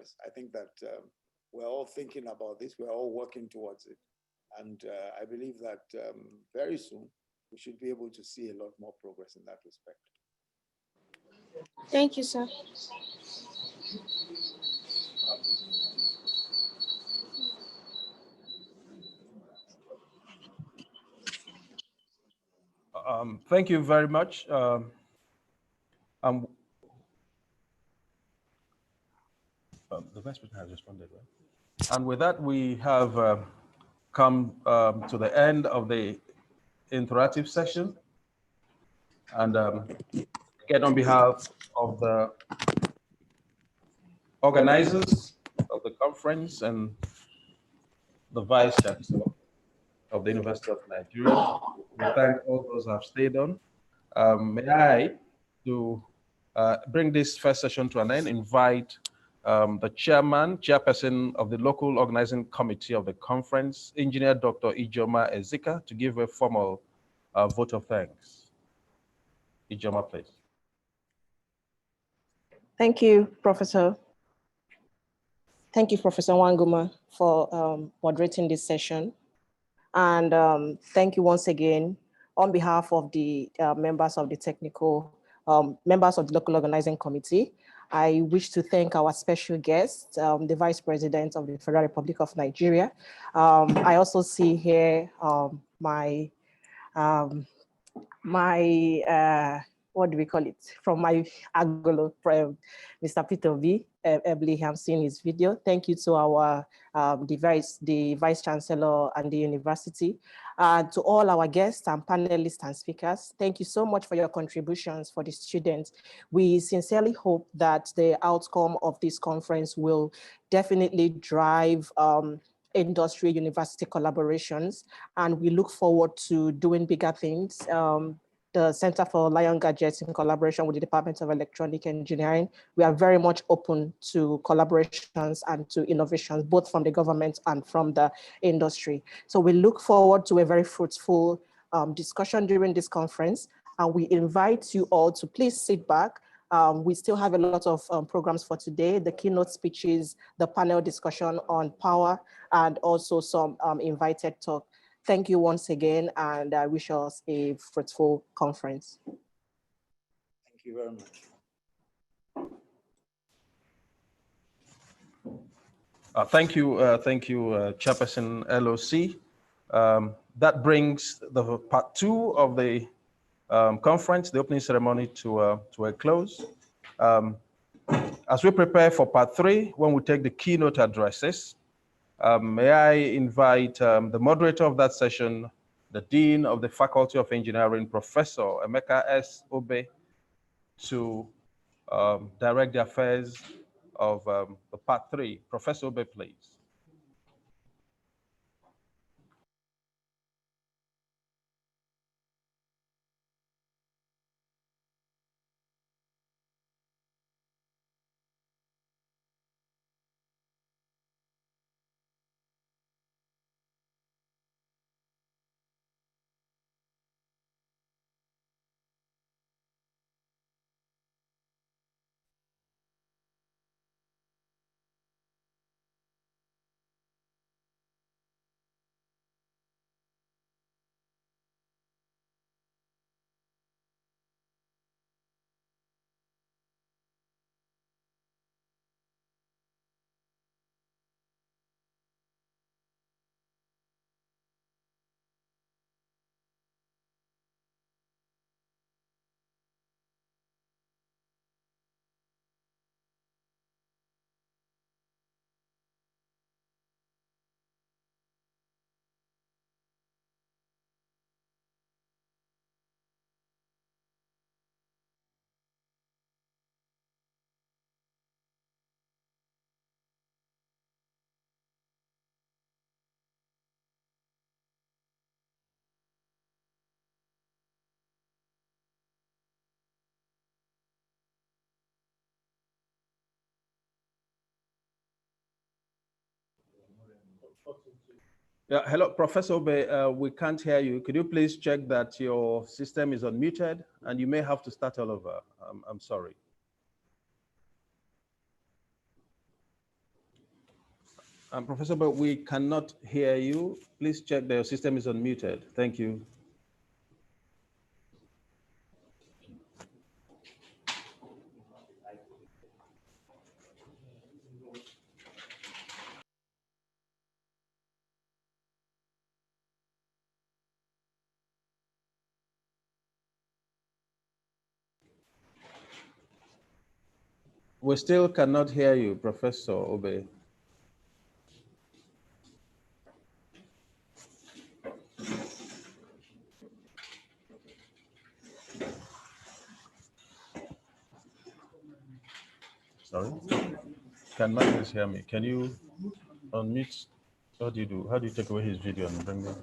progress. I think that we're all thinking about this. We're all working towards it. And I believe that very soon, we should be able to see a lot more progress in that respect. Thank you, sir. Thank you very much. The Vice President has responded, right? And with that, we have come to the end of the interactive session. And again, on behalf of the organizers of the conference and the Vice Chancellor of the University of Nigeria, we thank all those who have stayed on. May I, to bring this first session to an end, invite the chairperson of the local organizing committee of the conference, Engineer Dr. Ijoma Ezika, to give a formal vote of thanks. Ijoma, please. Thank you, Professor. Thank you, Professor Wanguma, for moderating this session. And thank you once again on behalf of the members of the members of the local organizing committee. I wish to thank our special guest, the Vice President of the Federal Republic of Nigeria. I also see here my what do we call it? From my Agolo, Mr. Peter V. Ebley, I'm seeing his video. Thank you to our the Vice Chancellor and the university. To all our guests and panelists and speakers, thank you so much for your contributions for the students. We sincerely hope that the outcome of this conference will definitely drive industry university collaborations, and we look forward to doing bigger things. The Center for Lion Gadgets, in collaboration with the Department of Electronic Engineering, we are very much open to collaborations and to innovations, both from the government and from the industry. So we look forward to a very fruitful discussion during this conference, and we invite you all to please sit back. We still have a lot of programs for today, the keynote speeches, the panel discussion on power, and also some invited talk. Thank you once again, and I wish us a fruitful conference. Thank you very much. Thank you, Chairperson LOC. That brings the part 2 of the conference, the opening ceremony, to a close. As we prepare for part 3, when we take the keynote addresses, may I invite the moderator of that session, the Dean of the Faculty of Engineering, Professor Emeka S. Obe, to direct the affairs of the part 3. Professor Obe, please. Yeah, hello, Professor Obe, we can't hear you. Could you please check that your system is unmuted, and you may have to start all over. I'm sorry. Professor, but we cannot hear you. Please check that your system is unmuted. Thank you. We still cannot hear you, Professor Obe. Sorry? Can Magnus hear me? Can you unmute? What do you do? How do you take away his video and bring it?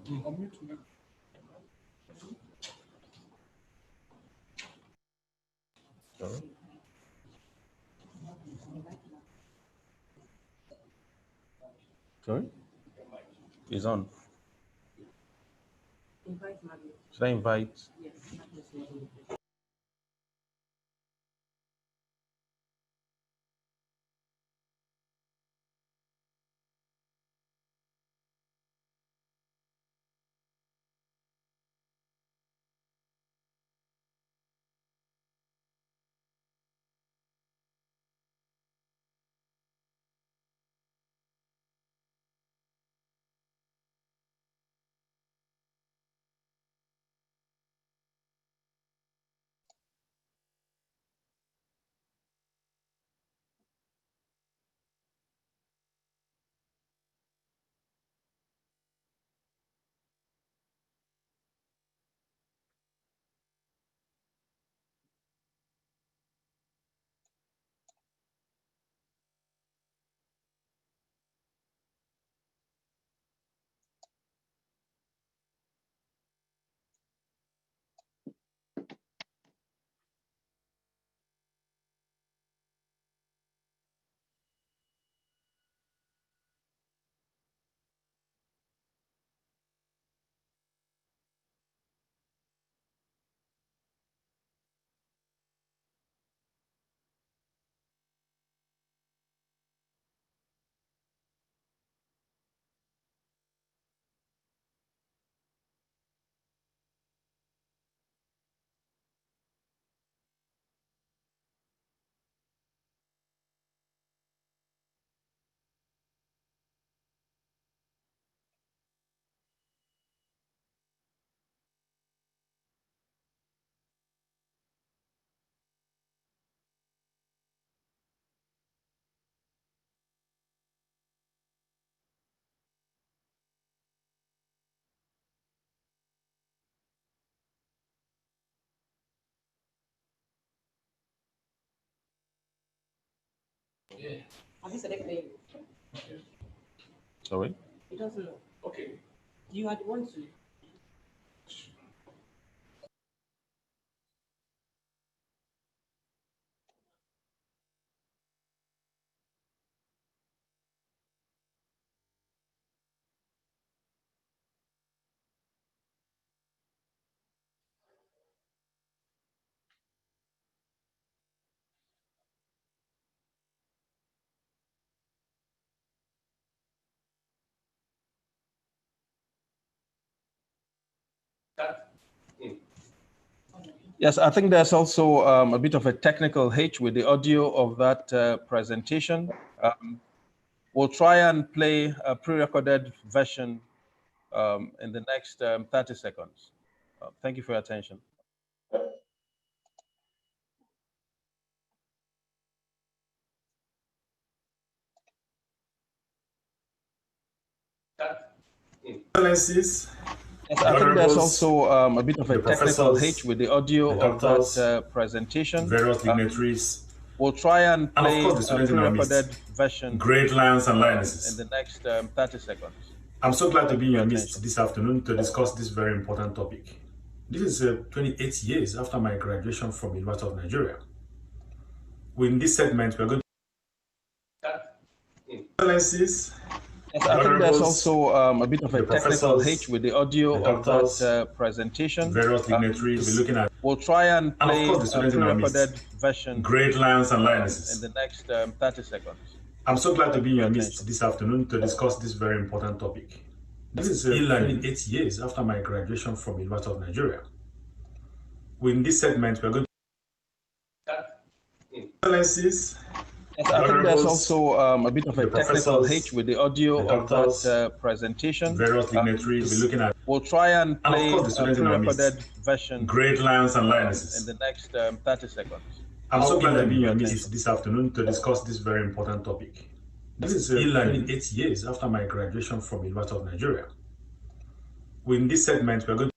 Sorry? Sorry? He's on. Invite Magnus. Should I invite? Yes, Magnus. Have you selected? Sorry? He doesn't know. Okay. You are the one to. Yes, I think there's also a bit of a technical hitch with the audio of that presentation. We'll try and play a pre-recorded version in the next 30 seconds. Thank you for your attention. Excellencies, Yes, I think there's also a bit of a technical hitch with the audio of that presentation. Various dignitaries, we'll try and play of course, the a pre-recorded version great lions and lionesses. In the next 30 seconds. I'm so glad to be in your midst this afternoon to discuss this very important topic. This is 28 years after my graduation from University of Nigeria. In this segment, we're going to excellencies. Yes, I think there's also a bit of a technical hitch with the audio of that presentation. Various dignitaries we're looking at. We'll try and play of course, the a pre-recorded version great lions and lionesses. in the next 30 seconds. I'm so glad to be in your midst this afternoon to discuss this very important topic. This is e-learning 8 years after my graduation from University of Nigeria. In this segment, we're going to excellencies. Yes, I think there's also a bit of a technical hitch with the audio of that presentation. Various dignitaries we'll be looking at. We'll try and play of course, the a pre-recorded version. Great lions and lionesses. In the next 30 seconds. I'm so glad to be in your midst this afternoon to discuss this very important topic. This is e-learning 8 years after my graduation from University of Nigeria. In this segment, we're going to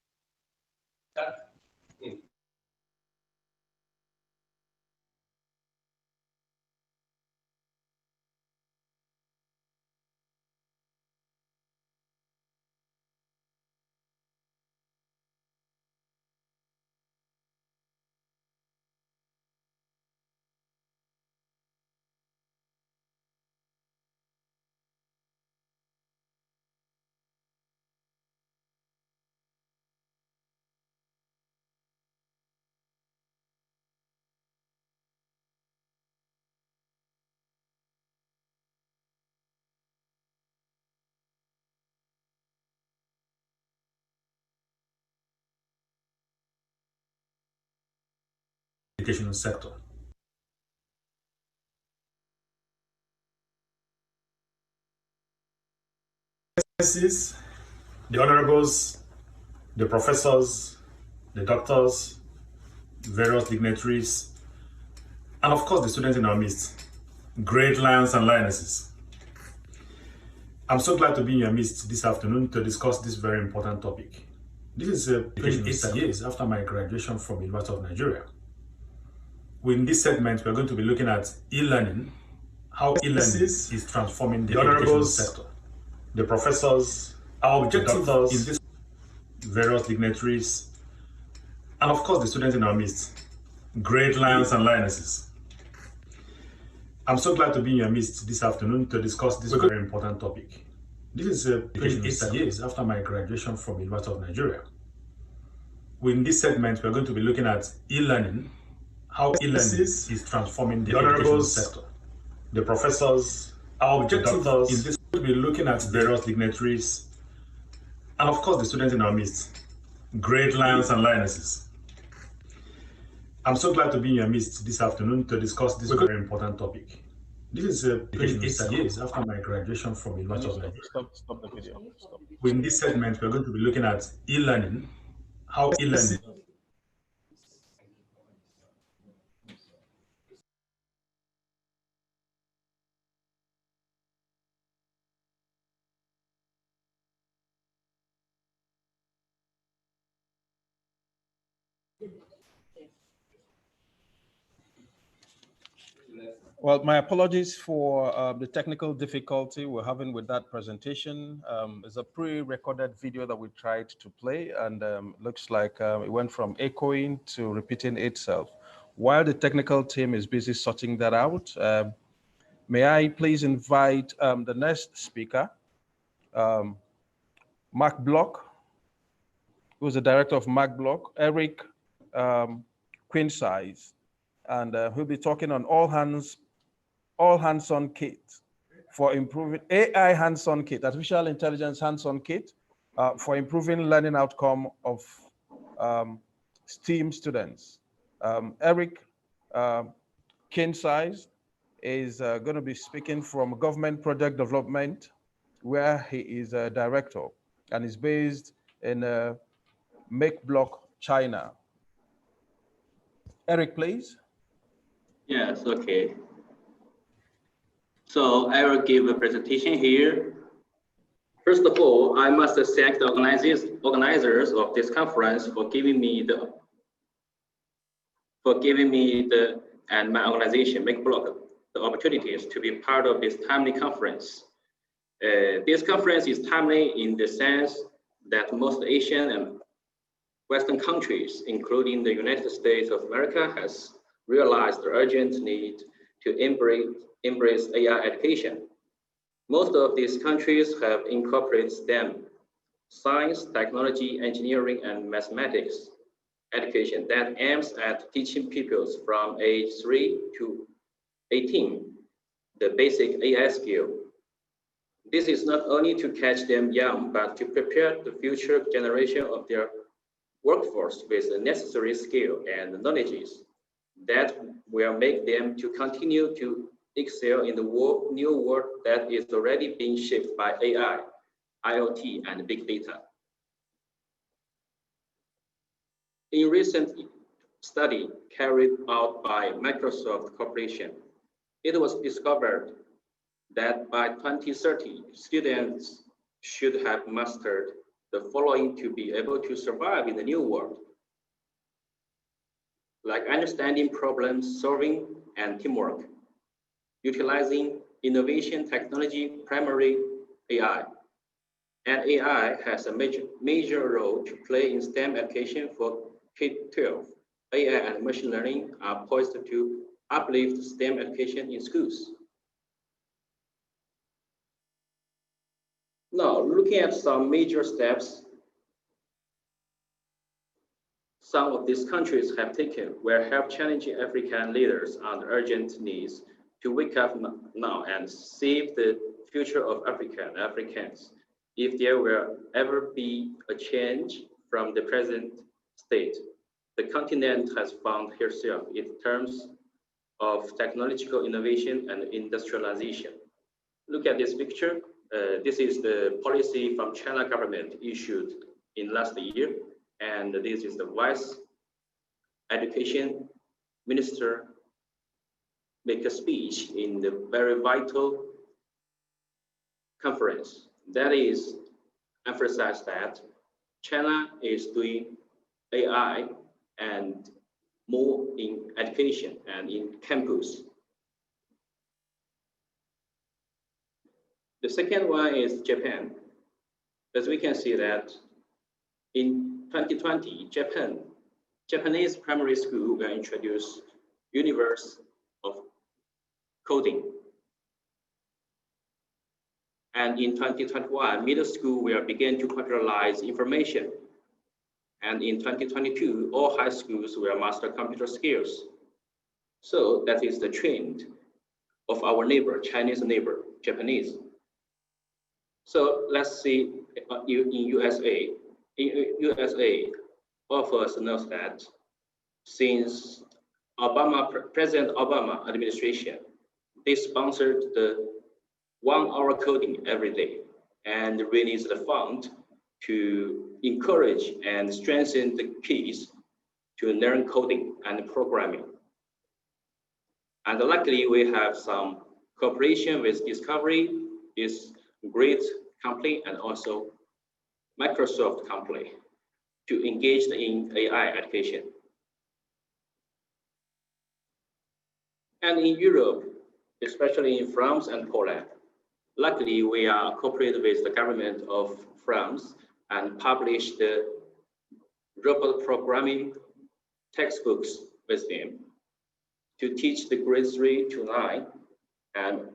educational sector. The honorables, the professors, the doctors, various dignitaries, and of course the students in our midst, great lions and lionesses. I'm so glad to be in your midst this afternoon to discuss this very important topic. This is 28 years after my graduation from University of Nigeria. In this segment, we're going to be looking at e-learning, how e-learning is transforming the educational sector. The professors, our objective in this, various dignitaries, and of course the students in our midst, great lions and lionesses. I'm so glad to be in your midst this afternoon to discuss this very important topic. This is 28 years after my graduation from University of Nigeria. In this segment, we're going to be looking at e-learning, how e-learning is transforming the educational sector. The professors, our objective in this will be looking at various dignitaries, and of course the students in our midst, great lions and lionesses. I'm so glad to be in your midst this afternoon to discuss this very important topic. This is 28 years after my graduation from University of Nigeria. Stop the video. Stop. In this segment, we're going to be looking at e-learning, how e-learning. Well, my apologies for the technical difficulty we're having with that presentation. It's a pre-recorded video that we tried to play, and looks like it went from echoing to repeating itself. While the technical team is busy sorting that out, may I please invite the next speaker, Mark Block, who's the director of Mark Block, Eric Quinsize, and he'll be talking on all hands-on kit for improving AI hands-on kit, artificial intelligence hands-on kit for improving learning outcome of STEAM students. Eric Quinsize is going to be speaking from government project development, where he is a director and is based in Make Block, China. Eric, please. Yes, okay. So I will give a presentation here. First of all, I must thank the organizers of this conference for giving me and my organization, Make Block, the opportunities to be part of this timely conference. This conference is timely in the sense that most Asian and Western countries, including the United States of America, has realized the urgent need to embrace AI education. Most of these countries have incorporated STEM, science, technology, engineering, and mathematics education that aims at teaching pupils from age 3 to 18 the basic AI skill. This is not only to catch them young, but to prepare the future generation of their workforce with the necessary skill and knowledges that will make them to continue to excel in the new world that is already being shaped by AI, IoT, and big data. In recent study carried out by Microsoft Corporation, it was discovered that by 2030, students should have mastered the following to be able to survive in the new world, like understanding problem solving and teamwork, utilizing innovation technology, primary AI. And AI has a major role to play in STEM education for K-12. AI and machine learning are poised to uplift STEM education in schools. Now, looking at some major steps some of these countries have taken will help challenging African leaders on urgent needs to wake up now and save the future of Africa and Africans. If there will ever be a change from the present state, the continent has found herself in terms of technological innovation and industrialization. Look at this picture. This is the policy from China government issued in last year, and this is the Vice Education Minister make a speech in the very vital conference. That is emphasize that China is doing AI and more in education and in campus. The second one is Japan. As we can see that in 2020, Japanese primary school will introduce universe of coding. And in 2021, middle school will begin to computerize information. And in 2022, all high schools will master computer skills. So that is the trend of our neighbor, Chinese neighbor, Japanese. So let's see in USA. In USA, all of us know that since President Obama administration, they sponsored the 1 hour coding every day and released the fund to encourage and strengthen the kids to learn coding and programming. And luckily, we have some cooperation with Discovery, this great company, and also Microsoft company to engage in AI education. And in Europe, especially in France and Poland, luckily we are cooperated with the government of France and published the robot programming textbooks with them to teach the grade 3 to 9, and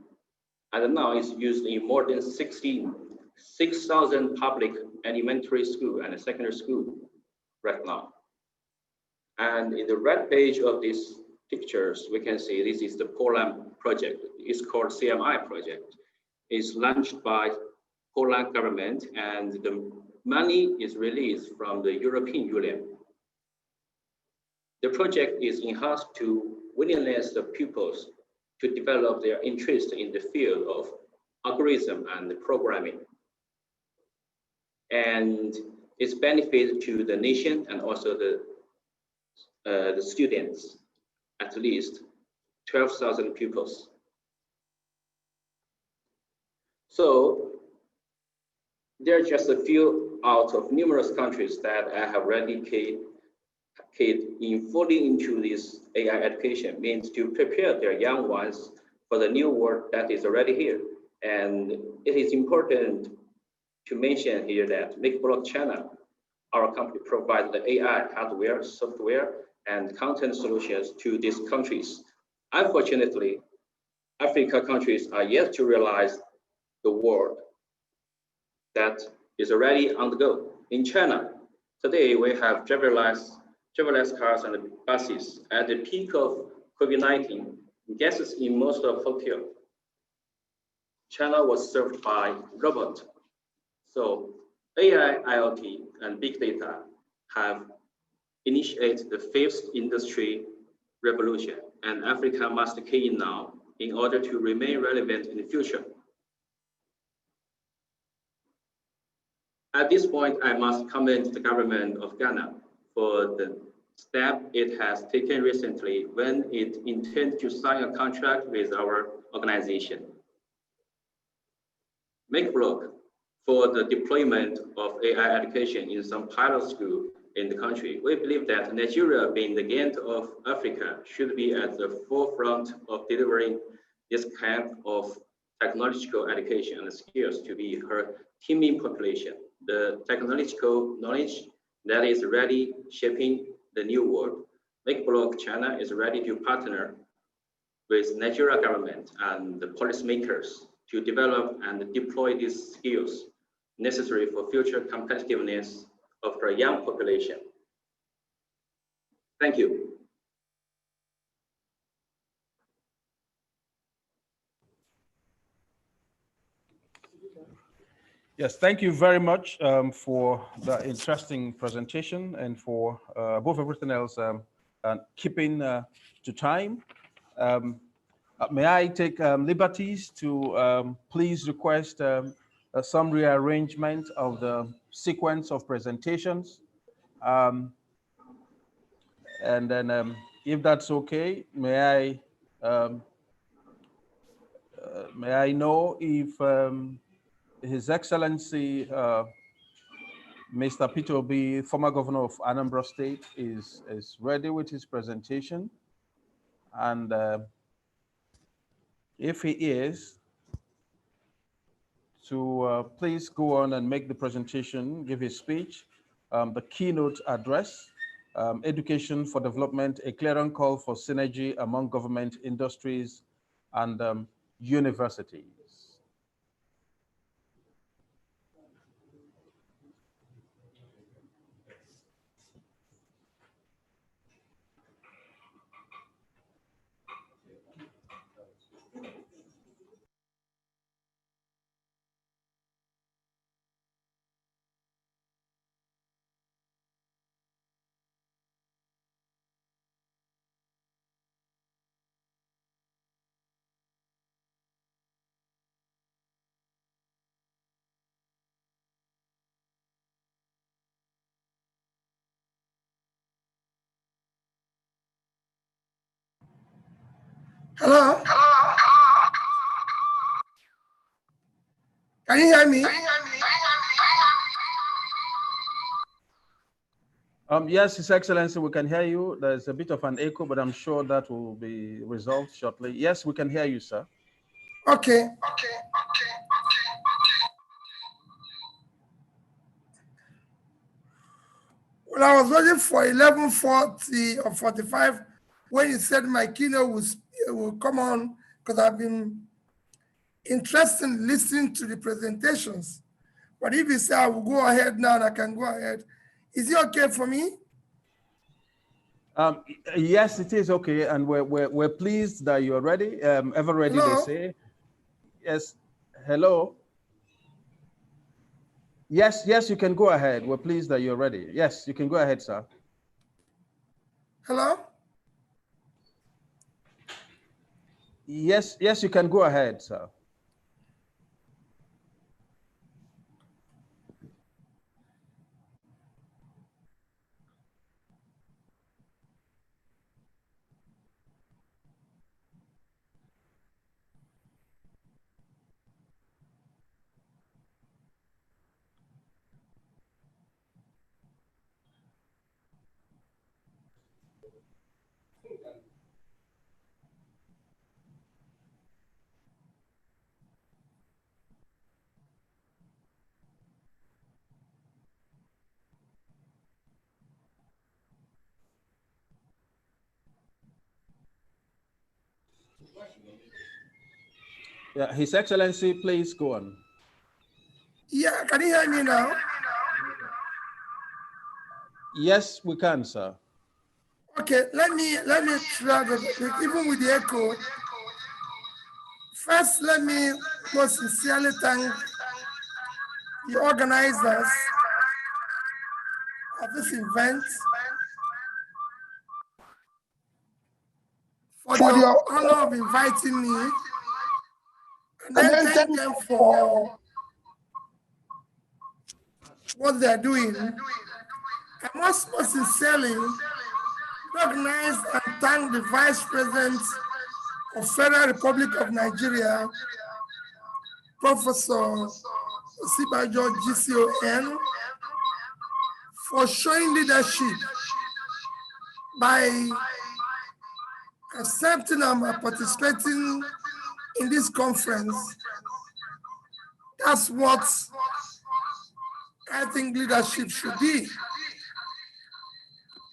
now it's used in more than 6,000 public elementary school and secondary school right now. And in the red page of these pictures, we can see this is the Poland project. It's called CMI project. It's launched by Poland government, and the money is released from the European Union. The project is enhanced to willingness of pupils to develop their interest in the field of algorithm and programming. And it's benefit to the nation and also the students, at least 12,000 pupils. So there are just a few out of numerous countries that I have already in fully into this AI education, means to prepare their young ones for the new world that is already here. And it is important to mention here that MakeBlock China, our company, provides the AI hardware, software, and content solutions to these countries. Unfortunately, Africa countries are yet to realize the world that is already on the go. In China, today we have driverless cars and buses. At the peak of COVID-19, guests in most of hotels China was served by robot. So AI, IoT, and big data have initiated the fifth industry revolution, and Africa must key in now in order to remain relevant in the future. At this point, I must commend the government of Ghana for the step it has taken recently when it intends to sign a contract with our organization. MakeBlock for the deployment of AI education in some pilot school in the country. We believe that Nigeria, being the gate of Africa, should be at the forefront of delivering this kind of technological education and skills to be her teeming population. The technological knowledge that is ready shaping the new world. MakeBlock China is ready to partner with Nigeria government and the policymakers to develop and deploy these skills necessary for future competitiveness of our young population. Thank you. Yes, thank you very much for the interesting presentation and for above everything else, keeping to time. May I take liberties to please request some rearrangement of the sequence of presentations. And then if that's okay, may I know if His Excellency, Mr. Peter Obi, former governor of Anambra State, is ready with his presentation. And if he is, to please go on and make the presentation, give his speech, the keynote address, Education for Development, a clarion call for synergy among government, industries, and universities. Hello? Can you hear me? Yes, His Excellency, we can hear you. There's a bit of an echo, but I'm sure that will be resolved shortly. Yes, we can hear you, sir. Okay. Well, I was waiting for 11:40 or 45 when you said my keynote will come on, because I've been interested in listening to the presentations. But if you say I will go ahead now and I can go ahead, is it okay for me? Yes, it is okay, and we're pleased that you're ready. Ever ready, Hello? they say. Yes. Hello. Yes, you can go ahead. We're pleased that you're ready. Yes, you can go ahead, sir. Hello? Yes, you can go ahead, sir. Yeah, His Excellency, please go on. Yeah, can you hear me now? Yes, we can, sir. Okay, let me try even with the echo. First, let me most sincerely thank the organizers of this event for the honor of inviting me, and then thank them for what they're doing. I must most sincerely recognize and thank the Vice President of Federal Republic of Nigeria, Professor Osibajo GCON, for showing leadership by accepting and participating in this conference. That's what I think leadership should be.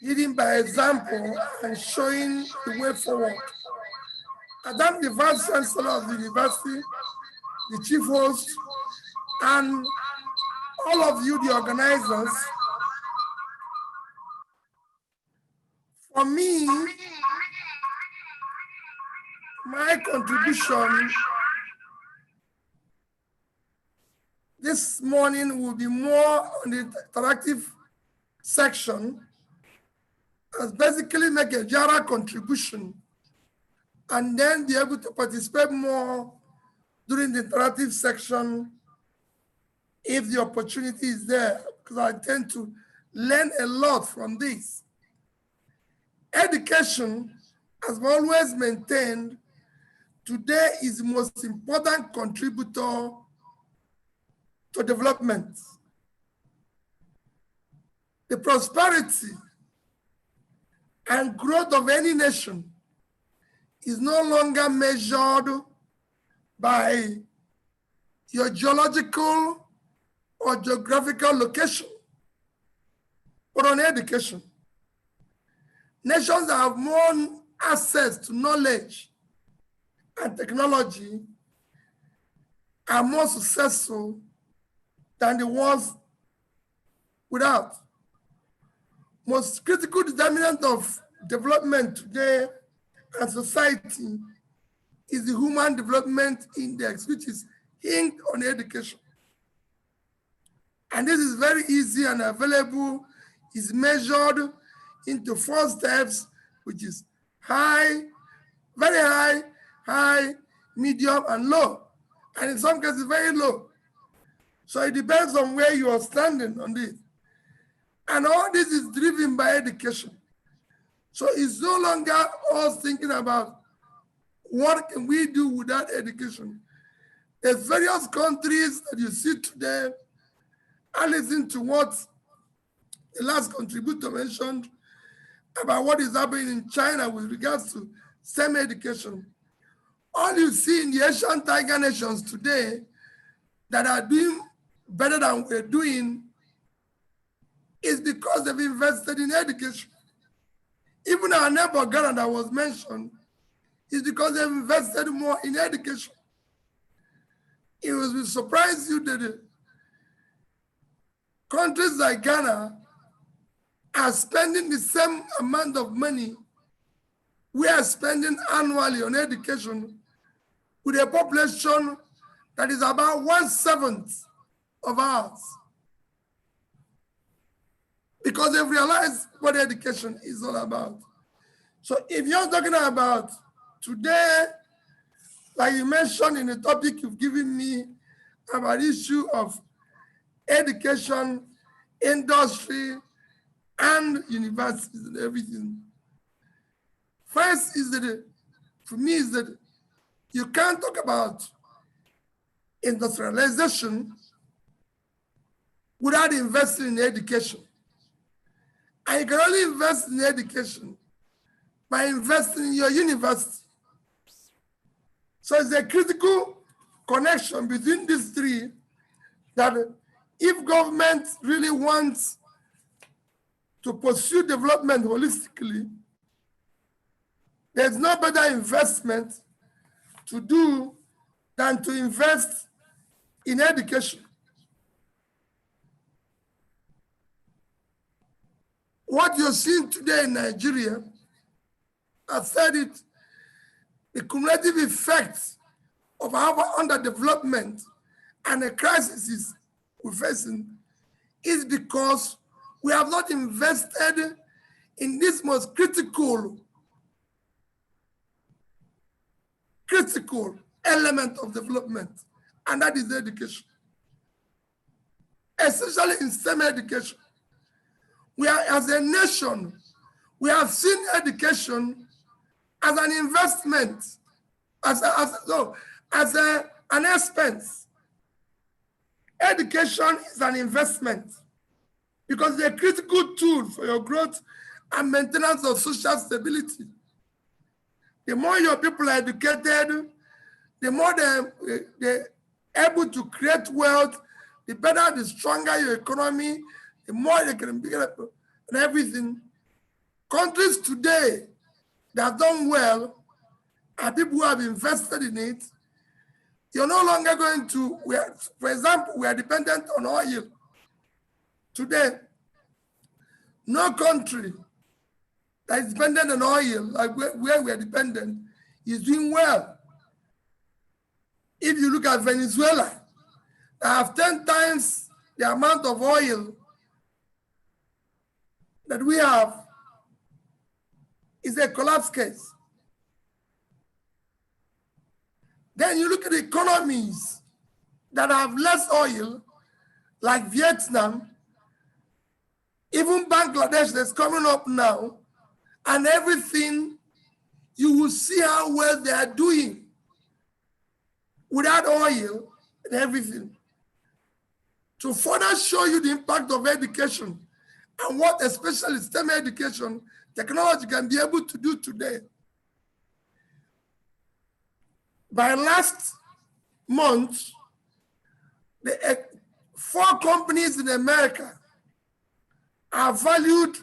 Leading by example and showing the way forward. I thank the Vice Chancellor of the University, the Chief Host, and all of you, the organizers. For me, my contribution this morning will be more on the interactive section, as basically make a general contribution and then be able to participate more during the interactive section if the opportunity is there, because I tend to learn a lot from this. Education, as we always maintained, today is the most important contributor to development. The prosperity and growth of any nation is no longer measured by your geological or geographical location, but on education. Nations that have more access to knowledge and technology are more successful than the ones without. Most critical determinant of development today and society is the Human Development Index, which is hinged on education. And this is very easy and available. It's measured into 4 steps, which is high, very high, high, medium, and low. And in some cases, very low. So it depends on where you are standing on this. And all this is driven by education. So it's no longer us thinking about what can we do without education. There's various countries that you see today. I listened to what the last contributor mentioned about what is happening in China with regards to STEM education. All you see in the Asian tiger nations today that are doing better than we're doing is because they've invested in education. Even our neighbor Ghana that was mentioned is because they've invested more in education. It will surprise you that countries like Ghana are spending the same amount of money we are spending annually on education with a population that is about 1/7 of ours. Because they've realized what education is all about. So if you're talking about today, like you mentioned in the topic you've given me about issue of education, industry, and universities and everything. First is that, for me, is that you can't talk about industrialization without investing in education. And you can only invest in education by investing in your university. So it's a critical connection between these three that if government really wants to pursue development holistically, there's no better investment to do than to invest in education. What you're seeing today in Nigeria, I've said it, the cumulative effect of our underdevelopment and the crises we're facing is because we have not invested in this most critical element of development, and that is education. Especially in STEM education. We are, as a nation, we have seen education as an investment, as an expense. Education is an investment because it's a critical tool for your growth and maintenance of social stability. The more your people are educated, the more they're able to create wealth, the better, the stronger your economy, the more they can be and everything. Countries today that have done well are people who have invested in it. You're no longer going to, for example, we are dependent on oil. Today, no country that is dependent on oil, like where we are dependent, is doing well. If you look at Venezuela, they have 10 times the amount of oil that we have. Is a collapse case. Then you look at the economies that have less oil, like Vietnam, even Bangladesh that's coming up now, and everything, you will see how well they are doing without oil and everything. To further show you the impact of education and what especially STEM education technology can be able to do today. By last month, the 4 companies in America are valued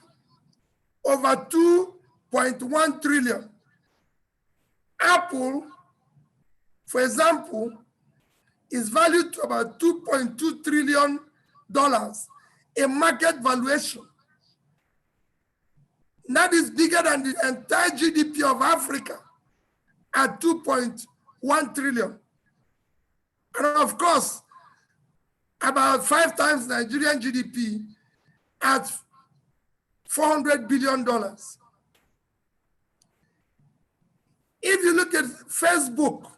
over 2.1 trillion. Apple, for example, is valued to about $2.2 trillion in market valuation. That is bigger than the entire GDP of Africa at 2.1 trillion. And of course, about 5 times Nigerian GDP at $400 billion. If you look at Facebook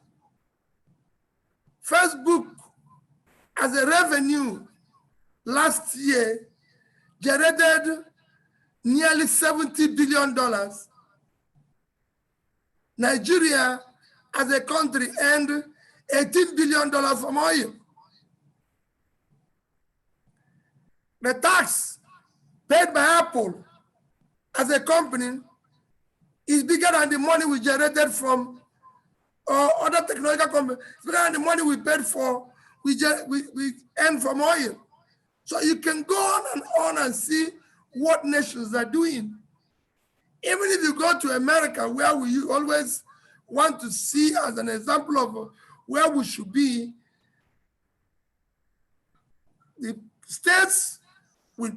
as a revenue last year generated nearly $70 billion. Nigeria as a country earned $18 billion from oil. The tax paid by Apple as a company is bigger than the money we generated from other technological companies. It's bigger than the money we paid for, we earned from oil. So you can go on and see what nations are doing. Even if you go to America, where we always want to see as an example of where we should be, the states with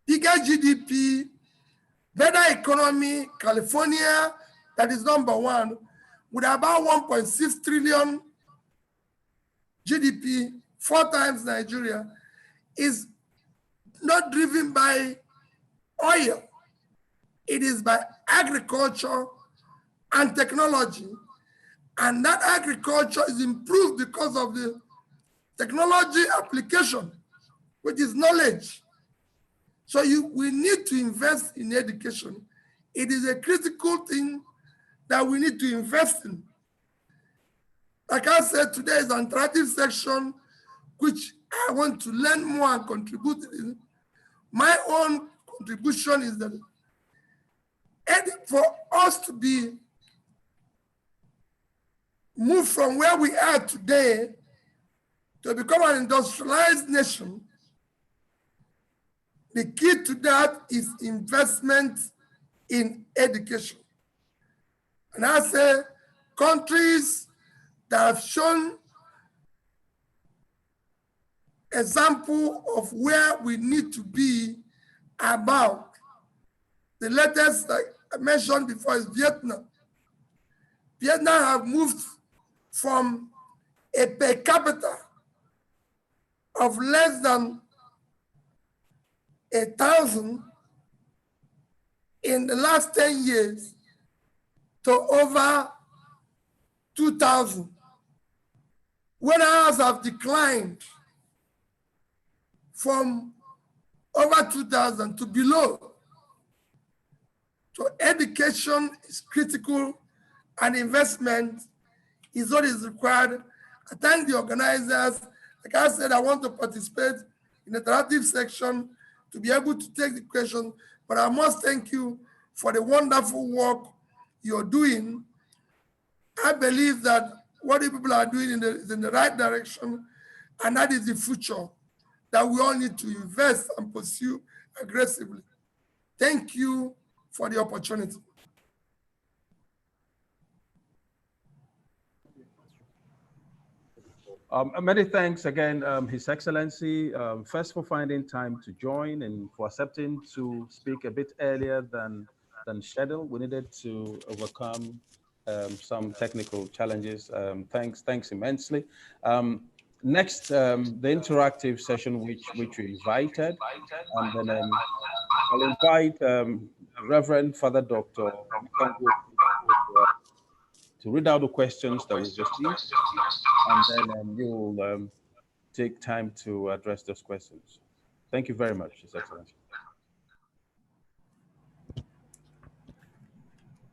bigger GDP, better economy, California, that is #1, with about 1.6 trillion GDP, 4 times Nigeria, is not driven by oil. It is by agriculture and technology. And that agriculture is improved because of the technology application, which is knowledge. So we need to invest in education. It is a critical thing that we need to invest in. Like I said, today is an interactive section, which I want to learn more and contribute in. My own contribution is that for us to be moved from where we are today to become an industrialized nation, the key to that is investment in education. And I say countries that have shown example of where we need to be about. The latest, like I mentioned before, is Vietnam. Vietnam have moved from a per capita of less than 1,000 in the last 10 years to over 2,000. When ours have declined from over 2,000 to below. So education is critical and investment is what is required. I thank the organizers. Like I said, I want to participate in the interactive section to be able to take the question, but I must thank you for the wonderful work you're doing. I believe that what you people are doing is in the right direction, and that is the future that we all need to invest and pursue aggressively. Thank you for the opportunity. Many thanks again, His Excellency, first for finding time to join and for accepting to speak a bit earlier than scheduled. We needed to overcome some technical challenges. Thanks immensely. Next, the interactive session which we invited, and then I'll invite Reverend Father Dr. to read out the questions that we've received, and then you'll take time to address those questions. Thank you very much, His Excellency.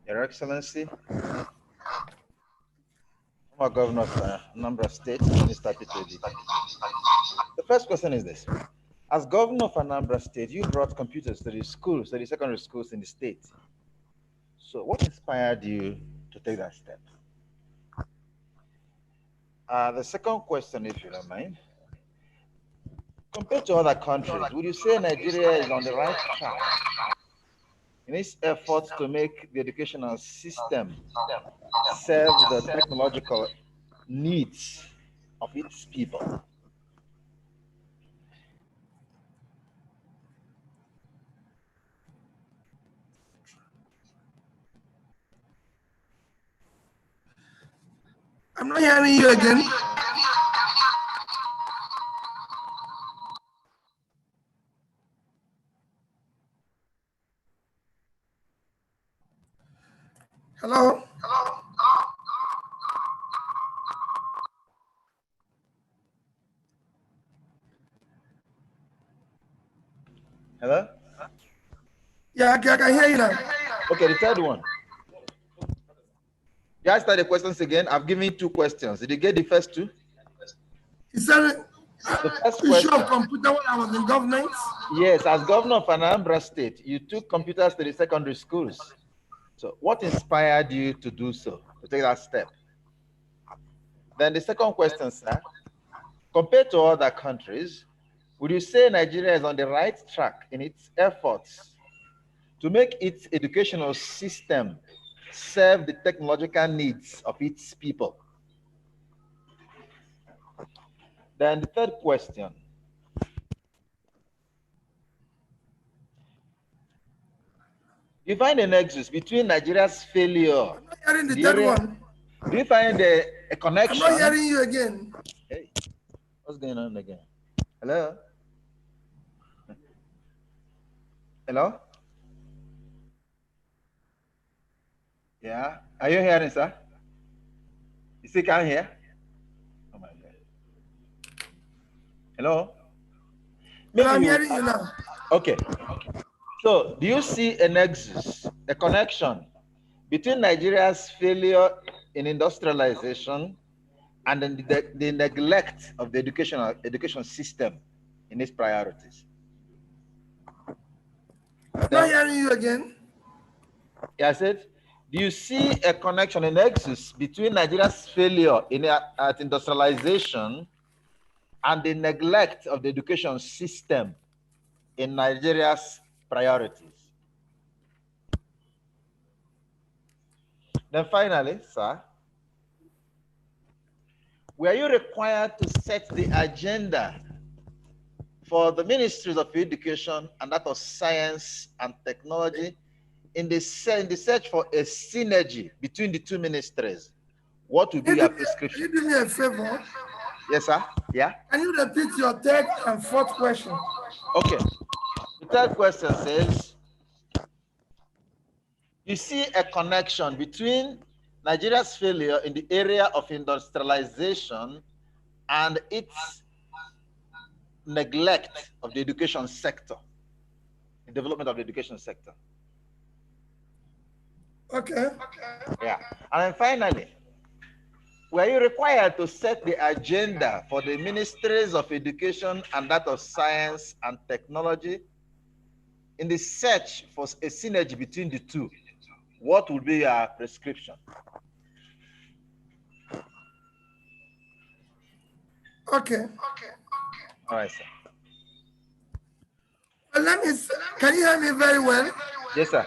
Your Excellency, former Governor of Anambra State, Minister Peter Obi. The first question is this. As Governor of Anambra State, you brought computers to the schools, to the secondary schools in the state. So what inspired you to take that step? The second question, if you don't mind, compared to other countries, would you say Nigeria is on the right track in its efforts to make the educational system serve the technological needs of its people? I'm not hearing you again. Hello? Hello? Yeah, I can hear you now. Okay, the third one. You asked the questions again. I've given you 2 questions. Did you get the first 2? He said, The first issue question. of computer when I was in government. Yes, as Governor of Anambra State, you took computers to the secondary schools. So what inspired you to do so, to take that step? Then the second question, sir, compared to other countries, would you say Nigeria is on the right track in its efforts to make its educational system serve the technological needs of its people? Then the third question. Do you find a nexus between Nigeria's failure? I'm not hearing the third one. Do you find a connection? I'm not hearing you again. Hey, what's going on again? Hello? Hello? Yeah? Are you hearing, sir? You still can't hear? Oh my God. Hello? But I'm hearing you now. Okay. So, do you see a nexus, a connection between Nigeria's failure in industrialization and the neglect of the education system in its priorities? I'm not hearing you again. Yeah, I said, do you see a connection, a nexus between Nigeria's failure at industrialization and the neglect of the education system in Nigeria's priorities? Then finally, sir, were you required to set the agenda for the ministries of education and that of science and technology in the search for a synergy between the 2 ministries? What will be your prescription? Can you do me a favor? Yes, sir. Yeah. Can you repeat your third and fourth question? Okay. The third question says, you see a connection between Nigeria's failure in the area of industrialization and its neglect of the education sector, the development of the education sector. Okay. Yeah. And then finally, were you required to set the agenda for the ministries of education and that of science and technology in the search for a synergy between the two? What would be your prescription? Okay. All right, sir. Well, can you hear me very well? Yes, sir.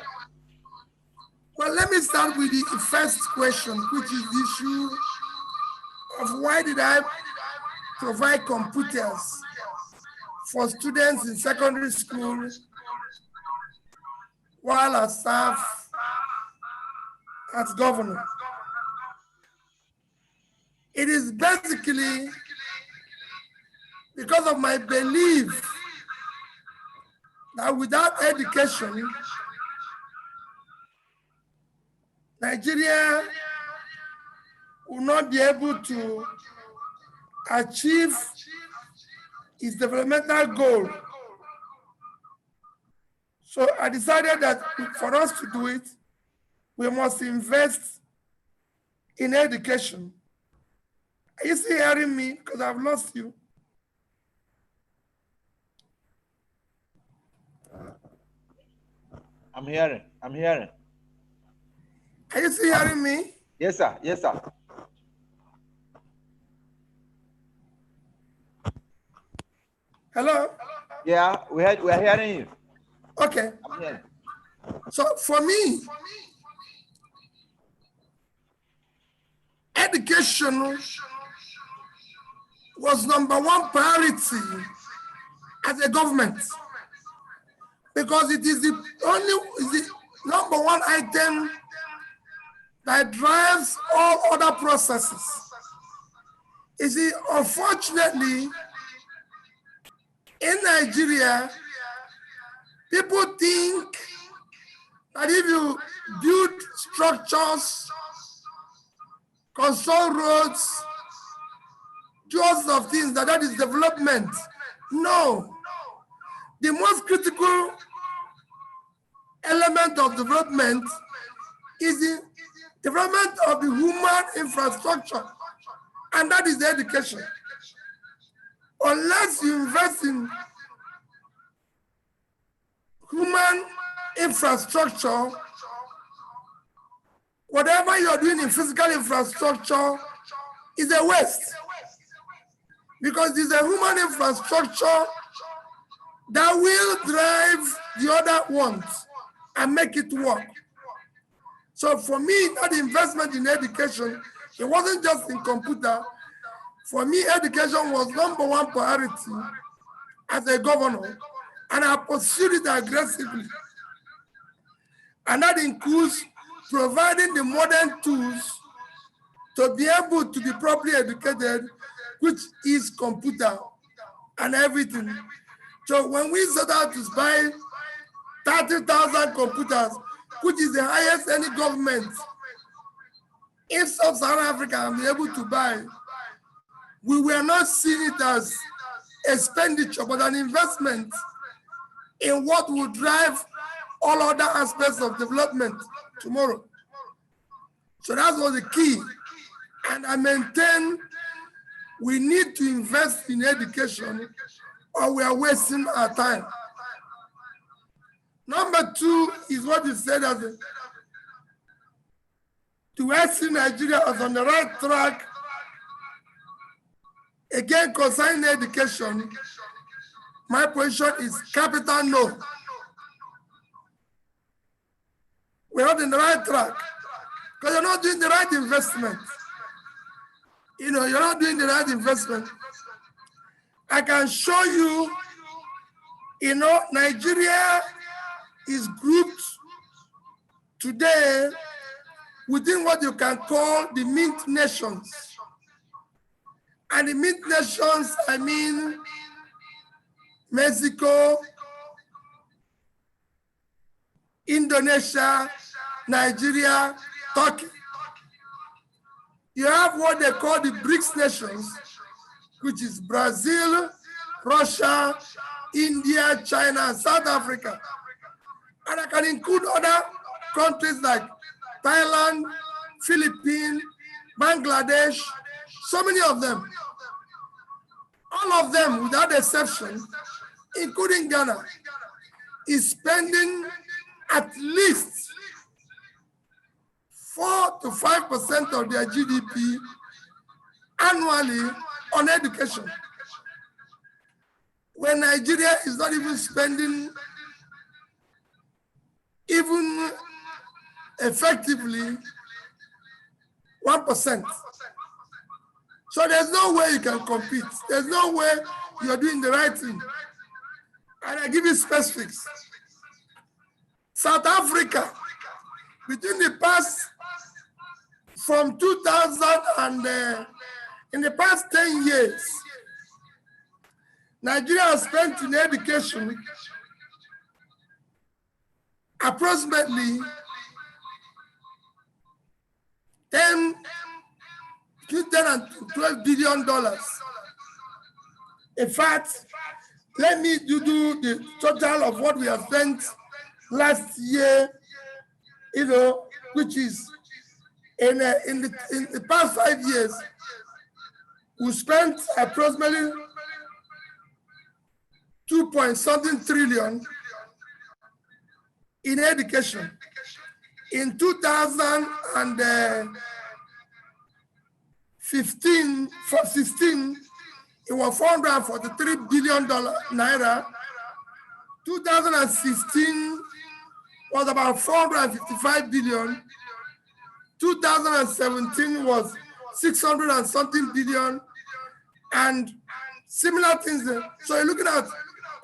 Well, let me start with the first question, which is the issue of why did I provide computers for students in secondary school while I serve as governor. It is basically because of my belief that without education, Nigeria will not be able to achieve its developmental goal. So I decided that for us to do it, we must invest in education. Are you still hearing me? Because I've lost you. I'm hearing. Are you still hearing me? Yes, sir. Yes, sir. Hello? Yeah, we're hearing you. Okay. I'm hearing. So for me, education was #1 priority as a government because it is the #1 item that drives all other processes. You see, unfortunately, in Nigeria, people think that if you build structures, construct roads, do all sorts of things, that is development. No. The most critical element of development is the development of the human infrastructure, and that is the education. Unless you invest in human infrastructure, whatever you're doing in physical infrastructure is a waste. Because it's a human infrastructure that will drive the other ones and make it work. So for me, that investment in education, it wasn't just in computer. For me, education was #1 priority as a governor, and I pursued it aggressively. And that includes providing the modern tools to be able to be properly educated, which is computer and everything. So when we set out to buy 30,000 computers, which is the highest any government in Sub-Saharan Africa can be able to buy, we were not seeing it as expenditure, but an investment in what will drive all other aspects of development tomorrow. So that was the key. And I maintain we need to invest in education or we are wasting our time. #2 is what you said as to see Nigeria as on the right track. Again, concerning education, my position is capital no. We're not in the right track because you're not doing the right investment. You're not doing the right investment. I can show you, Nigeria is grouped today within what you can call the mint nations. And the mint nations, I mean Mexico, Indonesia, Nigeria, Turkey. You have what they call the BRICS nations, which is Brazil, Russia, India, China, and South Africa. And I can include other countries like Thailand, Philippines, Bangladesh, so many of them. All of them, without exception, including Ghana, is spending at least 4 to 5% of their GDP annually on education. When Nigeria is not even spending even effectively 1%. So there's no way you can compete. There's no way you're doing the right thing. And I give you specifics. South Africa, between the past, from 2000 and in the past 10 years, Nigeria has spent in education approximately $10 and $12 billion. In fact, let me do the total of what we have spent last year, which is in the past 5 years, we spent approximately 2.something trillion in education. In 2016, it was $443 billion naira. 2016 was about 455 billion. 2017 was 600 and something billion, and similar things. So you're looking at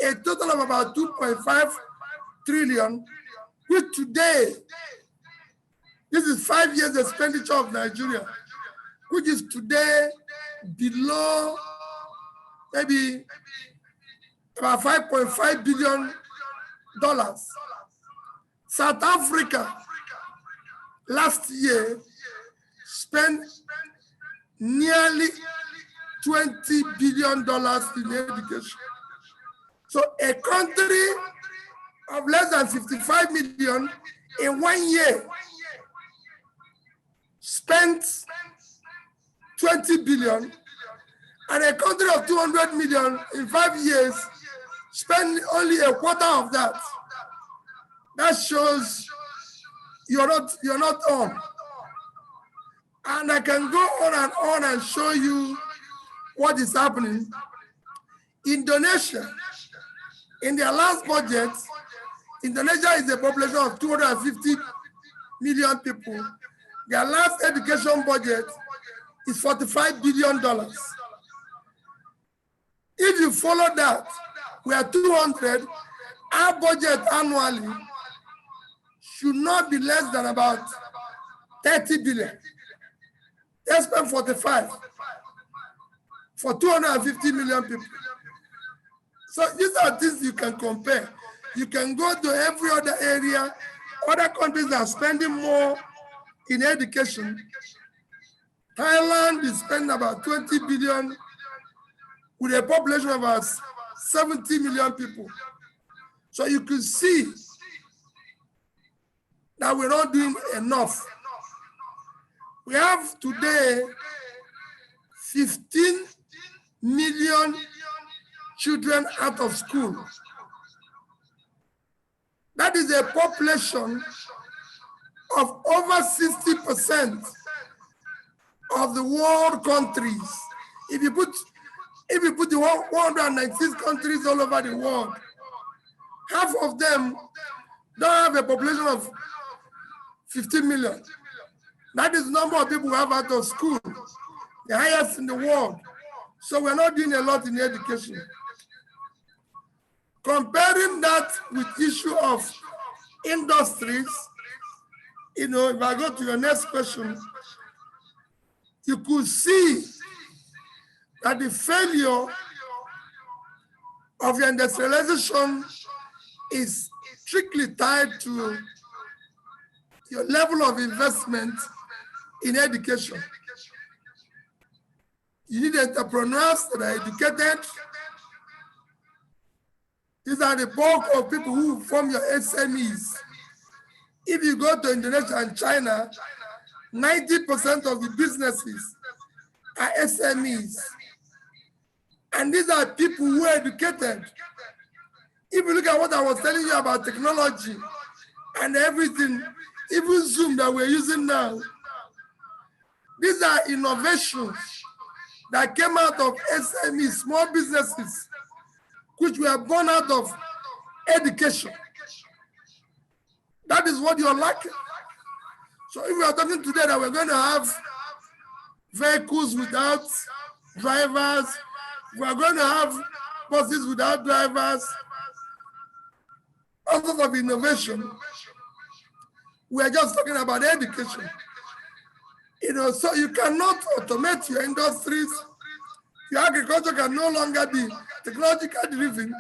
a total of about 2.5 trillion, which today, this is 5 years expenditure of Nigeria, which is today below maybe about $5.5 billion. South Africa last year spent nearly $20 billion in education. So a country of less than 55 million in 1 year spent 20 billion, and a country of 200 million in 5 years spent only a quarter of that. That shows you're not on. And I can go on and show you what is happening. Indonesia, in their last budget, Indonesia is a population of 250 million people. Their last education budget is $45 billion. If you follow that, we are 200, our budget annually should not be less than about 30 billion. They spend 45 for 250 million people. So these are things you can compare. You can go to every other area. Other countries are spending more in education. Thailand is spending about 20 billion with a population of about 70 million people. So you can see that we're not doing enough. We have today 15 million children out of school. That is a population of over 60% of the world countries. If you put the 196 countries all over the world, half of them don't have a population of 15 million. That is the number of people who have out of school, the highest in the world. So we're not doing a lot in education. Comparing that with issue of industries, You know, if I go to your next question, you could see that the failure of your industrialization is strictly tied to your level of investment in education. You need entrepreneurs that are educated. These are the bulk of people who form your SMEs. If you go to Indonesia and China, 90% of the businesses are SMEs. And these are people who are educated. If you look at what I was telling you about technology and everything, even Zoom that we're using now, these are innovations that came out of SMEs, small businesses, which were born out of education. That is what you're lacking. So if we are talking today that we're going to have vehicles without drivers, we're going to have buses without drivers, all sorts of innovation. We're just talking about education. You know, so you cannot automate your industries. Your agriculture can no longer be technologically driven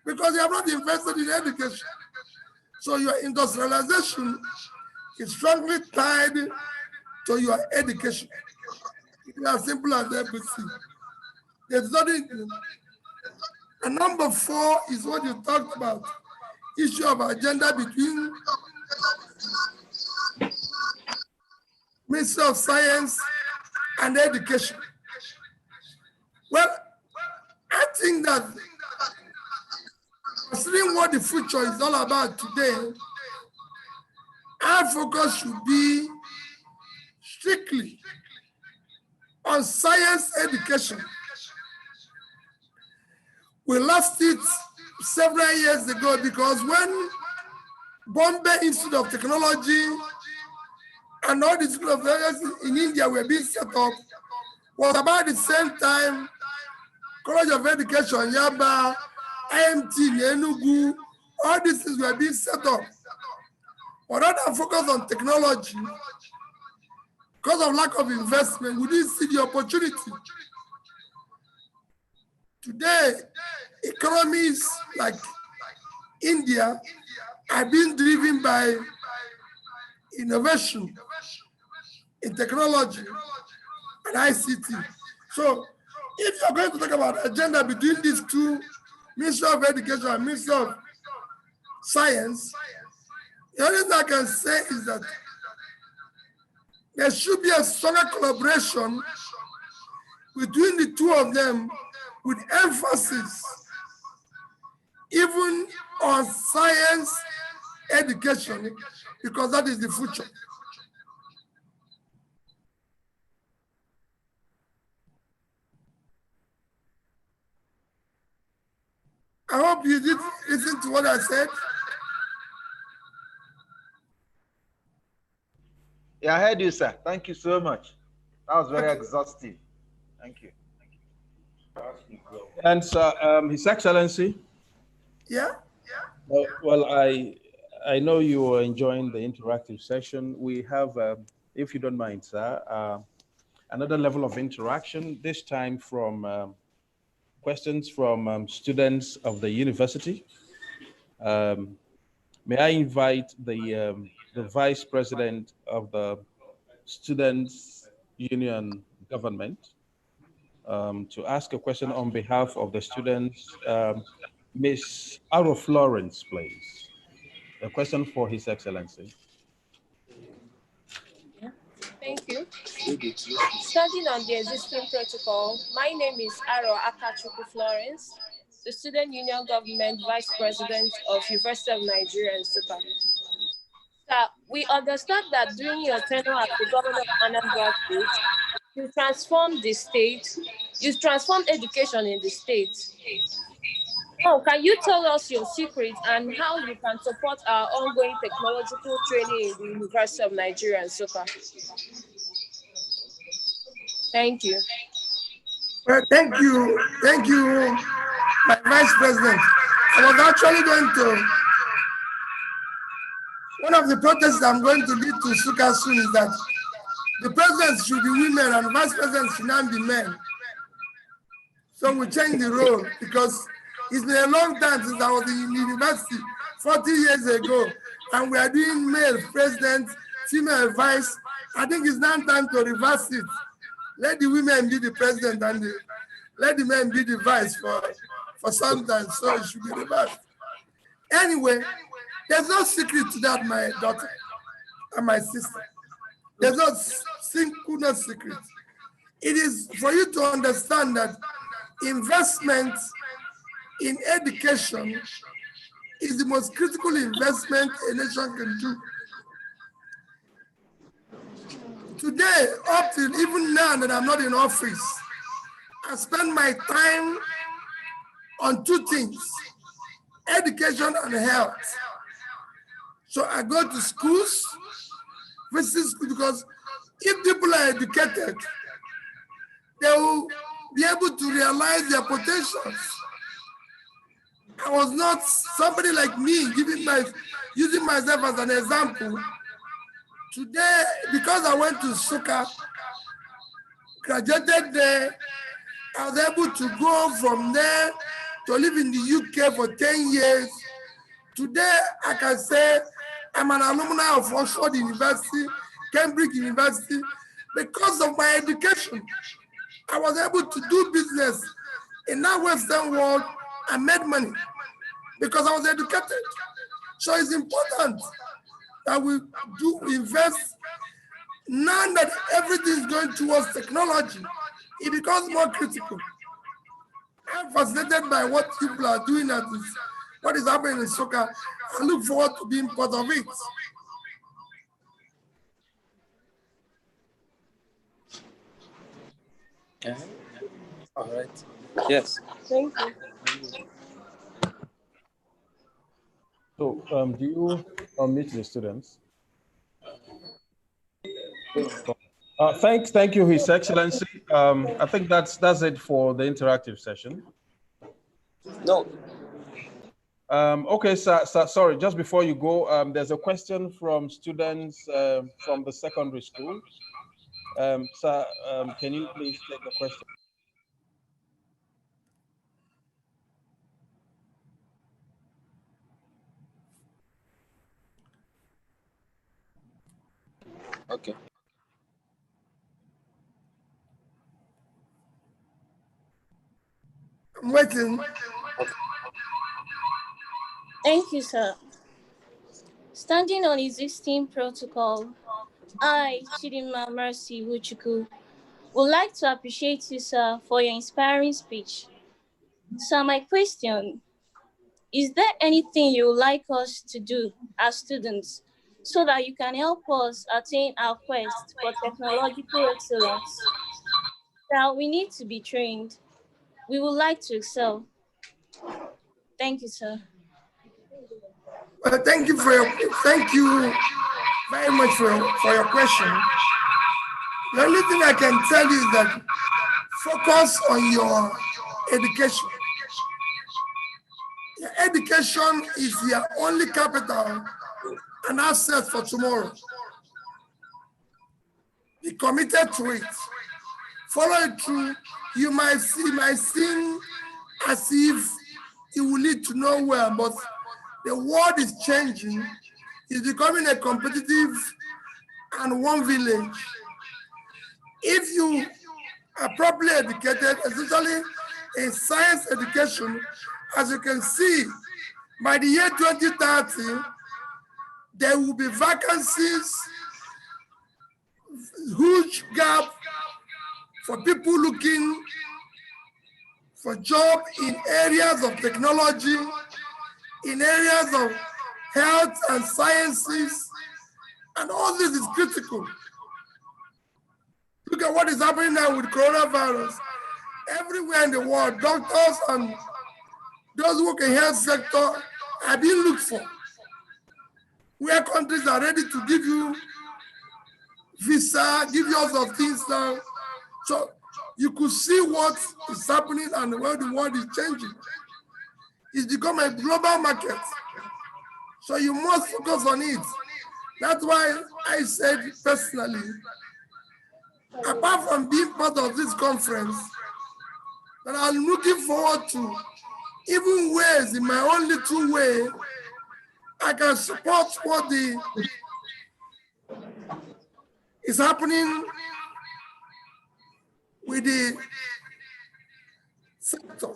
because you have not invested in education. So your industrialization is strongly tied to your education. It's as simple as ABC. There's nothing. And number 4 is what you talked about, issue of agenda between Ministry of Science and Education. Well, I think that considering what the future is all about today, our focus should be strictly on science education. We lost it several years ago because when Bombay Institute of Technology and all the schools of technology in India were being set up, was about the same time College of Education, Yaba, IMT, Enugu, all these things were being set up. But rather than focus on technology, because of lack of investment, we didn't see the opportunity. Today, economies like India are being driven by innovation in technology and ICT. So if you're going to talk about agenda between these two, Ministry of Education and Ministry of Science, the only thing I can say is that there should be a stronger collaboration between the two of them with emphasis even on science education, because that is the future. I hope you did listen to what I said. Yeah, I heard you, sir. Thank you so much. That was very exhaustive. Thank you. And His Excellency. Yeah. Well, I know you are enjoying the interactive session. We have, if you don't mind, sir, another level of interaction. This time from questions from students of the university. May I invite the Vice President of the Students' Union Government to ask a question on behalf of the students. Ms. Aro Florence, please. A question for His Excellency. Yeah. Thank you. Standing on the existing protocol, my name is Aro Akachuku Florence, the Student Union Government Vice President of University of Nigeria and Super. Sir, we understand that during your tenure as the governor of Anambra State, you transformed the state, you transformed education in the state. Now, can you tell us your secrets and how you can support our ongoing technological training in the University of Nigeria and Super? Thank you. Well, thank you, my Vice President. I was actually going to one of the protests I'm going to lead to Suka soon is that the presidents should be women and vice presidents should not be men. So we change the role because it's been a long time since I was in university, 40 years ago, and we are doing male president, female vice. I think it's now time to reverse it. Let the women be the president and let the men be the vice for some time, so it should be reversed. Anyway, there's no secret to that, my daughter and my sister. There's no single secret. It is for you to understand that investment in education is the most critical investment a nation can do. Today, up till even now that I'm not in office, I spend my time on two things, education and health. So I go to schools, visit schools, because if people are educated, they will be able to realize their potentials. I was not somebody like me using myself as an example. Today, because I went to Suka, graduated there, I was able to go from there to live in the UK for 10 years. Today, I can say I'm an alumni of Oxford University, Cambridge University. Because of my education, I was able to do business in that Western world and made money because I was educated. So it's important that we do invest. Now that everything is going towards technology, it becomes more critical. I'm fascinated by what people are doing at this, what is happening in soccer. I look forward to being part of it. Yeah. All right. Yes. Thank you. So, do you meet the students? Thank you, His Excellency. I think that's it for the interactive session. No. Okay, sir, sorry, just before you go, there's a question from students from the secondary school. Sir, can you please take the question? Okay. I'm waiting. Okay. Thank you, sir. Standing on existing protocol, I, Chidinma Mercy Wuchuku, would like to appreciate you, sir, for your inspiring speech. So my question, is there anything you would like us to do as students so that you can help us attain our quest for technological excellence? Now we need to be trained. We would like to excel. Thank you, sir. Well, thank you very much for your question. The only thing I can tell you is that focus on your education. Your education is your only capital and asset for tomorrow. Be committed to it. Follow it through. You might seem as if it will lead to nowhere, but the world is changing. It's becoming a competitive and one village. If you are properly educated, especially in science education, as you can see, by the year 2030, there will be vacancies, huge gap for people looking for jobs in areas of technology, in areas of health and sciences, and all this is critical. Look at what is happening now with coronavirus. Everywhere in the world, doctors and those who work in the health sector are being looked for. Where countries are ready to give you visa, give you all sorts of things now. So you could see what is happening and where the world is changing. It's become a global market. So you must focus on it. That's why I said personally, apart from being part of this conference, that I'm looking forward to even ways in my own little way I can support what is happening with the sector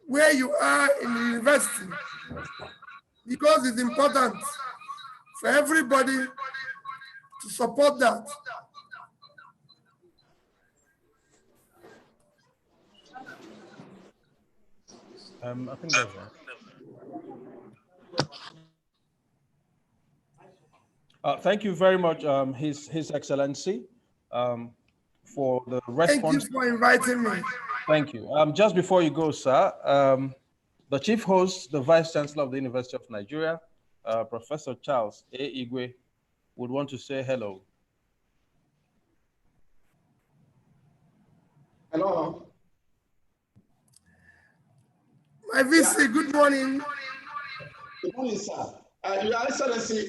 where you are in the university, because it's important for everybody to support that. I think that's right. Thank you very much, His Excellency, for the response. Thank you for inviting me. Thank you. Just before you go, sir, the chief host, the Vice Chancellor of the University of Nigeria, Professor Charles A. Igwe, would want to say hello. Hello. My VC, good morning. Good morning, sir. Your Excellency,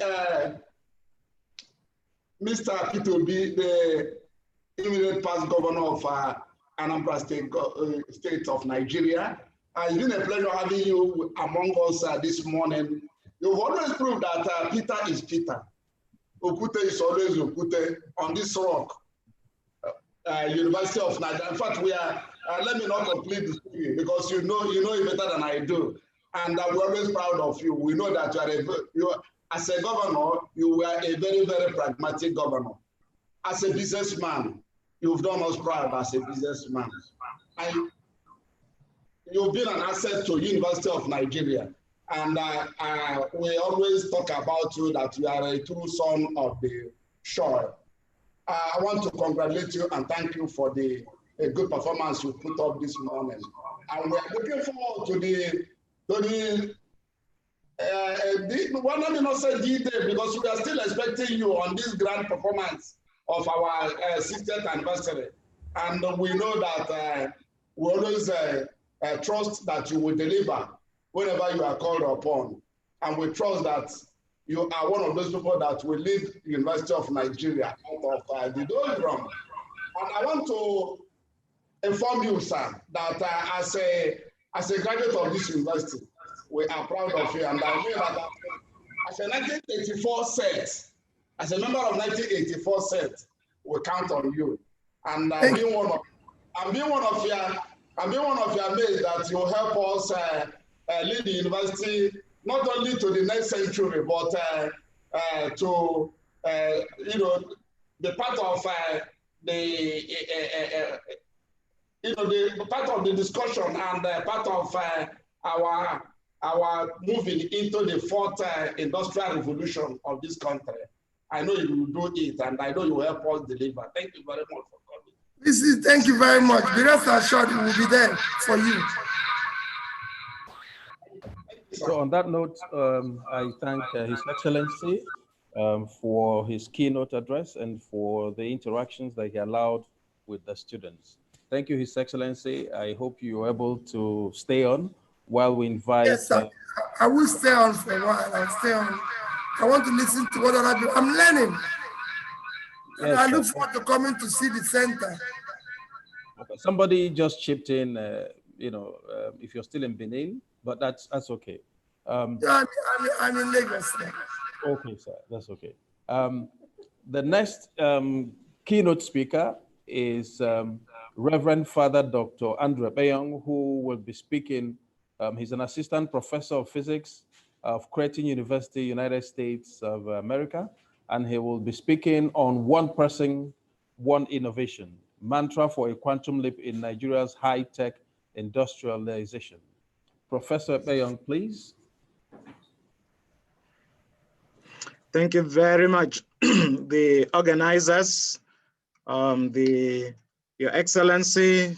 Mr. Peter Obi, the immediate past governor of Anambra State of Nigeria. It's been a pleasure having you among us this morning. You've always proved that Peter is Peter. Okute is always Okute on this rock. University of Nigeria. In fact, we are. Let me not complete the story because you know it better than I do, and we're always proud of you. We know that as a governor, you were a very, very pragmatic governor. As a businessman, you've done us proud as a businessman. And you've been an asset to University of Nigeria, and we always talk about you that you are a true son of the shore. I want to congratulate you and thank you for the good performance you put up this morning. And we are looking forward to well, let me not say detail because we are still expecting you on this grand performance of our 60th anniversary. And we know that we always trust that you will deliver whenever you are called upon. And we trust that you are one of those people that will lead the University of Nigeria out of the doldrum. And I want to inform you, sir, that as a graduate of this university, we are proud of you. And I know that as a 1984 set, as a member of 1984 set, we count on you. And I'm being one of your mates that you help us lead the university not only to the next century, but to be part of the part of the discussion and part of our moving into the fourth industrial revolution of this country. I know you will do it, and I know you will help us deliver. Thank you very much for coming. Thank you very much. The rest assured we will be there for you. So on that note, I thank His Excellency for his keynote address and for the interactions that he allowed with the students. Thank you, His Excellency. I hope you are able to stay on while we invite... Yes, sir. I will stay on for a while. I'll stay on. I want to listen to what other people... I'm learning. And yes, I look forward to coming to see the center. Okay. Somebody just chipped in, if you're still in Benin, but that's okay. Yeah, I'm in Lagos. Okay, sir, that's okay. The next keynote speaker is Reverend Father Dr. Andrew Beyong, who will be speaking. He's an assistant professor of physics of Creighton University, United States of America, and he will be speaking on one person, one innovation, mantra for a quantum leap in Nigeria's high-tech industrialization. Professor Beyong, please. Thank you very much. The organizers, Your Excellency,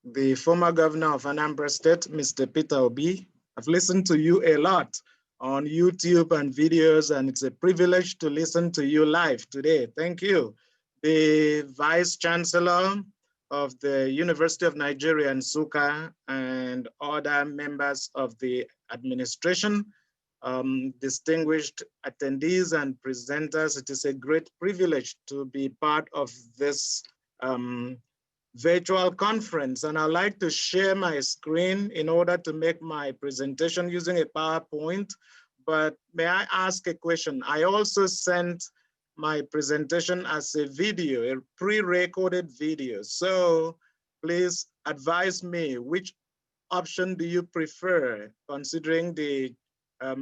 the former governor of Anambra State, Mr. Peter Obi. I've listened to you a lot on YouTube and videos, and it's a privilege to listen to you live today. Thank you. The Vice Chancellor of the University of Nigeria, Nsukka, and other members of the administration, distinguished attendees and presenters. It is a great privilege to be part of this virtual conference. And I'd like to share my screen in order to make my presentation using a PowerPoint. But may I ask a question? I also sent my presentation as a video, a pre-recorded video. So please advise me, which option do you prefer, considering the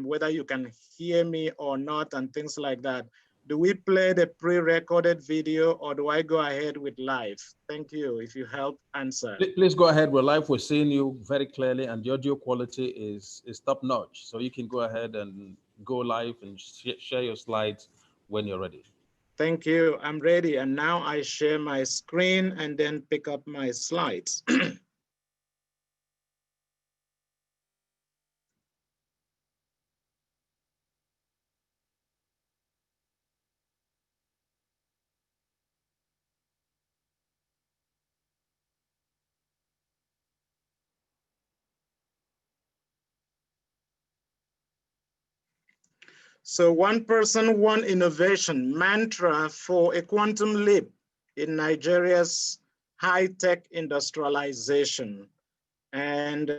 whether you can hear me or not and things like that? Do we play the pre-recorded video or do I go ahead with live? Thank you, if you help answer. Please go ahead. We're live. We're seeing you very clearly and the audio quality is top notch. So you can go ahead and go live and share your slides when you're ready. Thank you, I'm ready. And now I share my screen and then pick up my slides. So one person, one innovation mantra for a quantum leap in Nigeria's high-tech industrialization. And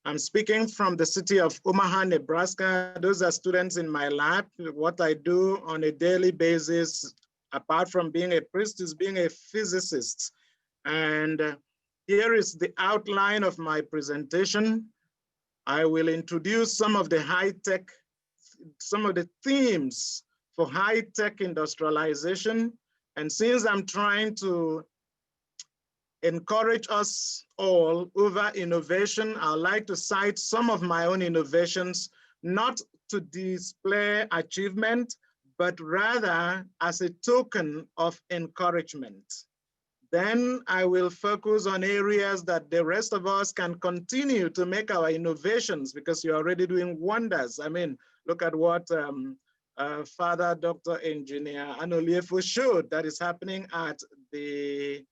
I'm speaking from the city of Omaha, Nebraska. Those are students in my lab. What I do on a daily basis, apart from being a priest, is being a physicist. And here is the outline of my presentation. I will introduce some of the themes for high-tech industrialization. And since I'm trying to encourage us all over innovation, I'd like to cite some of my own innovations, not to display achievement, but rather as a token of encouragement. Then I will focus on areas that the rest of us can continue to make our innovations, because you're already doing wonders. I mean, look at what Father Dr. Engineer Anoliefu showed that is happening at the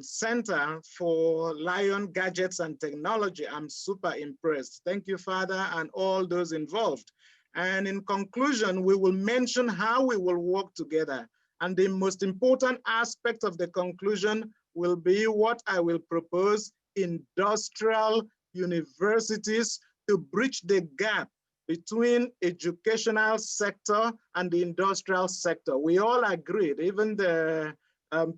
Center for Lion Gadgets and Technology. I'm super impressed. Thank you, Father, and all those involved. And in conclusion, we will mention how we will work together. And the most important aspect of the conclusion will be what I will propose: industrial universities to bridge the gap between educational sector and the industrial sector. We all agreed, even the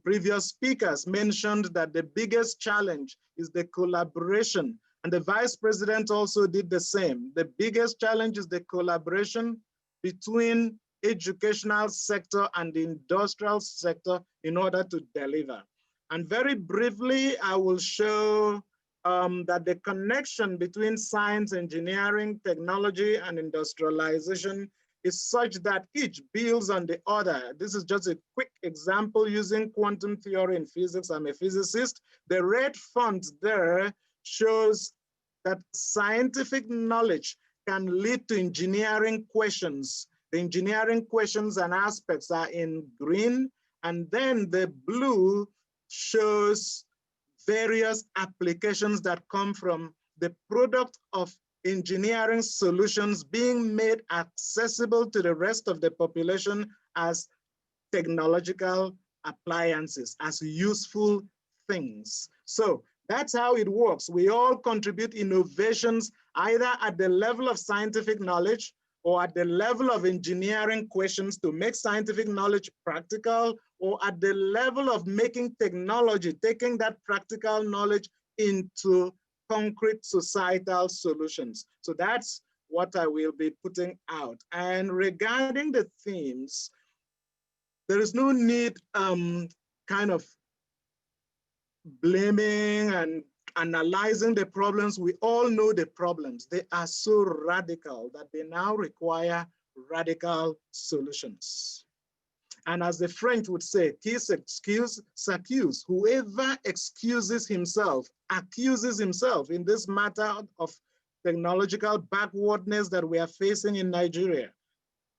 previous speakers mentioned that the biggest challenge is the collaboration. And the Vice President also did the same. The biggest challenge is the collaboration between educational sector and the industrial sector in order to deliver. And very briefly, I will show that the connection between science, engineering, technology, and industrialization is such that each builds on the other. This is just a quick example using quantum theory in physics. I'm a physicist. The red font there shows that scientific knowledge can lead to engineering questions. The engineering questions and aspects are in green, and then the blue shows various applications that come from the product of engineering solutions being made accessible to the rest of the population as technological appliances, as useful things. So that's how it works. We all contribute innovations either at the level of scientific knowledge or at the level of engineering questions to make scientific knowledge practical, or at the level of making technology, taking that practical knowledge into concrete societal solutions. So that's what I will be putting out. And regarding the themes, there is no need kind of blaming and analyzing the problems. We all know the problems. They are so radical that they now require radical solutions. And as the French would say, qui s'excuse, s'accuse. Whoever excuses himself, accuses himself in this matter of technological backwardness that we are facing in Nigeria.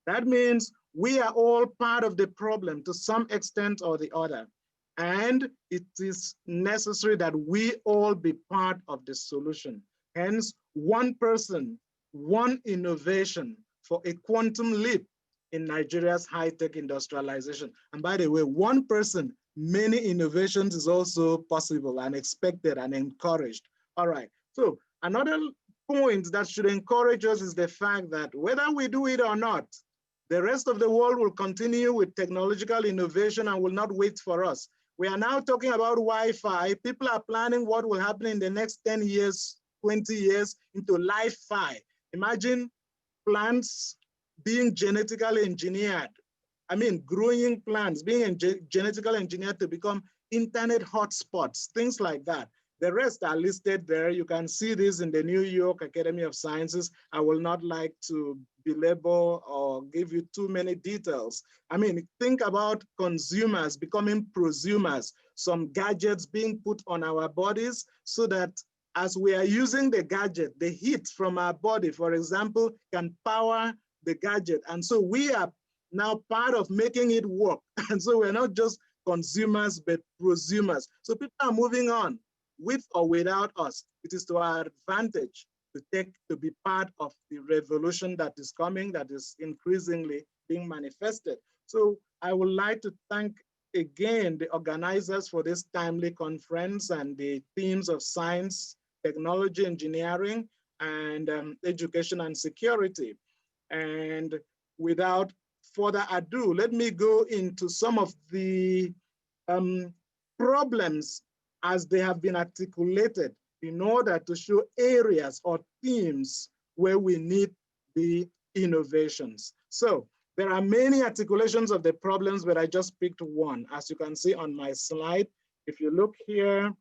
That means we are all part of the problem to some extent or the other. And it is necessary that we all be part of the solution. Hence, one person one innovation for a quantum leap in Nigeria's high-tech industrialization. And by the way, one person, many innovations is also possible and expected and encouraged. All right, so another point that should encourage us is the fact that whether we do it or not, the rest of the world will continue with technological innovation and will not wait for us. We are now talking about Wi-Fi. People are planning what will happen in the next 10 years, 20 years into Li-Fi. Imagine plants being genetically engineered. I mean, growing plants being genetically engineered to become internet hotspots, things like that. The rest are listed there. You can see this in the New York Academy of Sciences. I will not like to belabor or give you too many details. I mean, think about consumers becoming prosumers, some gadgets being put on our bodies so that as we are using the gadget, the heat from our body, for example, can power the gadget. And so we are now part of making it work. And so we're not just consumers, but prosumers. So people are moving on with or without us. It is to our advantage to be part of the revolution that is coming, that is increasingly being manifested. So I would like to thank again the organizers for this timely conference and the themes of science, technology, engineering, and education and security. And without further ado, let me go into some of the problems as they have been articulated in order to show areas or themes where we need the innovations. So there are many articulations of the problems, but I just picked one. As you can see on my slide, if you look here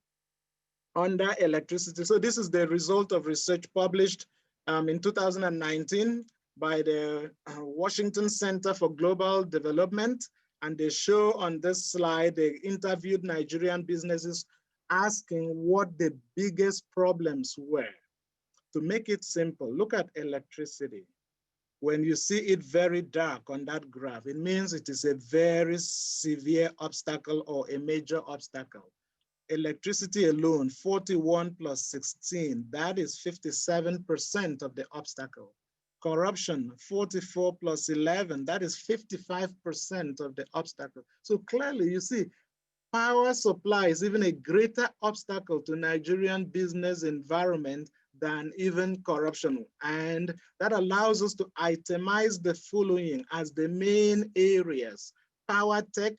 under electricity, so this is the result of research published in 2019 by the Washington Center for Global Development. And they show on this slide, they interviewed Nigerian businesses asking what the biggest problems were. To make it simple, look at electricity. When you see it very dark on that graph, it means it is a very severe obstacle or a major obstacle. Electricity alone, 41 plus 16, that is 57% of the obstacle. Corruption, 44 plus 11, that is 55% of the obstacle. So clearly you see, power supply is even a greater obstacle to Nigerian business environment than even corruption. And that allows us to itemize the following as the main areas: power tech,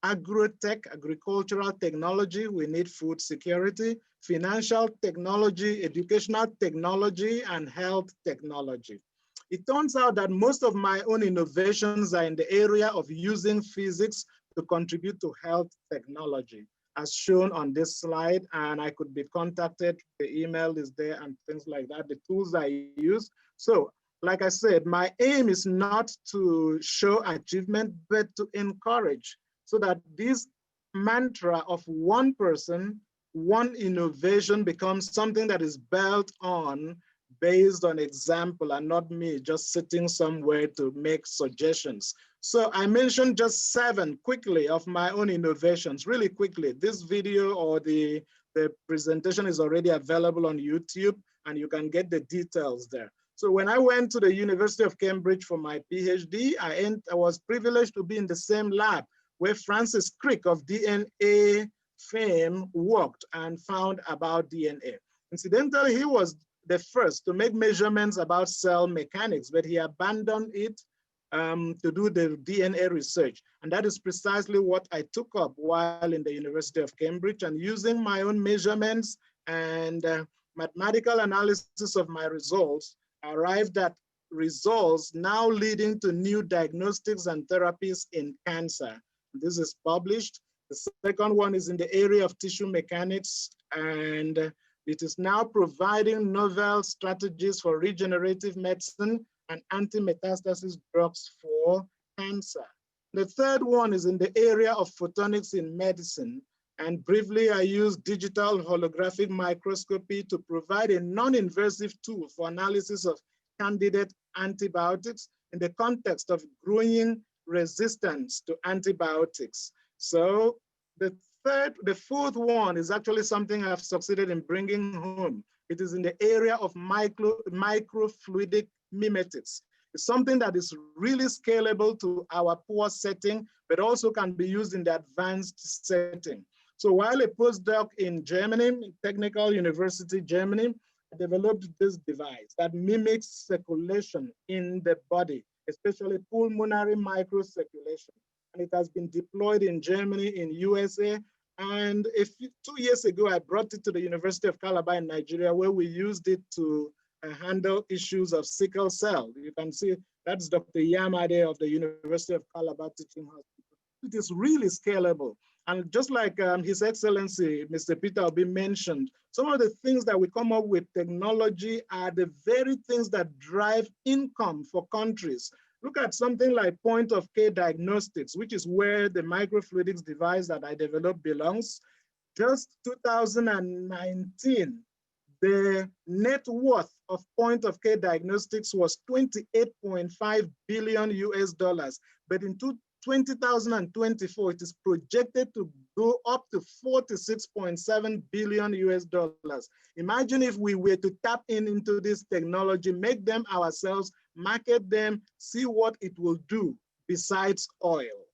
agro-tech, agricultural technology, we need food security, financial technology, educational technology, and health technology. It turns out that most of my own innovations are in the area of using physics to contribute to health technology, as shown on this slide, and I could be contacted, the email is there and things like that, the tools I use. So, like I said, my aim is not to show achievement, but to encourage, so that this mantra of one person, one innovation becomes something that is built on based on example and not me just sitting somewhere to make suggestions. So I mentioned just 7 quickly of my own innovations, really quickly. This video or the presentation is already available on YouTube and you can get the details there. So when I went to the University of Cambridge for my PhD, I was privileged to be in the same lab where Francis Crick of DNA fame worked and found about DNA. Incidentally, he was the first to make measurements about cell mechanics, but he abandoned it to do the DNA research. And that is precisely what I took up while in the University of Cambridge, and using my own measurements and mathematical analysis of my results, arrived at results now leading to new diagnostics and therapies in cancer. This is published. The second one is in the area of tissue mechanics, and it is now providing novel strategies for regenerative medicine and anti-metastasis drugs for cancer. The third one is in the area of photonics in medicine. And briefly, I use digital holographic microscopy to provide a non-invasive tool for analysis of candidate antibiotics in the context of growing resistance to antibiotics. So the fourth one is actually something I've succeeded in bringing home. It is in the area of microfluidic mimetics. It's something that is really scalable to our poor setting, but also can be used in the advanced setting. So while a postdoc in Germany, Technical University Germany, developed this device that mimics circulation in the body, especially pulmonary microcirculation. And it has been deployed in Germany, in USA. And 2 years ago, I brought it to the University of Calabar in Nigeria, where we used it to handle issues of sickle cell. You can see that's Dr. Yamade of the University of Calabar Teaching Hospital. It is really scalable. And just like His Excellency, Mr. Peter Obi mentioned, some of the things that we come up with technology are the very things that drive income for countries. Look at something like point-of-care diagnostics, which is where the microfluidics device that I developed belongs. Just 2019, the net worth of point-of-care diagnostics was 28.5 billion US dollars. But in 2024, it is projected to go up to 46.7 billion US dollars. Imagine if we were to tap into this technology, make them ourselves, market them, see what it will do besides oil.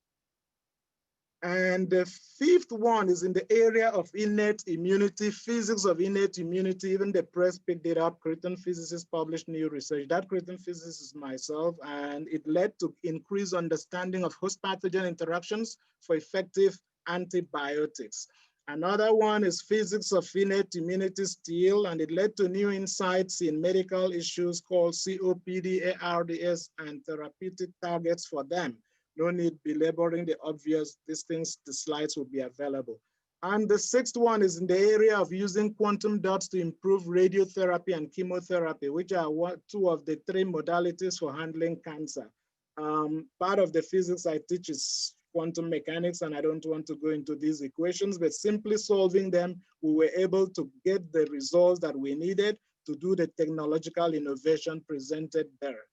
And the fifth one is in the area of innate immunity, physics of innate immunity. Even the press picked it up. Cretan physicists published new research. That Cretan physicist is myself, and it led to increased understanding of host pathogen interactions for effective antibiotics. Another one is physics of innate immunity still, and it led to new insights in medical issues called COPD, ARDS, and therapeutic targets for them. No need belaboring the obvious. These things, the slides will be available. And the sixth one is in the area of using quantum dots to improve radiotherapy and chemotherapy, which are two of the three modalities for handling cancer. Part of the physics I teach is quantum mechanics, and I don't want to go into these equations, but simply solving them, we were able to get the results that we needed to do the technological innovation presented there.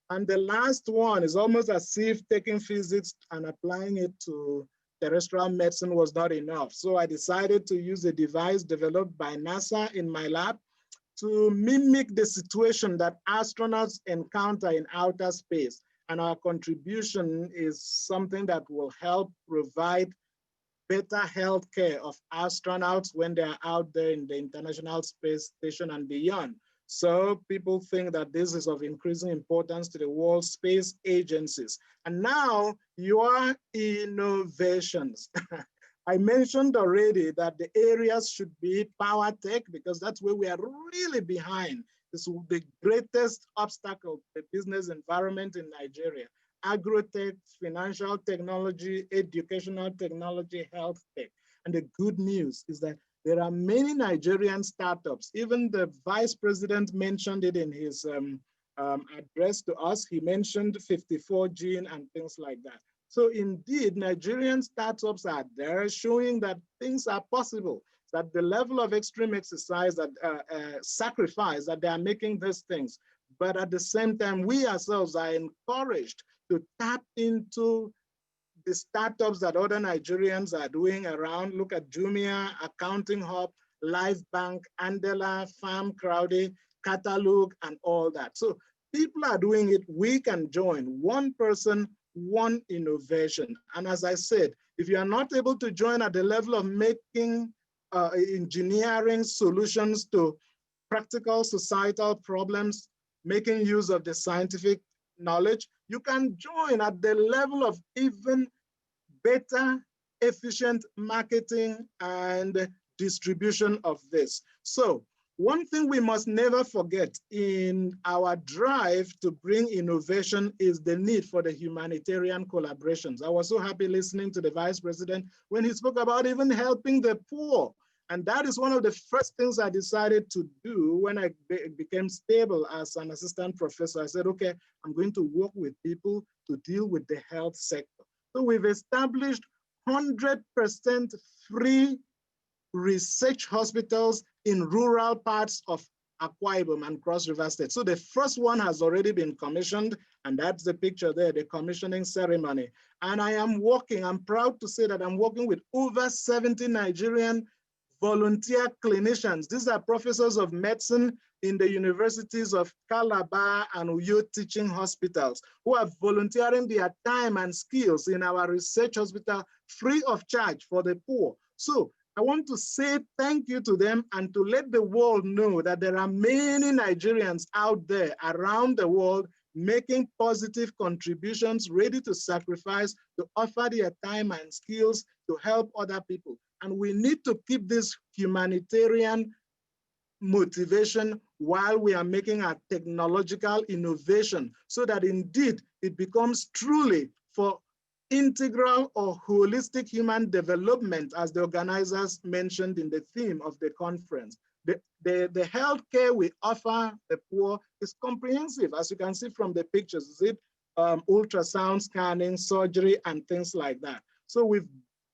And the last one is almost as if taking physics and applying it to terrestrial medicine was not enough. So I decided to use a device developed by NASA in my lab to mimic the situation that astronauts encounter in outer space. And our contribution is something that will help provide better health care of astronauts when they are out there in the International Space Station and beyond. So people think that this is of increasing importance to the world space agencies. And now your innovations. I mentioned already that the areas should be power tech, because that's where we are really behind. This is the greatest obstacle to the business environment in Nigeria. Agro-tech, financial technology, educational technology, health tech. And the good news is that there are many Nigerian startups. Even the vice president mentioned it in his address to us. He mentioned 54 Gene and things like that. So indeed, Nigerian startups are there showing that things are possible, that the level of extreme exercise, that sacrifice that they are making these things. But at the same time, we ourselves are encouraged to tap into the startups that other Nigerians are doing around. Look at Jumia, Accounting Hub, Life Bank, Andela, Farm Crowdy, Catalog, and all that. So people are doing it. We can join. One person, one innovation. And as I said, if you are not able to join at the level of making engineering solutions to practical societal problems, making use of the scientific knowledge, you can join at the level of even better, efficient marketing and distribution of this. So one thing we must never forget in our drive to bring innovation is the need for the humanitarian collaborations. I was so happy listening to the Vice President when he spoke about even helping the poor. And that is one of the first things I decided to do when I became stable as an assistant professor. I said, okay, I'm going to work with people to deal with the health sector. So we've established 100% free research hospitals in rural parts of Akwa Ibom and Cross River State. So the first one has already been commissioned, and that's the picture there, the commissioning ceremony. And I am working, I'm proud to say that I'm working with over 70 Nigerian volunteer clinicians. These are professors of medicine in the universities of Calabar and Uyo teaching hospitals who are volunteering their time and skills in our research hospital free of charge for the poor. So I want to say thank you to them and to let the world know that there are many Nigerians out there around the world making positive contributions, ready to sacrifice, to offer their time and skills to help other people. And we need to keep this humanitarian motivation while we are making a technological innovation so that indeed it becomes truly for integral or holistic human development, as the organizers mentioned in the theme of the conference. The healthcare we offer the poor is comprehensive, as you can see from the pictures. Is it ultrasound scanning, surgery, and things like that. So we've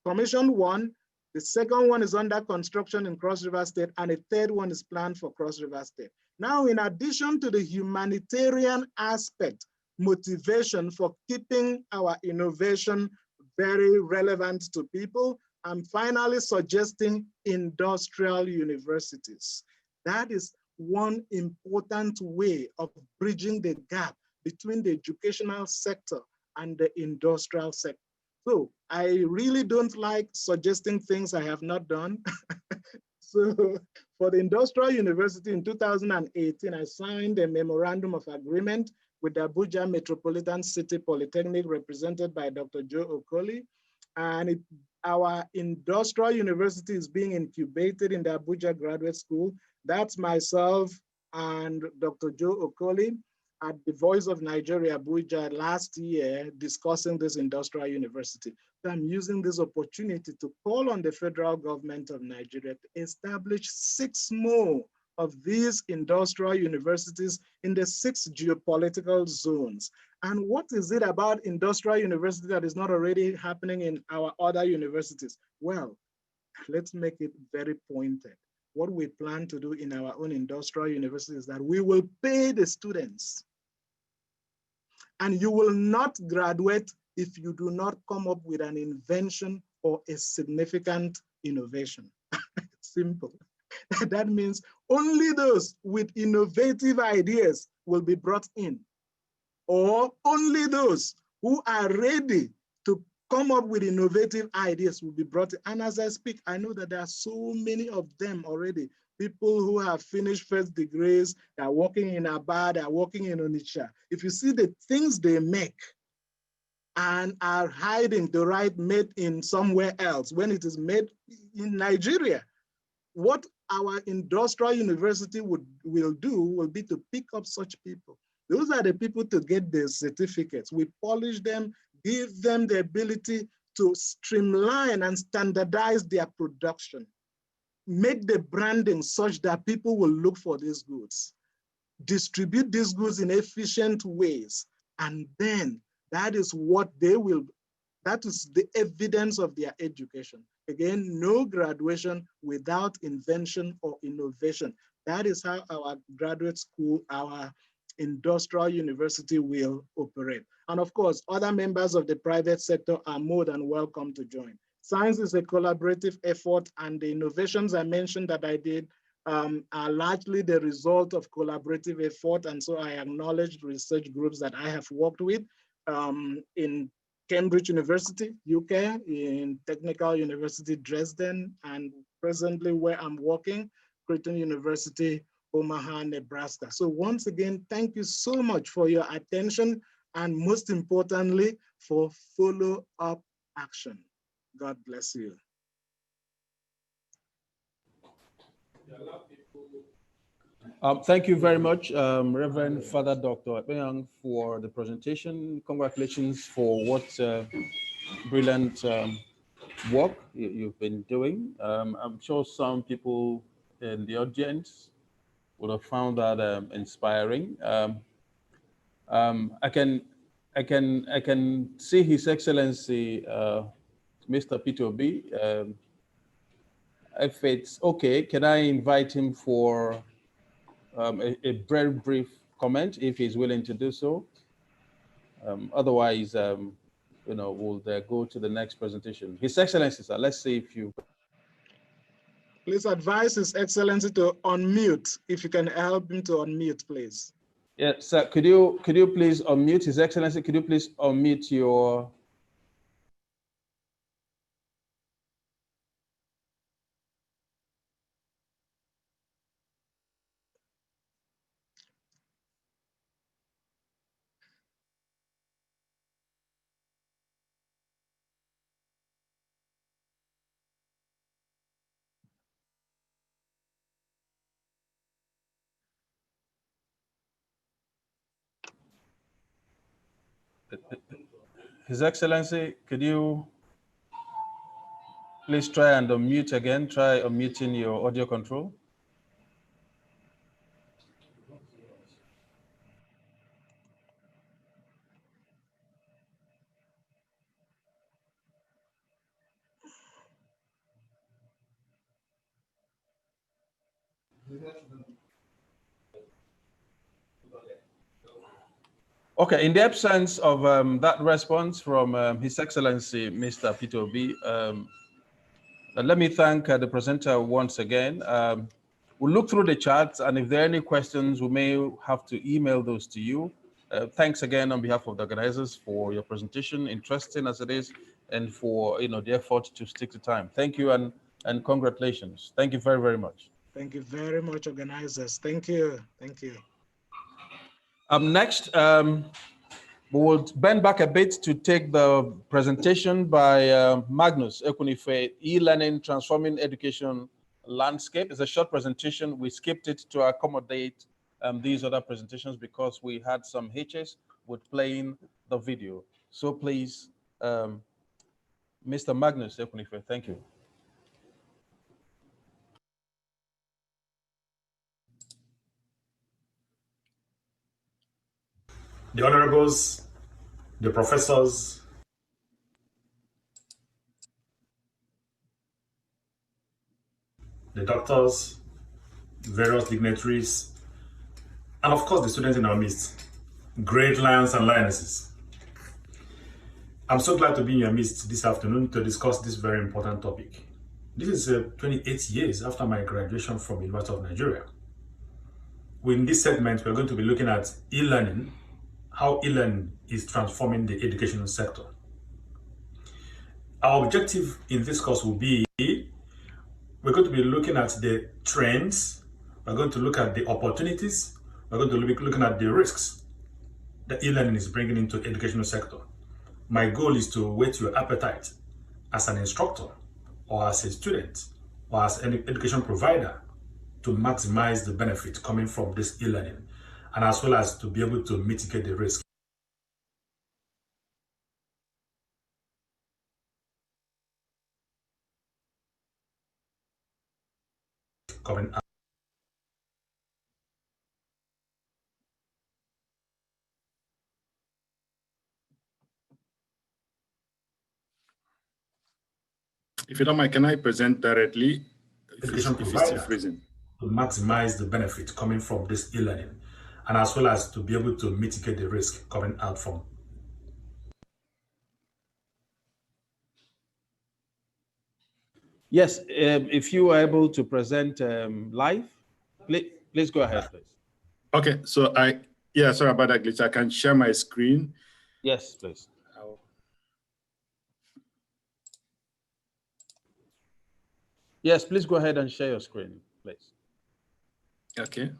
commissioned one. The second one is under construction in Cross River State, and a third one is planned for Cross River State. Now, in addition to the humanitarian aspect, motivation for keeping our innovation very relevant to people, I'm finally suggesting industrial universities. That is one important way of bridging the gap between the educational sector and the industrial sector. So I really don't like suggesting things I have not done. So for the industrial university in 2018, I signed a memorandum of agreement with the Abuja Metropolitan City Polytechnic represented by Dr. Joe Okoli. And our industrial university is being incubated in the Abuja Graduate School. That's myself and Dr. Joe Okoli at the Voice of Nigeria, Abuja, last year, discussing this industrial university. So I'm using this opportunity to call on the federal government of Nigeria to establish 6 more of these industrial universities in the 6 geopolitical zones. And what is it about industrial university that is not already happening in our other universities? Well, let's make it very pointed. What we plan to do in our own industrial university is that we will pay the students. And you will not graduate if you do not come up with an invention or a significant innovation. Simple. That means only those with innovative ideas will be brought in, or only those who are ready to come up with innovative ideas will be brought in. And as I speak, I know that there are so many of them already. People who have finished first degrees, they are working in Aba, they are working in Onitsha. If you see the things they make and are hiding the right made in somewhere else when it is made in Nigeria, what our industrial university will do will be to pick up such people. Those are the people to get the certificates. We polish them, give them the ability to streamline and standardize their production. Make the branding such that people will look for these goods. Distribute these goods in efficient ways. And then that is what they will, that is the evidence of their education. Again, no graduation without invention or innovation. That is how our graduate school, our industrial university will operate. And of course, other members of the private sector are more than welcome to join. Science is a collaborative effort, and the innovations I mentioned that I did are largely the result of collaborative effort. And so I acknowledge research groups that I have worked with in Cambridge University, UK, in Technical University, Dresden, and presently where I'm working, Creighton University, Omaha, Nebraska. So once again, thank you so much for your attention, and most importantly, for follow-up action. God bless you. Thank you very much, Reverend Father Dr. Ekpenyang, for the presentation. Congratulations for what brilliant work you've been doing. I'm sure some people in the audience would have found that inspiring. I can see His Excellency, Mr. Peter B. If it's okay, can I invite him for a very brief comment if he's willing to do so? Otherwise, you know, we'll go to the next presentation. His Excellency, sir, let's see if you. Please advise His Excellency to unmute. If you can help him to unmute, please. Yeah, sir, could you please unmute His Excellency? Could you please unmute your... His Excellency, could you please try and unmute again? Try unmuting your audio control. Okay, in the absence of that response from His Excellency, Mr. Peter Obi, let me thank the presenter once again. We'll look through the charts, and if there are any questions, we may have to email those to you. Thanks again on behalf of the organizers for your presentation, interesting as it is, and for the effort to stick to time. Thank you and congratulations. Thank you very, very much. Thank you very much, organizers. Thank you. Thank you. Next, we will bend back a bit to take the presentation by Magnus Ekunife, E-Learning Transforming Education Landscape. It's a short presentation. We skipped it to accommodate these other presentations because we had some hitches with playing the video. So please, Mr. Magnus Ekunife, thank you. The honorables, the professors, the doctors, various dignitaries, and of course the students in our midst, great lions and lionesses. I'm so glad to be in your midst this afternoon to discuss this very important topic. This is 28 years after my graduation from the University of Nigeria. In this segment, we're going to be looking at e-learning, how e-learning is transforming the educational sector. Our objective in this course will be, we're going to be looking at the trends, we're going to look at the opportunities, we're going to be looking at the risks that e-learning is bringing into the educational sector. My goal is to whet your appetite as an instructor or as a student or as an education provider to maximize the benefit coming from this e-learning, and as well as to be able to mitigate the risk coming out. If you don't mind, can I present directly? Education provider to maximize the benefit coming from this e-learning, and as well as to be able to mitigate the risk coming out from. Yes, if you are able to present live, please go ahead, please. Okay, so sorry about that glitch. I can share my screen. Yes, please. Yes, please go ahead and share your screen, please. Okay.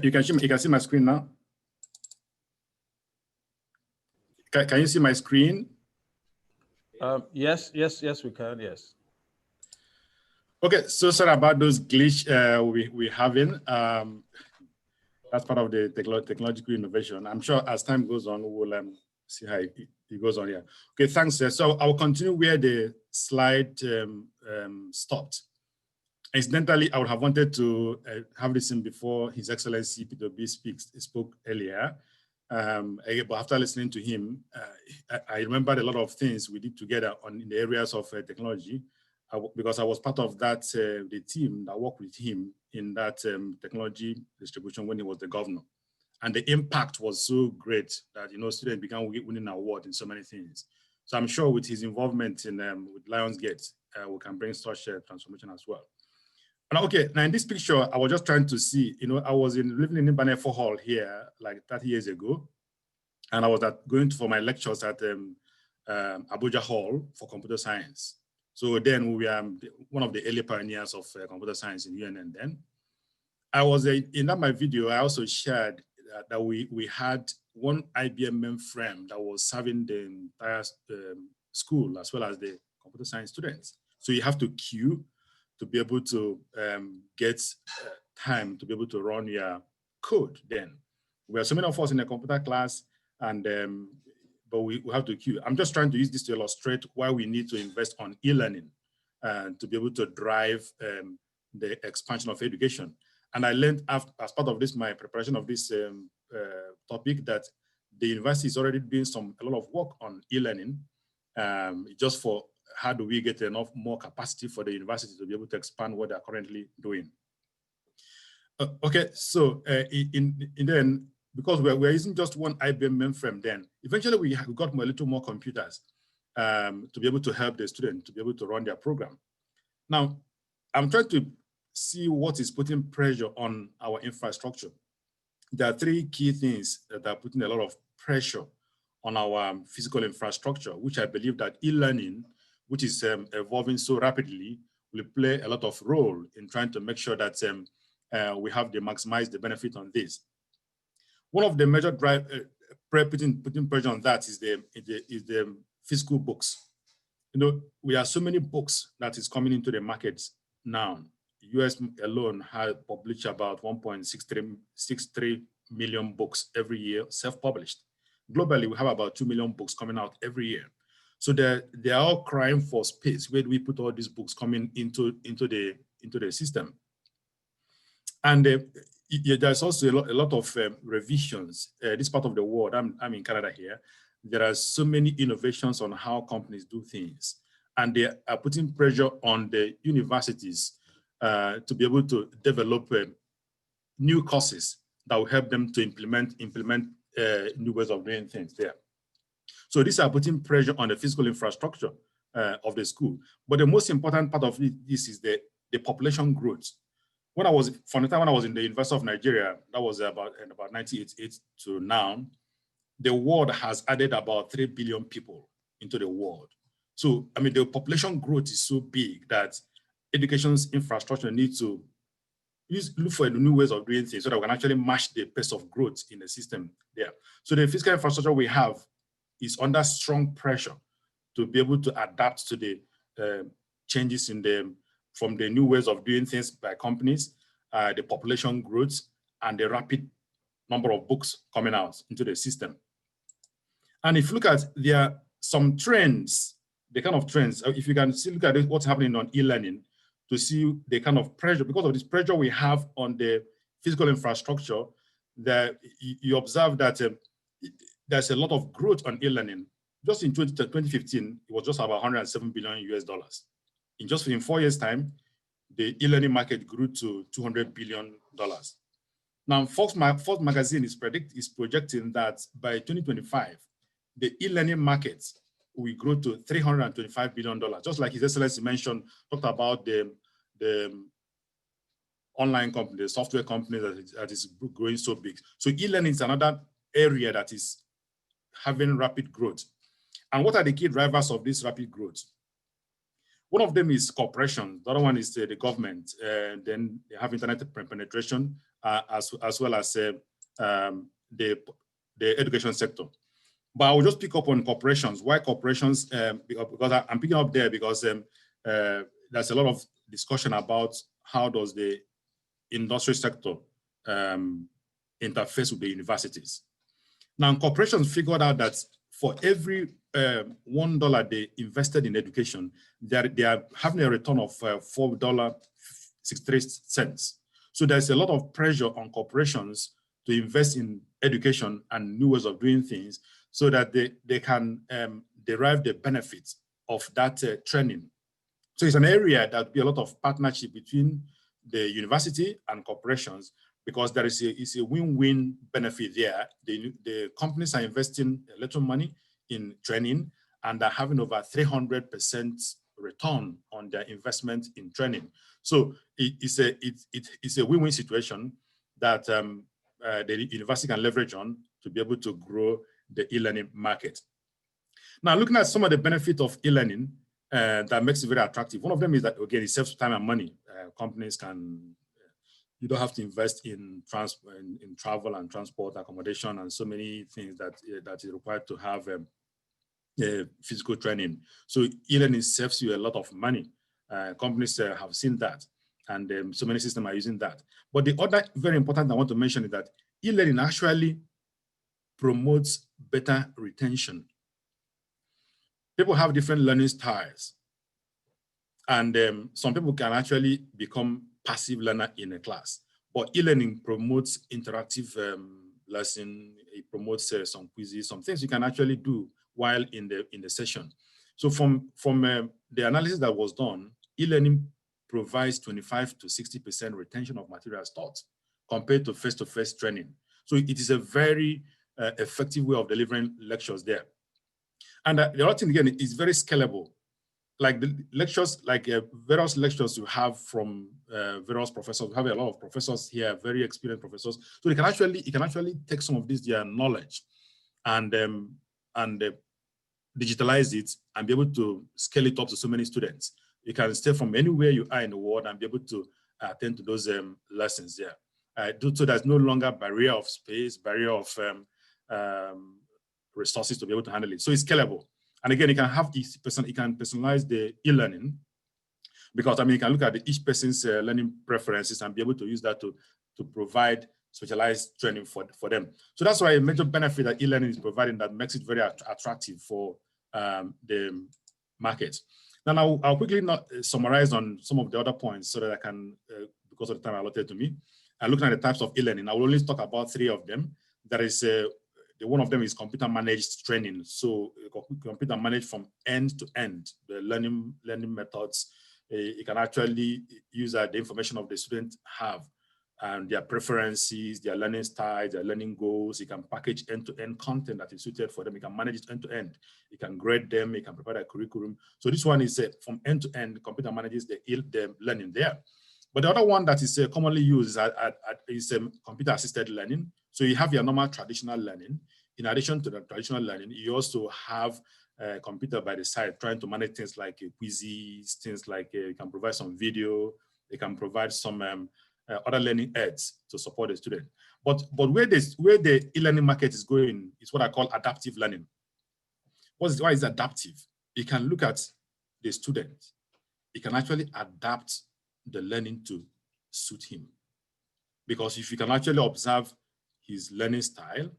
You can see my screen now. Can you see my screen? Yes, we can. Yes. Okay, so sorry about those glitch we're having. That's part of the technological innovation. I'm sure as time goes on, we'll see how it goes on here. Okay, thanks. So I'll continue where the slide stopped. Incidentally, I would have wanted to have listened before His Excellency Peter B spoke earlier. But after listening to him, I remembered a lot of things we did together in the areas of technology, because I was part of that the team that worked with him in that technology distribution when he was the governor. And the impact was so great that, students began winning awards in so many things. So I'm sure with his involvement in with Lionsgate, we can bring such a transformation as well. And okay, now in this picture, I was just trying to see, I was living in Imbanefo Hall here like 30 years ago. And I was going for my lectures at Abuja Hall for computer science. So then we were one of the early pioneers of computer science in UNN then. I was in my video, I also shared that we had one IBM mainframe that was serving the entire school as well as the computer science students. So you have to queue to be able to get time to be able to run your code then. We are so many of us in the computer class, and but we have to queue. I'm just trying to use this to illustrate why we need to invest on e-learning to be able to drive the expansion of education. And I learned as part of this, my preparation of this topic, that the university is already doing a lot of work on e-learning, just for how do we get enough more capacity for the university to be able to expand what they're currently doing. Okay, so then, because we're using just one IBM mainframe then, eventually we got a little more computers to be able to help the student to be able to run their program. Now, I'm trying to see what is putting pressure on our infrastructure. There are three key things that are putting a lot of pressure on our physical infrastructure, which I believe that e-learning, which is evolving so rapidly, will play a lot of role in trying to make sure that we have to maximize the benefit on this. One of the major putting pressure on that is the physical books. We have so many books that is coming into the market now. US alone has published about 1.63 million books every year, self-published. Globally, we have about 2 million books coming out every year. So they are all crying for space. Where do we put all these books coming into the system? And there's also a lot of revisions. This part of the world, I'm in Canada here. There are so many innovations on how companies do things, and they are putting pressure on the universities to be able to develop new courses that will help them to implement new ways of doing things there. So these are putting pressure on the physical infrastructure of the school. But the most important part of this is the population growth. From the time when I was in the University of Nigeria, that was about 1988 to now, the world has added about 3 billion people into the world. So, I mean, the population growth is so big that education's infrastructure needs to look for new ways of doing things so that we can actually match the pace of growth in the system there. So the physical infrastructure we have is under strong pressure to be able to adapt to the changes from the new ways of doing things by companies, the population growth, and the rapid number of books coming out into the system. And if you look at, there are some trends, the kind of trends, if you can see, look at what's happening on e-learning to see the kind of pressure, because of this pressure we have on the physical infrastructure, that you observe that there's a lot of growth on e-learning. Just in 2015, it was just about 107 billion US dollars. In 4 years' time, the e-learning market grew to $200 billion. Now, Forbes magazine is projecting that by 2025, the e-learning market will grow to $325 billion. Just like His Excellency mentioned, talked about the online company, the software company that is growing so big. So e-learning is another area that is having rapid growth. And what are the key drivers of this rapid growth? One of them is corporations. The other one is the government. Then they have internet penetration, as well as the education sector. But I will just pick up on corporations. Why corporations? Because I'm picking up there because there's a lot of discussion about how does the industry sector interface with the universities. Now, corporations figured out that for every $1 they invested in education, they are having a return of $4.63. So there's a lot of pressure on corporations to invest in education and new ways of doing things so that they can derive the benefits of that training. So it's an area that will be a lot of partnership between the university and corporations, because there is a win-win benefit there. The companies are investing a little money in training and are having over 300% return on their investment in training. So it's a win-win situation that the university can leverage on to be able to grow the e-learning market. Now, looking at some of the benefits of e-learning that makes it very attractive. One of them is that, again, it saves time and money. Companies can, you don't have to invest in travel and transport, accommodation, and so many things that is required to have physical training. So e-learning saves you a lot of money. Companies have seen that, and so many systems are using that. But the other very important thing I want to mention is that e-learning actually promotes better retention. People have different learning styles, and some people can actually become passive learner in a class. But e-learning promotes interactive lesson. It promotes some quizzes, some things you can actually do while in the session. So from the analysis that was done, e-learning provides 25 to 60% retention of materials taught compared to face-to-face training. So it is a very effective way of delivering lectures there. And the other thing, again, is very scalable. Like the lectures, like various lectures you have from various professors. We have a lot of professors here, very experienced professors. So you can actually take some of this their knowledge and digitalize it and be able to scale it up to so many students. You can stay from anywhere you are in the world and be able to attend to those lessons there. So there's no longer barrier of space, barrier of resources to be able to handle it. So it's scalable. And again, you can have each person, you can personalize the e-learning, because I mean, you can look at each person's learning preferences and be able to use that to provide specialized training for them. So that's why a major benefit that e-learning is providing that makes it very attractive for the market. Now I'll quickly summarize on some of the other points so that I can, because of the time allotted to me, looking at the types of e-learning, I will only talk about 3 of them. There is one of them is computer managed training. So computer managed from end to end, the learning methods. You can actually use the information of the student have and their preferences, their learning styles, their learning goals. You can package end-to-end content that is suited for them. You can manage it end-to-end. You can grade them. You can provide a curriculum. So this one is from end-to-end, computer manages the learning there. But the other one that is commonly used is computer-assisted learning. So you have your normal traditional learning. In addition to the traditional learning, you also have a computer by the side trying to manage things like quizzes, things like you can provide some video, you can provide some other learning aids to support the student. But where the e-learning market is going is what I call adaptive learning. Why is adaptive? You can look at the student. You can actually adapt the learning to suit him. Because if you can actually observe his learning style,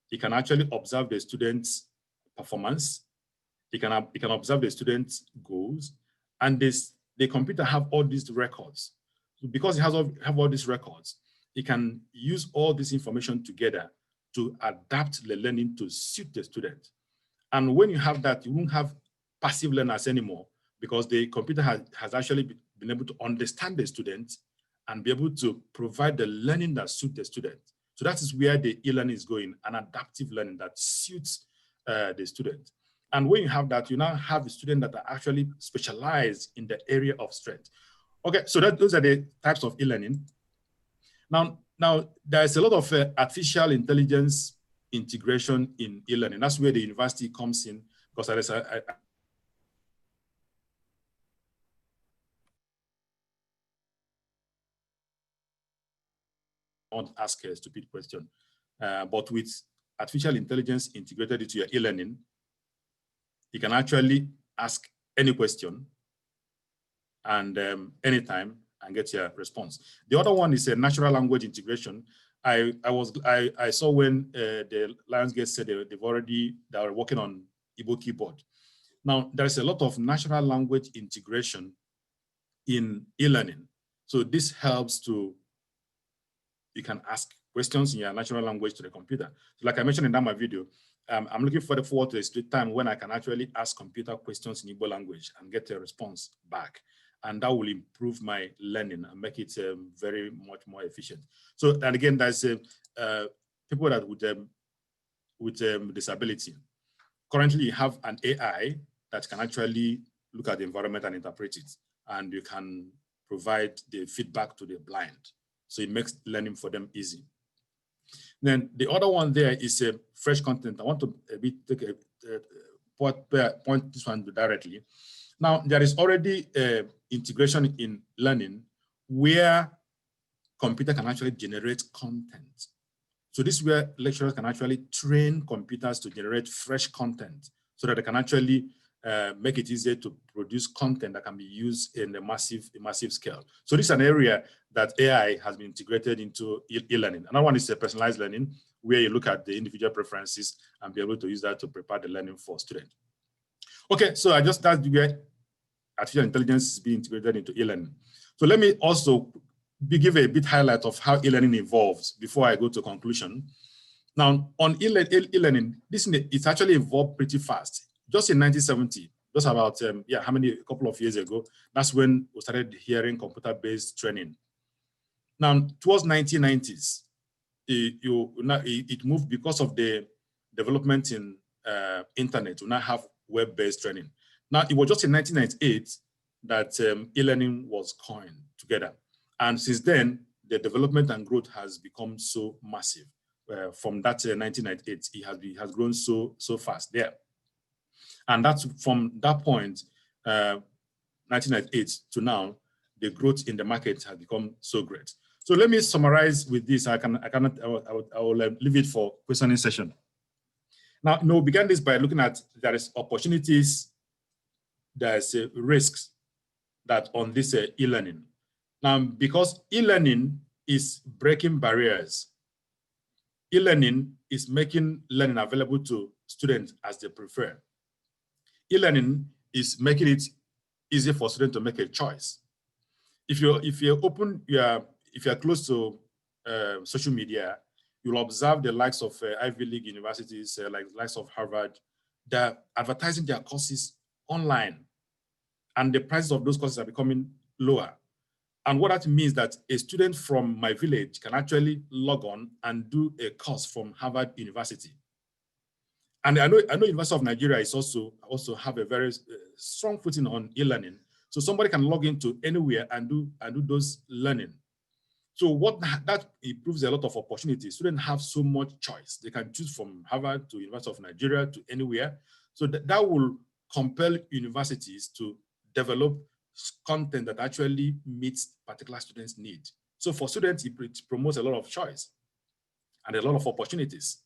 you can actually observe the student's performance, you can observe the student's goals, and the computer have all these records. So because it have all these records, it can use all this information together to adapt the learning to suit the student. And when you have that, you won't have passive learners anymore, because the computer has actually been able to understand the student and be able to provide the learning that suits the student. So that is where the e-learning is going, an adaptive learning that suits the student. And when you have that, you now have a student that are actually specialized in the area of strength. Okay, so those are the types of e-learning. Now there's a lot of artificial intelligence integration in e-learning. That's where the university comes in, because there is not ask a stupid question, but with artificial intelligence integrated into your e-learning, you can actually ask any question and anytime and get your response. The other one is a natural language integration. I saw when the Lionsgate said they are working on Igbo keyboard. Now there's a lot of natural language integration in e-learning. So this helps to, you can ask questions in your natural language to the computer. So like I mentioned in that my video, I'm looking forward to a time when I can actually ask computer questions in Igbo language and get a response back. and that will improve my learning and make it very much more efficient. So, and again, there's people that with disability. Currently, you have an AI that can actually look at the environment and interpret it, and you can provide the feedback to the blind. So it makes learning for them easy. Then the other one there is fresh content. I want to take a point this one directly. Now, there is already integration in learning where computer can actually generate content. So this is where lecturers can actually train computers to generate fresh content so that they can actually make it easier to produce content that can be used in a massive scale. So this is an area that AI has been integrated into e-learning. Another one is personalized learning, where you look at the individual preferences and be able to use that to prepare the learning for students. Okay, so that's where artificial intelligence is being integrated into e-learning. So let me also give a bit highlight of how e-learning evolves before I go to conclusion. Now, on e-learning, it's actually evolved pretty fast. Just in 1970, just about a couple of years ago, that's when we started hearing computer-based training. Now, towards 1990s, it moved because of the development in internet. We now have web-based training. Now, it was just in 1998 that e-learning was coined together. And since then, the development and growth has become so massive. From that 1998, it has grown so fast there. And that's from that point, 1998 to now, the growth in the market has become so great. So let me summarize with this. I will leave it for questioning session. Now, we began this by looking at there is opportunities, there's risks that on this e-learning. Now, because e-learning is breaking barriers, e-learning is making learning available to students as they prefer. E-learning is making it easy for students to make a choice. If you're close to social media, you'll observe the likes of Ivy League universities, like the likes of Harvard, they're advertising their courses online, and the prices of those courses are becoming lower. And what that means that a student from my village can actually log on and do a course from Harvard University. And I know University of Nigeria is also have a very strong footing on e-learning. So somebody can log into anywhere and do those learning. So what that improves a lot of opportunities. Students have so much choice. They can choose from Harvard to University of Nigeria to anywhere. So that will compel universities to develop content that actually meets particular students' needs. So for students, it promotes a lot of choice and a lot of opportunities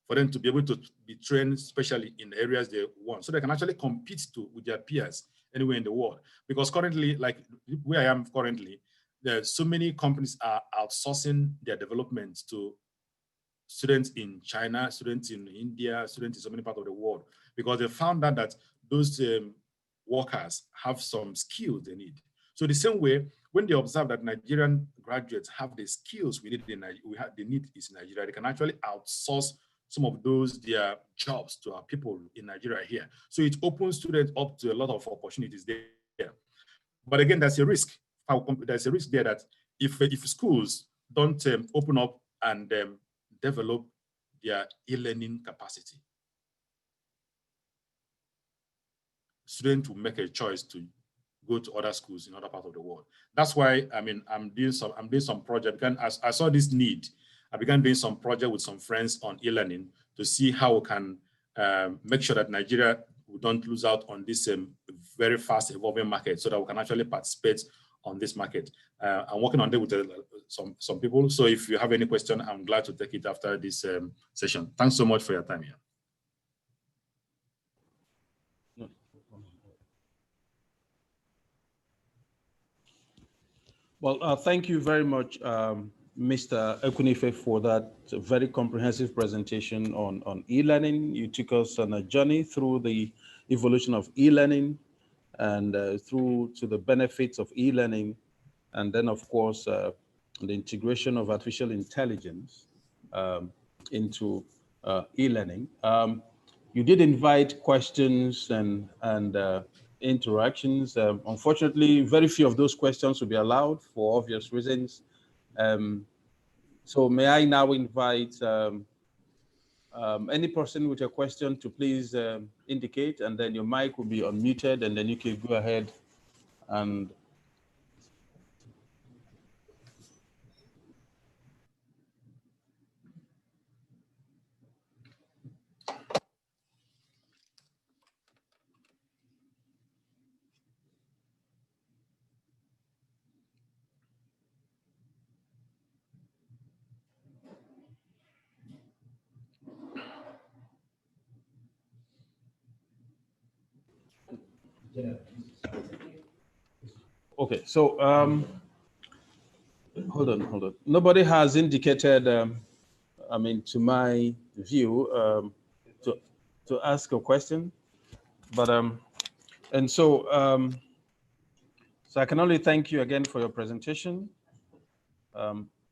for them to be able to be trained, especially in the areas they want, so they can actually compete with their peers anywhere in the world. Because currently, like where I am currently, there's so many companies are outsourcing their development to students in China, students in India, students in so many parts of the world, because they found out that those workers have some skills they need. So the same way, when they observe that Nigerian graduates have the skills we need in Nigeria, they can actually outsource some of their jobs to our people in Nigeria here. So it opens students up to a lot of opportunities there. But again, there's a risk. There's a risk there that if schools don't open up and develop their e-learning capacity, students will make a choice to go to other schools in other parts of the world. That's why I'm doing some project. Because I saw this need, I began doing some project with some friends on e-learning to see how we can make sure that Nigeria don't lose out on this very fast evolving market, so that we can actually participate on this market. I'm working on it with some people. So if you have any question, I'm glad to take it after this session. Thanks so much for your time here. Well, thank you very much, Mr. Ekunife, for that very comprehensive presentation on e-learning. You took us on a journey through the evolution of e-learning and through to the benefits of e-learning, and then, of course, the integration of artificial intelligence into e-learning. You did invite questions and interactions. Unfortunately, very few of those questions will be allowed for obvious reasons. So may I now invite any person with a question to please indicate, and then your mic will be unmuted, and then you can go ahead and okay. So hold on. Nobody has indicated, I mean, to my view, to ask a question, but and so so I can only thank you again for your presentation.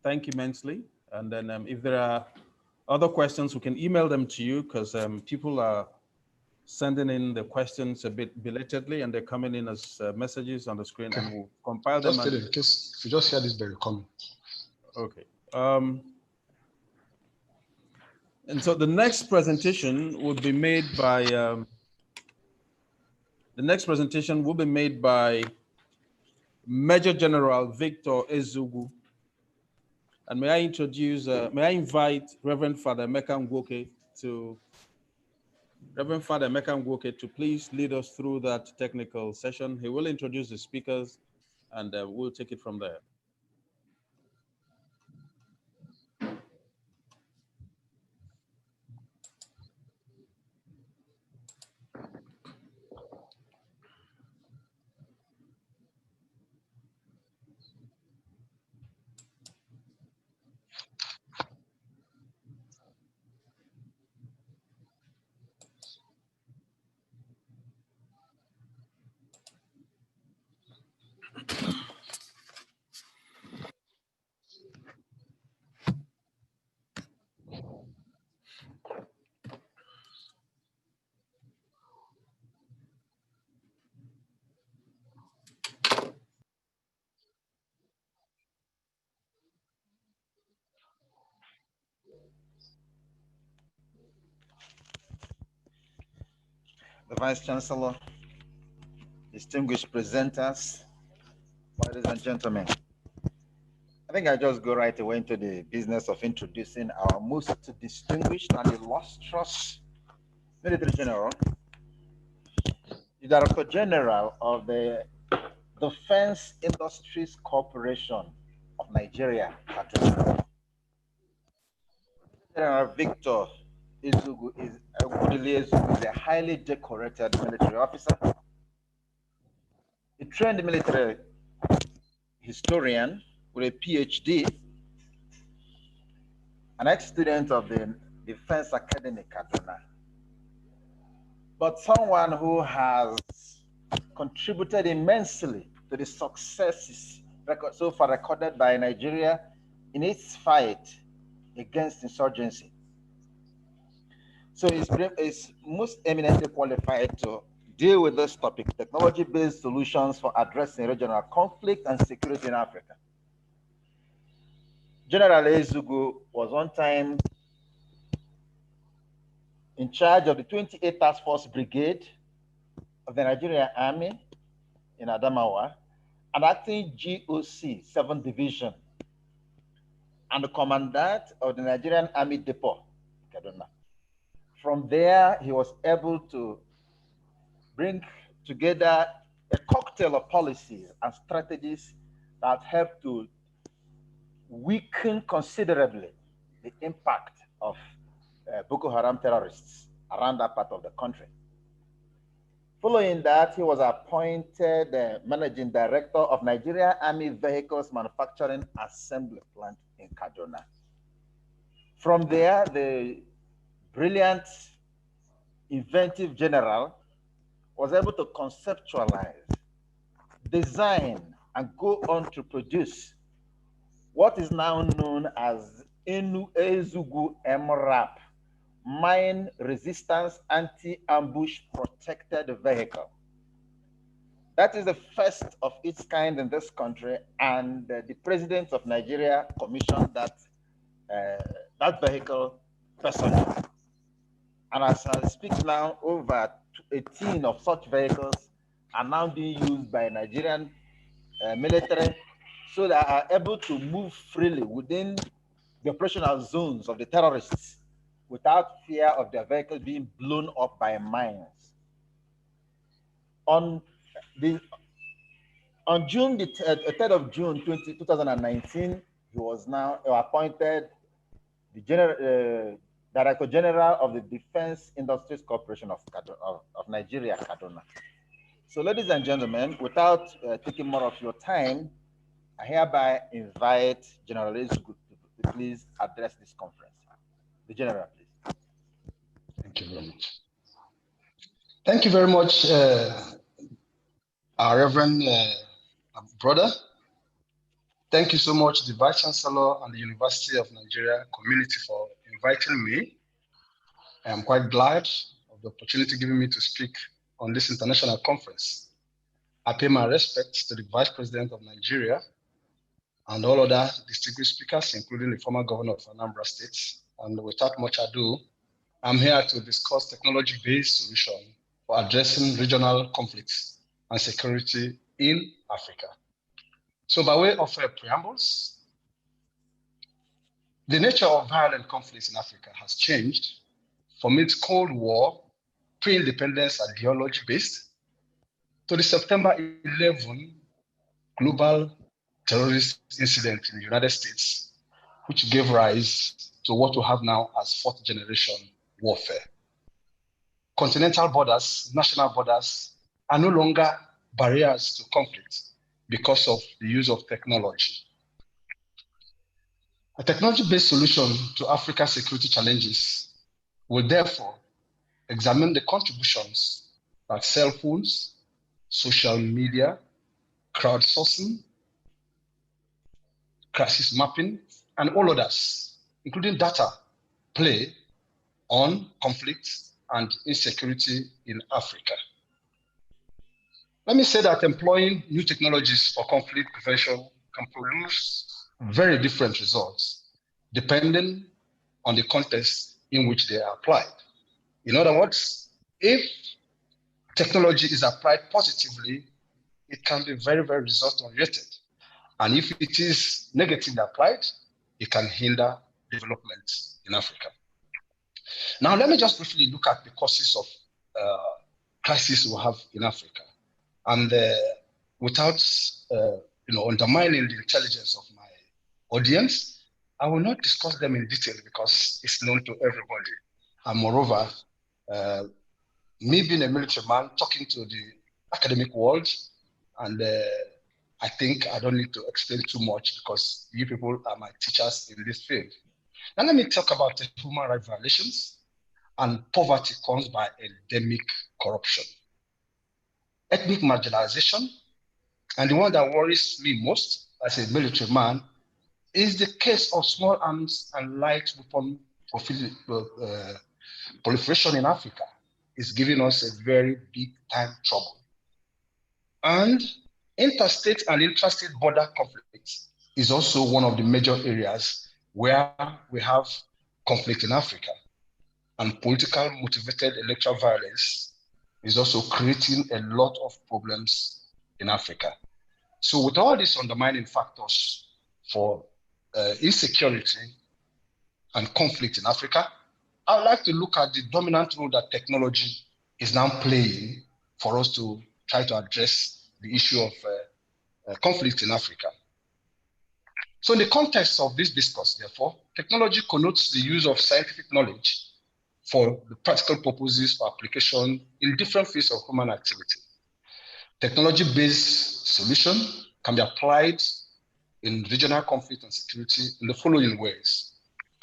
Thank you immensely. And then if there are other questions, we can email them to you, because people are sending in the questions a bit belatedly, and they're coming in as messages on the screen, and we'll compile them. Just in case you just hear this, they're coming. Okay. And so the next presentation will be made by Major General Victor Ezugu. And may I invite Reverend Father Emeka Ngwoke to please lead us through that technical session. He will introduce the speakers, and we'll take it from there. The Vice Chancellor, distinguished presenters, ladies and gentlemen. I think I just go right away into the business of introducing our most distinguished and illustrious military general, the Director General of the Defense Industries Corporation of Nigeria. General Victor Ezugu is a highly decorated military officer, a trained military historian with a PhD, an ex-student of the Defense Academy, Kaduna, but someone who has contributed immensely to the successes so far recorded by Nigeria in its fight against insurgency. So he's most eminently qualified to deal with this topic, technology-based solutions for addressing regional conflict and security in Africa. General Ezugu was one time in charge of the 28th Task Force Brigade of the Nigerian Army in Adamawa, and acting GOC 7th Division, and the commandant of the Nigerian Army Depot, Kaduna. From there, he was able to bring together a cocktail of policies and strategies that helped to weaken considerably the impact of Boko Haram terrorists around that part of the country. Following that, he was appointed Managing Director of Nigeria Army Vehicles Manufacturing Assembly Plant in Kaduna. From there, the brilliant, inventive general was able to conceptualize, design, and go on to produce what is now known as Ezugu MRAP, Mine Resistance Anti-Ambush Protected Vehicle. That is the first of its kind in this country, and the president of Nigeria commissioned that vehicle personally. And as I speak now, over 18 of such vehicles are now being used by Nigerian military, so they are able to move freely within the operational zones of the terrorists without fear of their vehicles being blown up by mines. On June the 3rd of June 2019, he was now appointed the Director General of the Defense Industries Corporation of Nigeria, Kaduna. So, ladies and gentlemen, without taking more of your time, I hereby invite General Ezugu to please address this conference. The General, please. Thank you very much. Thank you very much, our Reverend brother. Thank you so much, the Vice Chancellor and the University of Nigeria community for inviting me. I am quite glad of the opportunity given me to speak on this international conference. I pay my respects to the Vice President of Nigeria and all other distinguished speakers, including the former governor of Anambra State. And without much ado, I'm here to discuss technology-based solutions for addressing regional conflicts and security in Africa. So by way of preambles, the nature of violent conflicts in Africa has changed from its Cold War, pre-independence ideology-based, to the September 11 global terrorist incident in the United States, which gave rise to what we have now as fourth generation warfare. Continental borders, national borders are no longer barriers to conflict because of the use of technology. A technology-based solution to Africa's security challenges will therefore examine the contributions that cell phones, social media, crowdsourcing, crisis mapping, and all others, including data, play on conflict and insecurity in Africa. Let me say that employing new technologies for conflict prevention can produce very different results depending on the context in which they are applied. In other words, if technology is applied positively, it can be very, very result-oriented. And if it is negatively applied, it can hinder development in Africa. Now, let me just briefly look at the causes of crisis we have in Africa. And without undermining the intelligence of my audience, I will not discuss them in detail because it's known to everybody. And moreover, me being a military man, talking to the academic world, and I think I don't need to explain too much because you people are my teachers in this field. Now let me talk about the human rights violations and poverty caused by endemic corruption. Ethnic marginalization, and the one that worries me most as a military man, is the case of small arms and light weapon proliferation in Africa. Is giving us a very big time trouble. And interstate and intrastate border conflicts is also one of the major areas where we have conflict in Africa. And political motivated electoral violence is also creating a lot of problems in Africa. So with all these undermining factors for insecurity and conflict in Africa, I would like to look at the dominant role that technology is now playing for us to try to address the issue of conflict in Africa. So in the context of this discourse, therefore, technology connotes the use of scientific knowledge for the practical purposes for application in different fields of human activity. Technology-based solution can be applied in regional conflict and security in the following ways.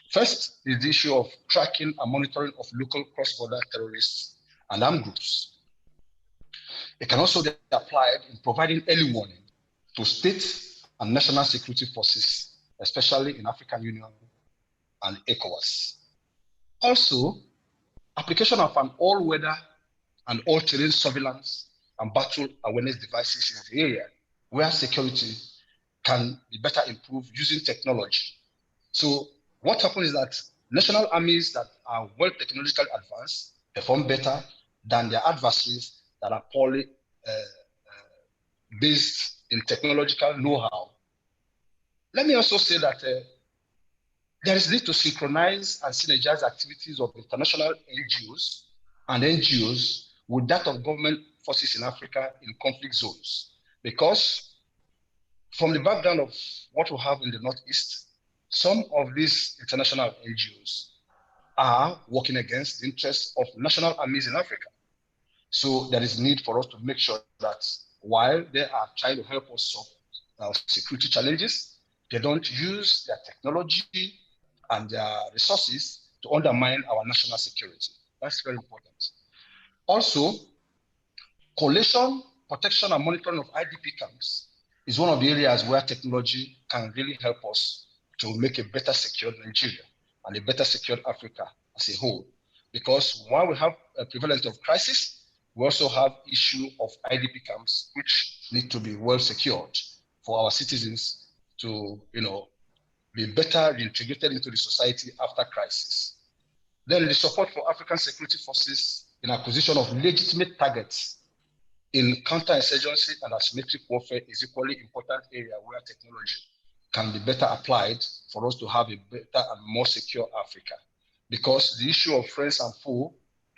First is the issue of tracking and monitoring of local cross-border terrorists and armed groups. It can also be applied in providing early warning to state and national security forces, especially in African Union and ECOWAS. Also, application of an all-weather and all-terrain surveillance and battle awareness devices is the area where security can be better improved using technology. So what happens is that national armies that are well technologically advanced perform better than their adversaries that are poorly based in technological know-how. Let me also say that there is need to synchronize and synergize activities of international NGOs and NGOs with that of government forces in Africa in conflict zones. Because from the background of what we have in the Northeast, some of these international NGOs are working against the interests of national armies in Africa. So there is need for us to make sure that while they are trying to help us solve our security challenges, they don't use their technology and their resources to undermine our national security. That's very important. Also, collation, protection, and monitoring of IDP camps is one of the areas where technology can really help us to make a better secured Nigeria and a better secured Africa as a whole. Because while we have a prevalence of crisis, we also have issue of IDP camps, which need to be well secured for our citizens to, be better reintegrated into the society after crisis. Then the support for African security forces in acquisition of legitimate targets in counterinsurgency and asymmetric warfare is equally important area where technology can be better applied for us to have a better and more secure Africa. Because the issue of friends and foe,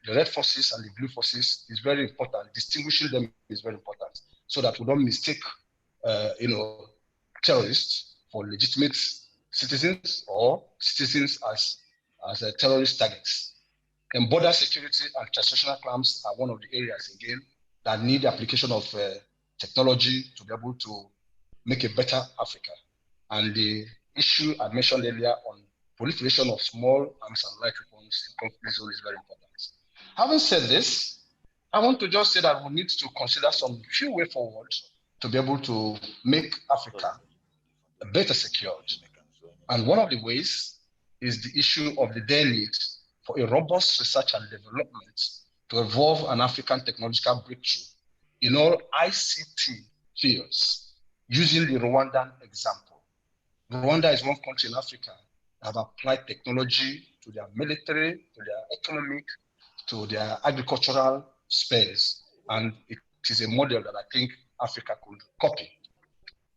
the red forces and the blue forces is very important. Distinguishing them is very important so that we don't mistake, terrorists for legitimate citizens or citizens as terrorist targets. And border security and transnational crimes are one of the areas, again, that need the application of technology to be able to make a better Africa. And the issue I mentioned earlier on proliferation of small arms and light weapons in conflict zones is very important. Having said this, I want to just say that we need to consider some few ways forward to be able to make Africa better secured. And one of the ways is the issue of the dire need for a robust research and development to evolve an African technological breakthrough in all ICT fields, using the Rwandan example. Rwanda is one country in Africa that have applied technology to their military, to their economic, to their agricultural space. And it is a model that I think Africa could copy.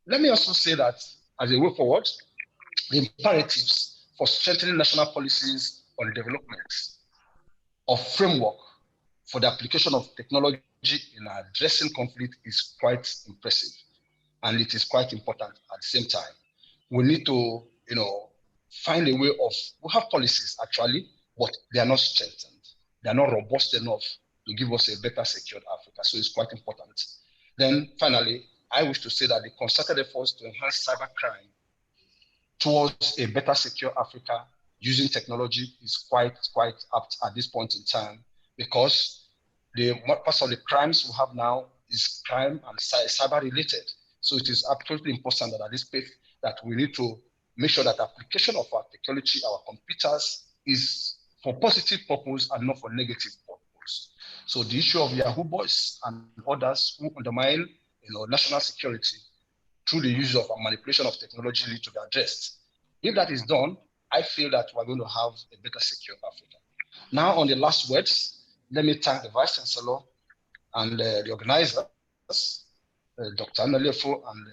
Let me also say that as a way forward, the imperatives for strengthening national policies on the development of framework for the application of technology in addressing conflict is quite impressive, and it is quite important at the same time. We need to, find a way of, we have policies actually, but they are not strengthened. They are not robust enough to give us a better secured Africa. So it's quite important. Then finally, I wish to say that the concerted efforts to enhance cybercrime towards a better secure Africa using technology is quite apt at this point in time, because the parts of the crimes we have now is crime and cyber related. So it is absolutely important that at this place that we need to make sure that application of our technology, our computers, is for positive purpose and not for negative purpose. So the issue of Yahoo boys and others who undermine, national security through the use of manipulation of technology need to be addressed. If that is done, I feel that we're going to have a better secure Africa. Now, on the last words, let me thank the Vice Chancellor and the organizers, Dr. Analefo and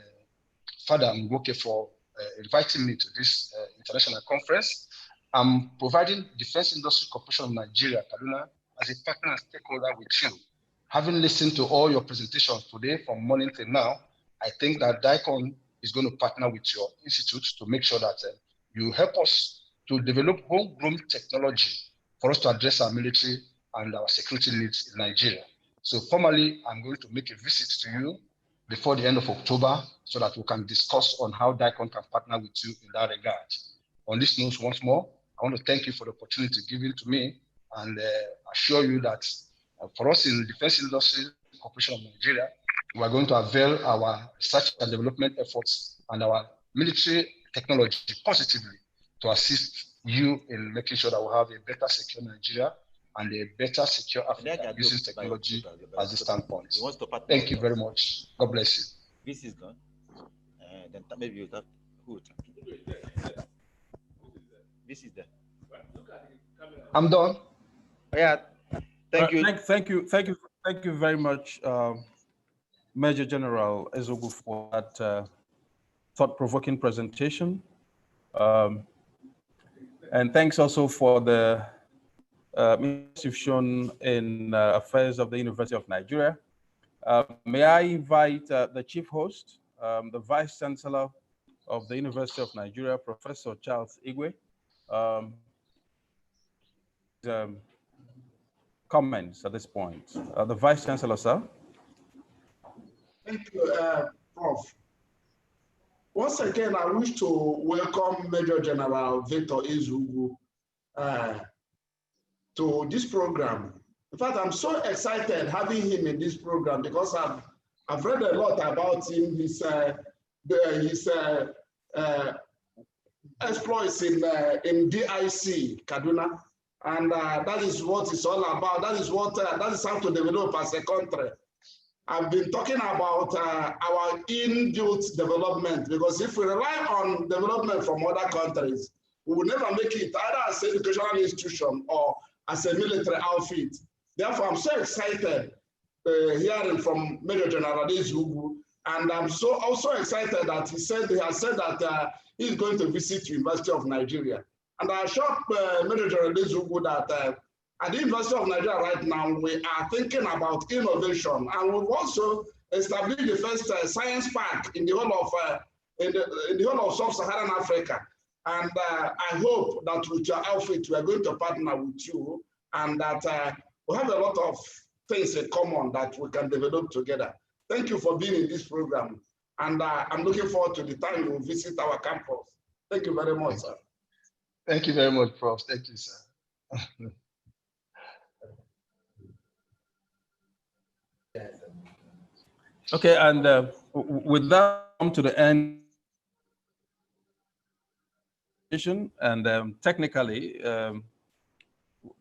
Father Mgoke for inviting me to this international conference. I'm providing Defense Industry Corporation of Nigeria, Kaduna, as a partner and stakeholder with you. Having listened to all your presentations today from morning till now, I think that DICON is going to partner with your institute to make sure that you help us to develop homegrown technology for us to address our military and our security needs in Nigeria. So formally, I'm going to make a visit to you before the end of October so that we can discuss on how DICON can partner with you in that regard. On this note, once more, I want to thank you for the opportunity given to me and assure you that for us in the Defense Industry Corporation of Nigeria, we are going to avail our research and development efforts and our military technology positively to assist you in making sure that we have a better secure Nigeria and a better, secure Africa using technology as the standpoint. Thank you very much. God bless you. This is done. Then maybe you have who? This is done. I'm done. Yeah. Thank you. Thank you very much, Major General Ezogu, for that thought-provoking presentation. And thanks also for the interest you've shown in affairs of the University of Nigeria. May I invite the chief host, the Vice Chancellor of the University of Nigeria, Professor Charles Igwe, comments at this point. The Vice Chancellor, sir. Thank you, Prof. Once again, I wish to welcome Major General Victor Ezogu to this program. In fact, I'm so excited having him in this program because I've read a lot about him, his exploits in DIC, Kaduna. And that is what it's all about. That is how to develop as a country. I've been talking about our inbuilt development, because if we rely on development from other countries, we will never make it either as an educational institution or as a military outfit. Therefore, I'm so excited hearing from Major General Ezogu, and I'm also excited that he has said that he's going to visit the University of Nigeria. And I assure Major General Ezogu that at the University of Nigeria right now, we are thinking about innovation, and we've also established the first science park in the whole of sub-Saharan Africa. And I hope that with your outfit, we are going to partner with you, and that we have a lot of things in common that we can develop together. Thank you for being in this program, and I'm looking forward to the time you will visit our campus. Thank you very much, sir. Thank you very much, Prof. Thank you, sir. Okay, and with that, come to the end. And technically, to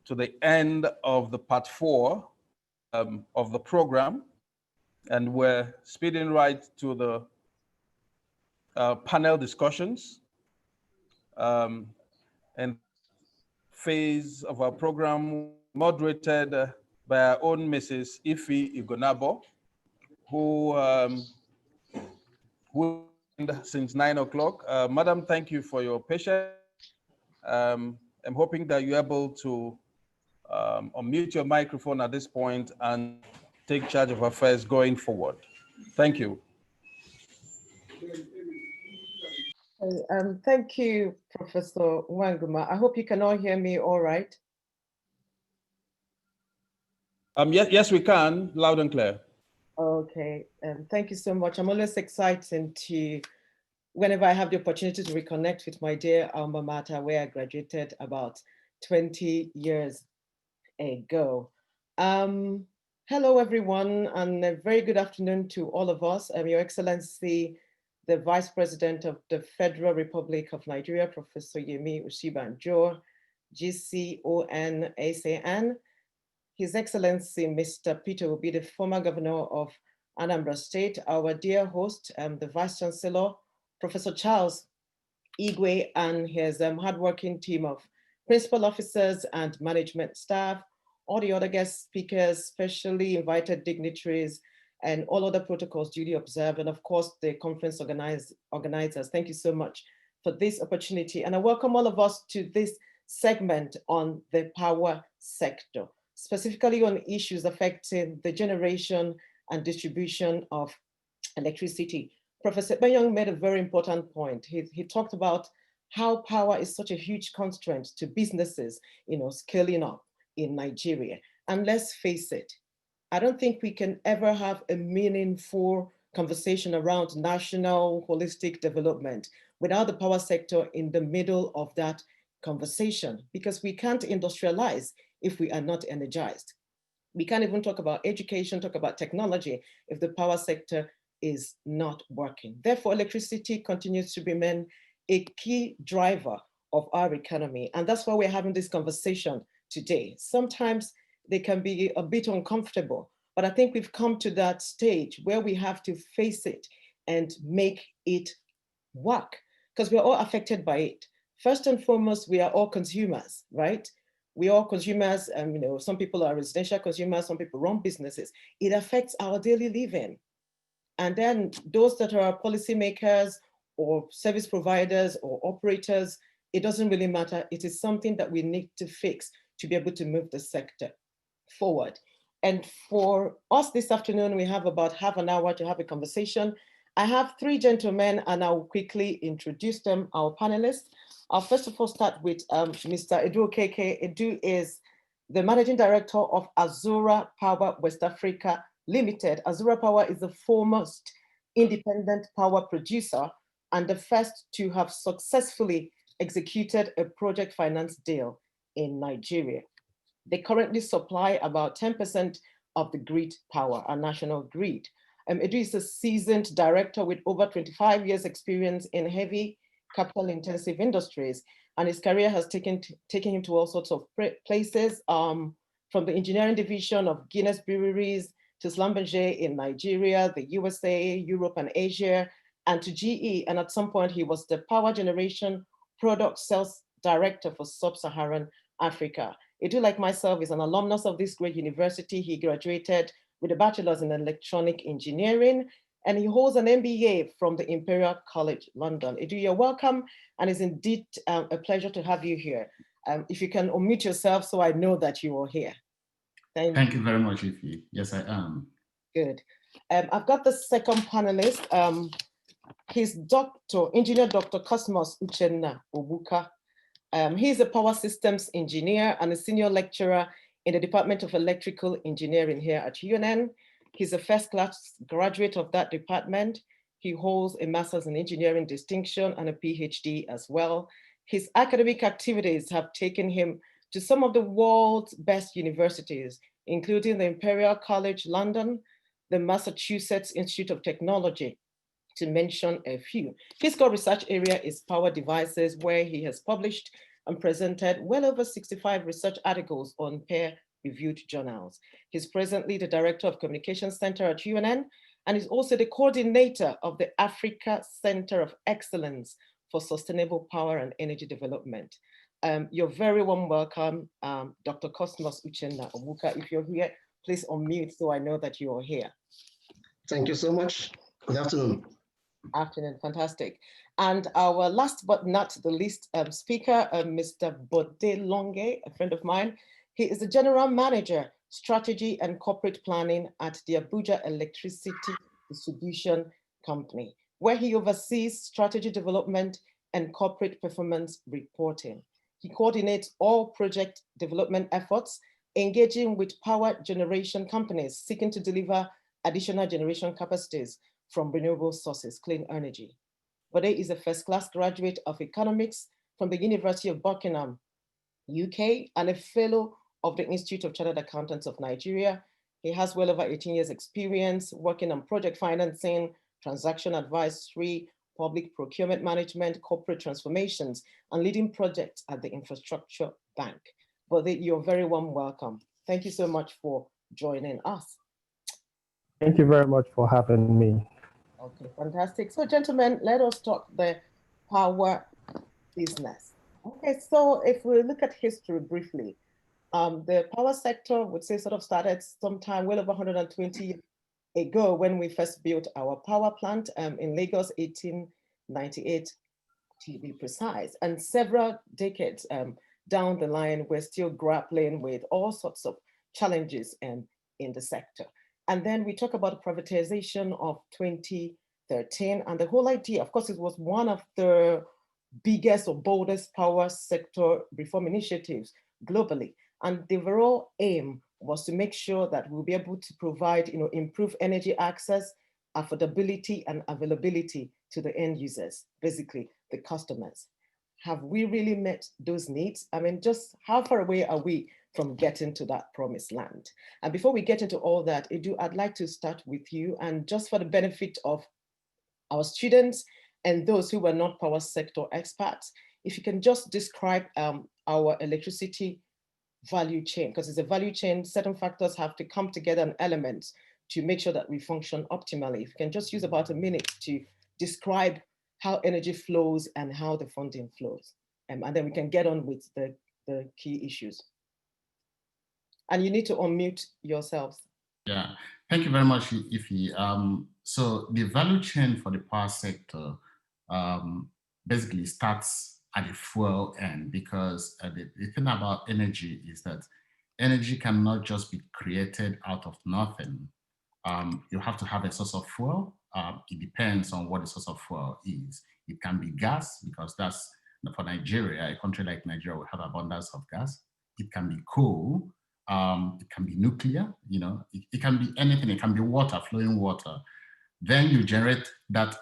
the end of the part 4 of the program, and we're speeding right to the panel discussions. And phase of our program moderated by our own Mrs. Ife Igonabo, who since 9 o'clock. Madam, thank you for your patience. I'm hoping that you're able to unmute your microphone at this point and take charge of affairs going forward. Thank you. Thank you, Professor Wanguma. I hope you can all hear me all right. Yes, we can, loud and clear. Okay, thank you so much. I'm always excited whenever I have the opportunity to reconnect with my dear alma mater, where I graduated about 20 years ago. Hello, everyone, and a very good afternoon to all of us. Your Excellency, the Vice President of the Federal Republic of Nigeria, Professor Yemi Osinbajo, GCON ASAN, His Excellency, Mr. Peter Obi, the former governor of Anambra State, our dear host, the Vice Chancellor, Professor Charles Igwe, and his hardworking team of principal officers and management staff, all the other guest speakers, specially invited dignitaries, and all other protocols duly observed, and of course, the conference organizers. Thank you so much for this opportunity. And I welcome all of us to this segment on the power sector, specifically on issues affecting the generation and distribution of electricity. Professor Benyang made a very important point. He talked about how power is such a huge constraint to businesses, scaling up in Nigeria. And let's face it, I don't think we can ever have a meaningful conversation around national holistic development without the power sector in the middle of that conversation, because we can't industrialize if we are not energized. We can't even talk about education, talk about technology if the power sector is not working. Therefore, electricity continues to remain a key driver of our economy. And that's why we're having this conversation today. Sometimes they can be a bit uncomfortable, but I think we've come to that stage where we have to face it and make it work, because we're all affected by it. First and foremost, we are all consumers, right? We are all consumers, and you know, some people are residential consumers, some people run businesses. It affects our daily living. And then those that are policymakers or service providers or operators, it doesn't really matter. It is something that we need to fix to be able to move the sector forward. And for us this afternoon, we have about half an hour to have a conversation. I have three gentlemen and I'll quickly introduce them, our panelists. I'll first of all start with Mr. Edu Okeke. Edu is the Managing Director of Azura Power West Africa Limited. Azura Power is the foremost independent power producer and the first to have successfully executed a project finance deal in Nigeria. They currently supply about 10% of the grid power, our national grid. Edu is a seasoned director with over 25 years experience in heavy capital-intensive industries, and his career has taken him to all sorts of places, from the engineering division of Guinness Breweries to Schlumberger in Nigeria, the USA, Europe, and Asia, and to GE. And at some point, he was the power generation product sales director for Sub-Saharan Africa. Edu, like myself, is an alumnus of this great university. He graduated with a bachelor's in electronic engineering, and he holds an MBA from the Imperial College London. Edu, you're welcome, and it's indeed a pleasure to have you here. If you can unmute yourself so I know that you are here. Thank you very much, Ify. Yes, I am. Good. I've got the second panelist. He's Engineer Dr. Cosmos Uchenna Obuka. He's a power systems engineer and a senior lecturer in the Department of Electrical Engineering here at UNN. He's a first-class graduate of that department. He holds a master's in engineering distinction and a PhD as well. His academic activities have taken him to some of the world's best universities, including the Imperial College London, the Massachusetts Institute of Technology, to mention a few. His core research area is power devices, where he has published and presented well over 65 research articles on peer-reviewed journals. He's presently the Director of Communications Center at UNN, and is also the coordinator of the Africa Center of Excellence for Sustainable Power and Energy Development. You're very warm welcome, Dr. Cosmos Uchenna Obuka. If you're here, please unmute so I know that you are here. Thank you so much. Good afternoon. Afternoon, fantastic. And our last but not the least speaker, Mr. Bode Longe, a friend of mine. He is the General Manager, Strategy and Corporate Planning at the Abuja Electricity Distribution Company, where he oversees strategy development and corporate performance reporting. He coordinates all project development efforts, engaging with power generation companies seeking to deliver additional generation capacities from renewable sources, clean energy. Bode is a first-class graduate of economics from the University of Buckingham, UK, and a fellow of the Institute of Chartered Accountants of Nigeria. He has well over 18 years experience working on project financing, transaction advisory, public procurement management, corporate transformations, and leading projects at the Infrastructure Bank. Bode, you're very warm welcome. Thank you so much for joining us. Thank you very much for having me. Okay, fantastic. So gentlemen, let us talk the power business. Okay, so if we look at history briefly, the power sector would say sort of started sometime well over 120 years ago when we first built our power plant in Lagos, 1898 to be precise. And several decades down the line, we're still grappling with all sorts of challenges in the sector. And then we talk about privatization of 2013. And the whole idea, of course, it was one of the biggest or boldest power sector reform initiatives globally. And the overall aim was to make sure that we'll be able to provide, improved energy access, affordability, and availability to the end users, basically the customers. Have we really met those needs? I mean, just how far away are we from getting to that promised land? And before we get into all that, Edu, I'd like to start with you, and just for the benefit of our students and those who were not power sector experts, if you can just describe our electricity value chain, because it's a value chain, certain factors have to come together and elements to make sure that we function optimally. If you can just use about a minute to describe how energy flows and how the funding flows. And then we can get on with the key issues. And you need to unmute yourselves. Yeah, thank you very much, Ify. So the value chain for the power sector basically starts at the fuel end, because the thing about energy is that energy cannot just be created out of nothing. You have to have a source of fuel. It depends on what the source of fuel is. It can be gas, because that's, for Nigeria, a country like Nigeria will have abundance of gas. It can be coal. It can be nuclear, it can be anything. It can be water, flowing water. Then you generate that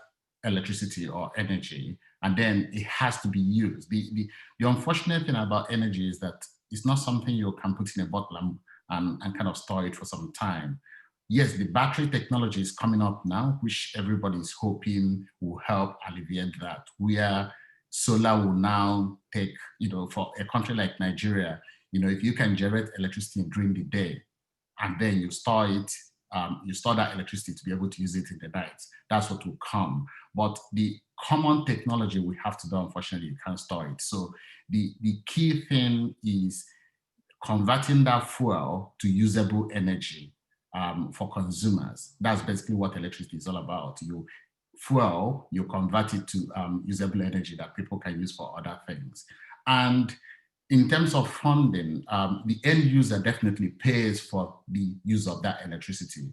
electricity or energy, and then it has to be used. The unfortunate thing about energy is that it's not something you can put in a bottle and kind of store it for some time. Yes, the battery technology is coming up now, which everybody is hoping will help alleviate that, where solar will now take, for a country like Nigeria, if you can generate electricity during the day and then you store it, you store that electricity to be able to use it in the night, that's what will come. But the common technology we have to do, unfortunately, you can't store it. So the key thing is converting that fuel to usable energy for consumers. That's basically what electricity is all about. You convert it to usable energy that people can use for other things. And in terms of funding, the end user definitely pays for the use of that electricity,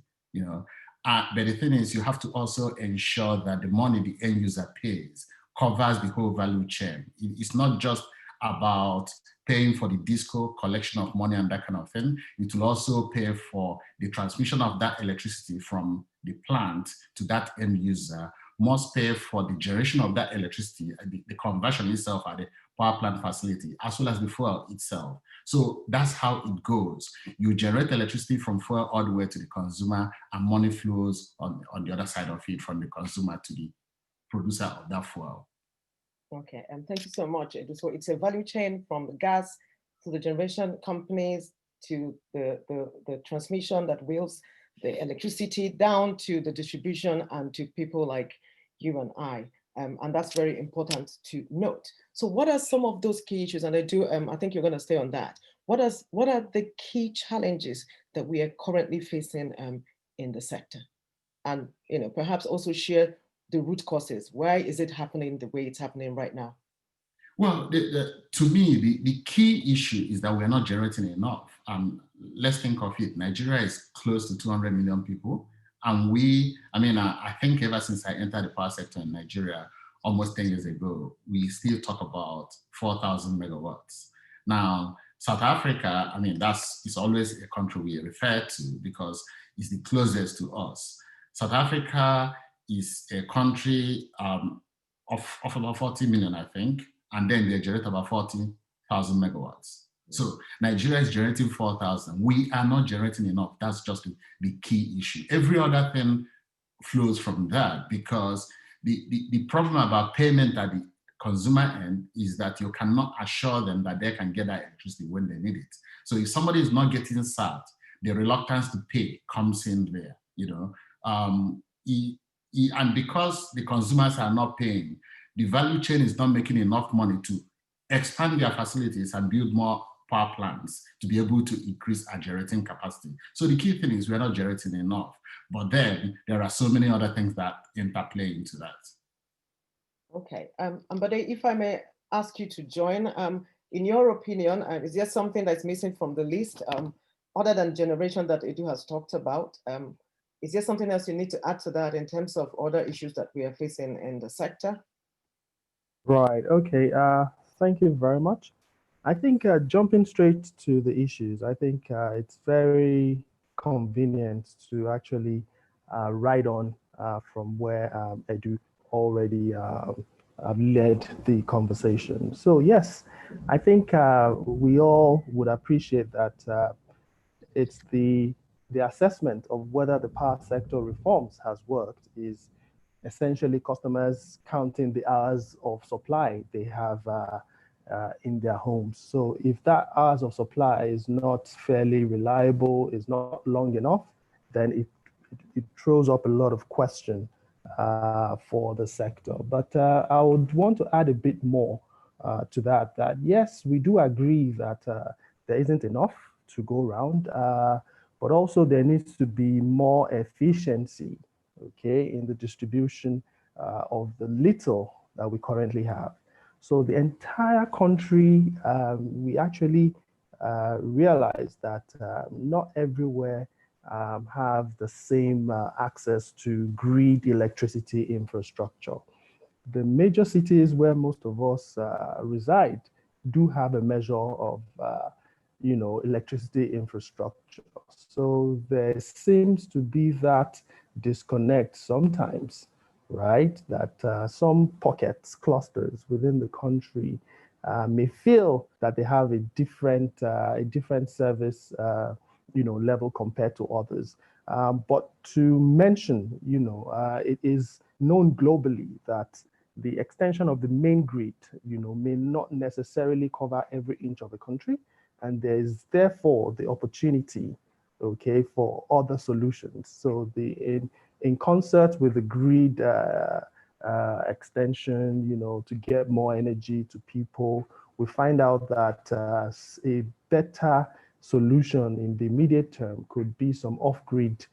but the thing is, you have to also ensure that the money the end user pays covers the whole value chain. It's not just about paying for the disco, collection of money and that kind of thing. It will also pay for the transmission of that electricity from the plant to that end user, must pay for the generation of that electricity, the conversion itself at the power plant facility, as well as the fuel itself. So that's how it goes. You generate electricity from fuel all the way to the consumer, and money flows on the other side of it from the consumer to the producer of that fuel. Okay, thank you so much. So it's a value chain from the gas to the generation companies to the transmission that wheels the electricity down to the distribution and to people like you and I. And that's very important to note. So what are some of those key issues? And I think you're going to stay on that. What are the key challenges that we are currently facing in the sector? And perhaps also share the root causes. Why is it happening the way it's happening right now? Well, to me, the key issue is that we're not generating enough. Let's think of it. Nigeria is close to 200 million people. And I think ever since I entered the power sector in Nigeria, almost 10 years ago, we still talk about 4,000 megawatts. Now, South Africa, it's always a country we refer to because it's the closest to us. South Africa is a country of about 40 million, I think, and then they generate about 40,000 megawatts. So Nigeria is generating 4,000. We are not generating enough. That's just the key issue. Every other thing flows from that, because the problem about payment at the consumer end is that you cannot assure them that they can get that electricity when they need it. So if somebody is not getting SAT, the reluctance to pay comes in there, and because the consumers are not paying, the value chain is not making enough money to expand their facilities and build more power plants to be able to increase our generating capacity. So the key thing is we're not generating enough, but then there are so many other things that interplay into that. Okay, but if I may ask you to join, in your opinion, is there something that's missing from the list other than generation that Edu has talked about? Is there something else you need to add to that in terms of other issues that we are facing in the sector? Right, okay, thank you very much. I think jumping straight to the issues, I think it's very convenient to actually ride on from where Edu already led the conversation. So yes, I think we all would appreciate that it's the assessment of whether the power sector reforms has worked is essentially customers counting the hours of supply they have in their homes. So if that hours of supply is not fairly reliable, is not long enough, then it throws up a lot of question for the sector. But I would want to add a bit more to that, that yes, we do agree that there isn't enough to go around, but also there needs to be more efficiency, okay, in the distribution of the little that we currently have. So the entire country, we actually realize that not everywhere have the same access to grid electricity infrastructure. The major cities where most of us reside do have a measure of electricity infrastructure. So there seems to be that disconnect sometimes, right? That some pockets, clusters within the country may feel that they have a different service, level compared to others. But to mention, it is known globally that the extension of the main grid, may not necessarily cover every inch of the country. And there's therefore the opportunity, okay, for other solutions. So in concert with the grid extension, to get more energy to people, we find out that a better solution in the immediate term could be some off-grid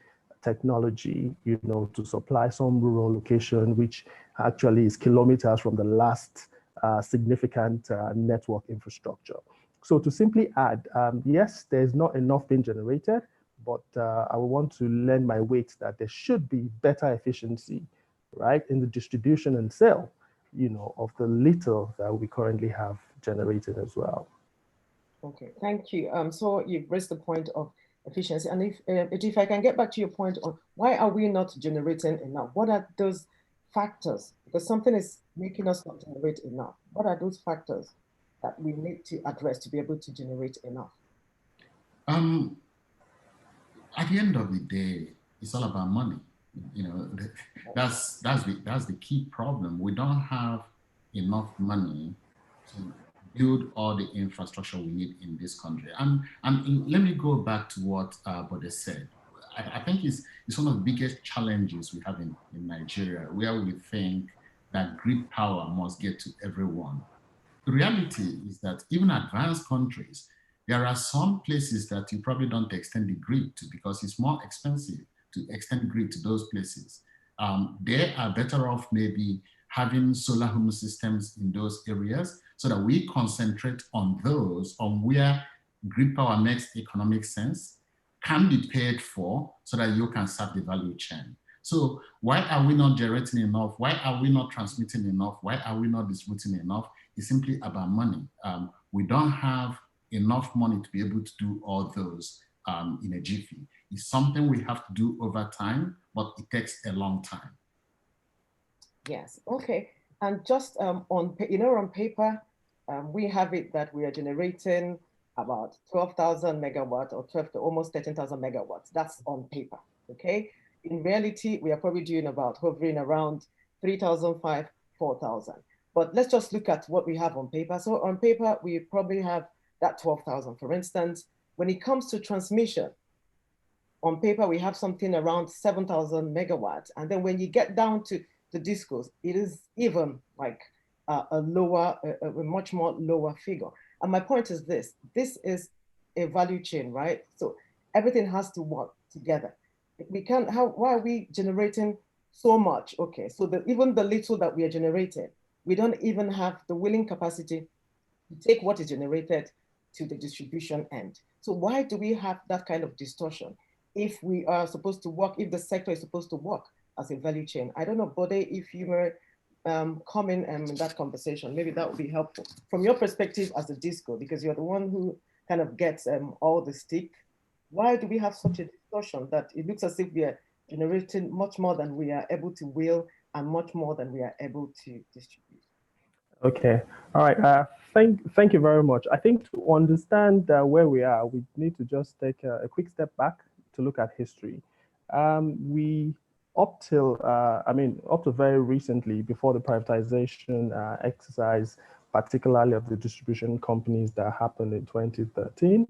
technology, to supply some rural location, which actually is kilometers from the last significant network infrastructure. So to simply add, yes, there's not enough being generated, but I would want to lend my weight that there should be better efficiency, right, in the distribution and sale, of the little that we currently have generated as well. Okay, thank you. So you've raised the point of efficiency, and if I can get back to your point on why are we not generating enough? What are those factors? Because something is making us not generate enough. What are those factors that we need to address to be able to generate enough? At the end of the day, it's all about money. That's the key problem. We don't have enough money to build all the infrastructure we need in this country. And let me go back to what Bode said. I think it's one of the biggest challenges we have in Nigeria, where we think that grid power must get to everyone. The reality is that even advanced countries, there are some places that you probably don't extend the grid to because it's more expensive to extend grid to those places. They are better off maybe having solar home systems in those areas so that we concentrate on those, on where grid power makes economic sense, can be paid for so that you can serve the value chain. So why are we not generating enough? Why are we not transmitting enough? Why are we not distributing enough? It's simply about money. We don't have enough money to be able to do all those in a jiffy. It's something we have to do over time, but it takes a long time. Yes, okay. And just on paper, we have it that we are generating about 12,000 megawatts or 12 to almost 13,000 megawatts. That's on paper, okay? In reality, we are probably doing about hovering around 3,500, 4,000. But let's just look at what we have on paper. So on paper, we probably have that 12,000. For instance, when it comes to transmission, on paper, we have something around 7,000 megawatts. And then when you get down to the discos, it is even like a much more lower figure. And my point is this is a value chain, right? So everything has to work together. Why are we generating so much? Okay, so even the little that we are generating, we don't even have the willing capacity to take what is generated to the distribution end. So why do we have that kind of distortion if we are supposed to work, if the sector is supposed to work as a value chain? I don't know, Bode, if you were comment in that conversation, maybe that would be helpful from your perspective as a disco, because you're the one who kind of gets all the stick. Why do we have such a distortion that it looks as if we are generating much more than we are able to will and much more than we are able to distribute? Okay, all right. Thank you very much. I think to understand where we are, we need to just take a quick step back to look at history. Up to very recently, before the privatization exercise, particularly of the distribution companies that happened in 2013,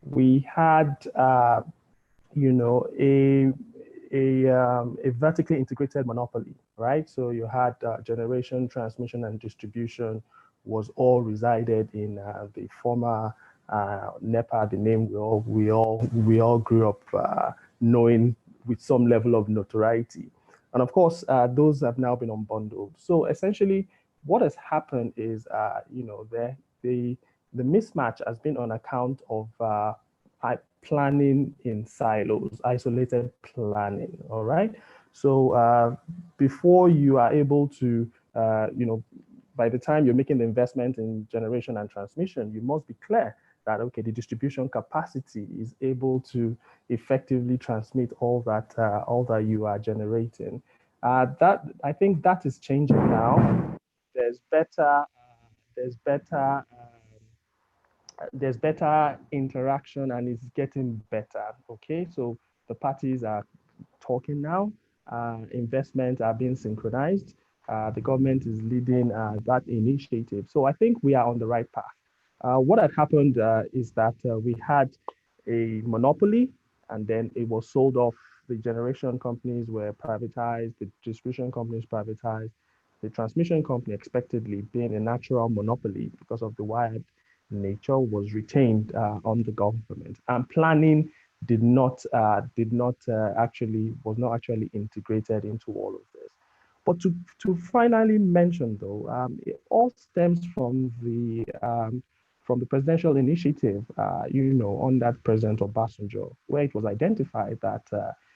we had, you know, a vertically integrated monopoly, right? So you had generation, transmission, and distribution was all resided in the former NEPA, the name we all grew up knowing with some level of notoriety. And of course, those have now been unbundled. So essentially, what has happened is, you know, the mismatch has been on account of planning in silos, isolated planning, all right? So before you are able to, you know, by the time you're making the investment in generation and transmission, you must be clear that, okay, the distribution capacity is able to effectively transmit all that you are generating. That, I think that is changing now. There's better interaction and it's getting better, okay? So the parties are talking now, investments are being synchronized, the government is leading that initiative. So I think we are on the right path. What had happened is that we had a monopoly and then it was sold off. The generation companies were privatized, the distribution companies privatized, the transmission company expectedly being a natural monopoly because of the wired nature was retained on the government, and planning was not actually integrated into all of this. But to finally mention though, it all stems from the presidential initiative, you know, on that President Obasanjo, where it was identified that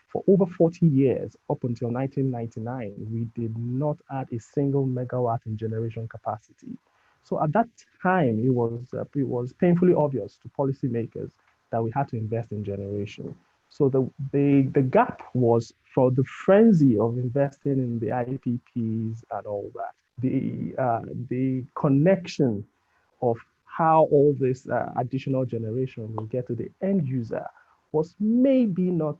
for over 40 years, up until 1999, we did not add a single megawatt in generation capacity. So at that time, it was painfully obvious to policymakers that we had to invest in generation. So the gap was for the frenzy of investing in the IPPs and all that. The connection of how all this additional generation will get to the end user was maybe not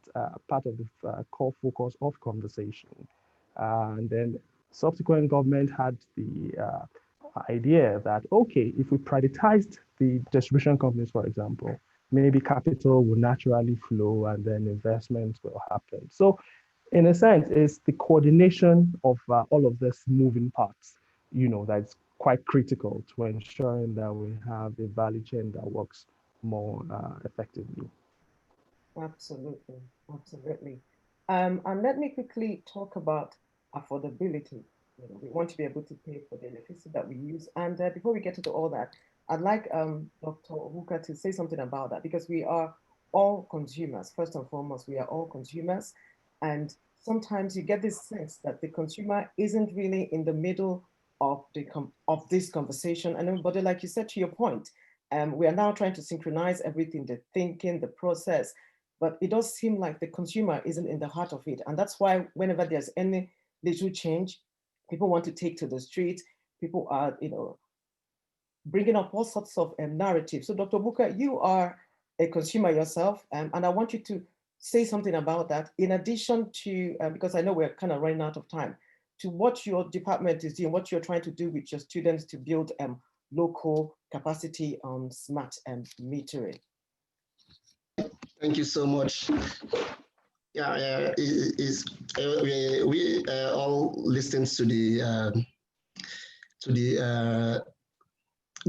part of the core focus of conversation. And then subsequent government had the idea that, okay, if we privatized the distribution companies, for example, maybe capital will naturally flow and then investments will happen. So in a sense, it's the coordination of all of this moving parts, you know, that's quite critical to ensuring that we have a value chain that works more effectively. Absolutely, absolutely. And let me quickly talk about affordability. You know, we want to be able to pay for the electricity that we use. And before we get into all that, I'd like Dr. Obuka to say something about that, because we are all consumers. First and foremost, we are all consumers. And sometimes you get this sense that the consumer isn't really in the middle of this conversation. And but like you said, to your point, we are now trying to synchronize everything, the thinking, the process, but it does seem like the consumer isn't in the heart of it. And that's why whenever there's any little change, people want to take to the street. People are, you know, bringing up all sorts of narratives. So Dr. Buka, you are a consumer yourself, and I want you to say something about that, in addition to, because I know we're kind of running out of time, to what your department is doing, what you're trying to do with your students to build local capacity on smart metering. Thank you so much. Yeah, we all listened to the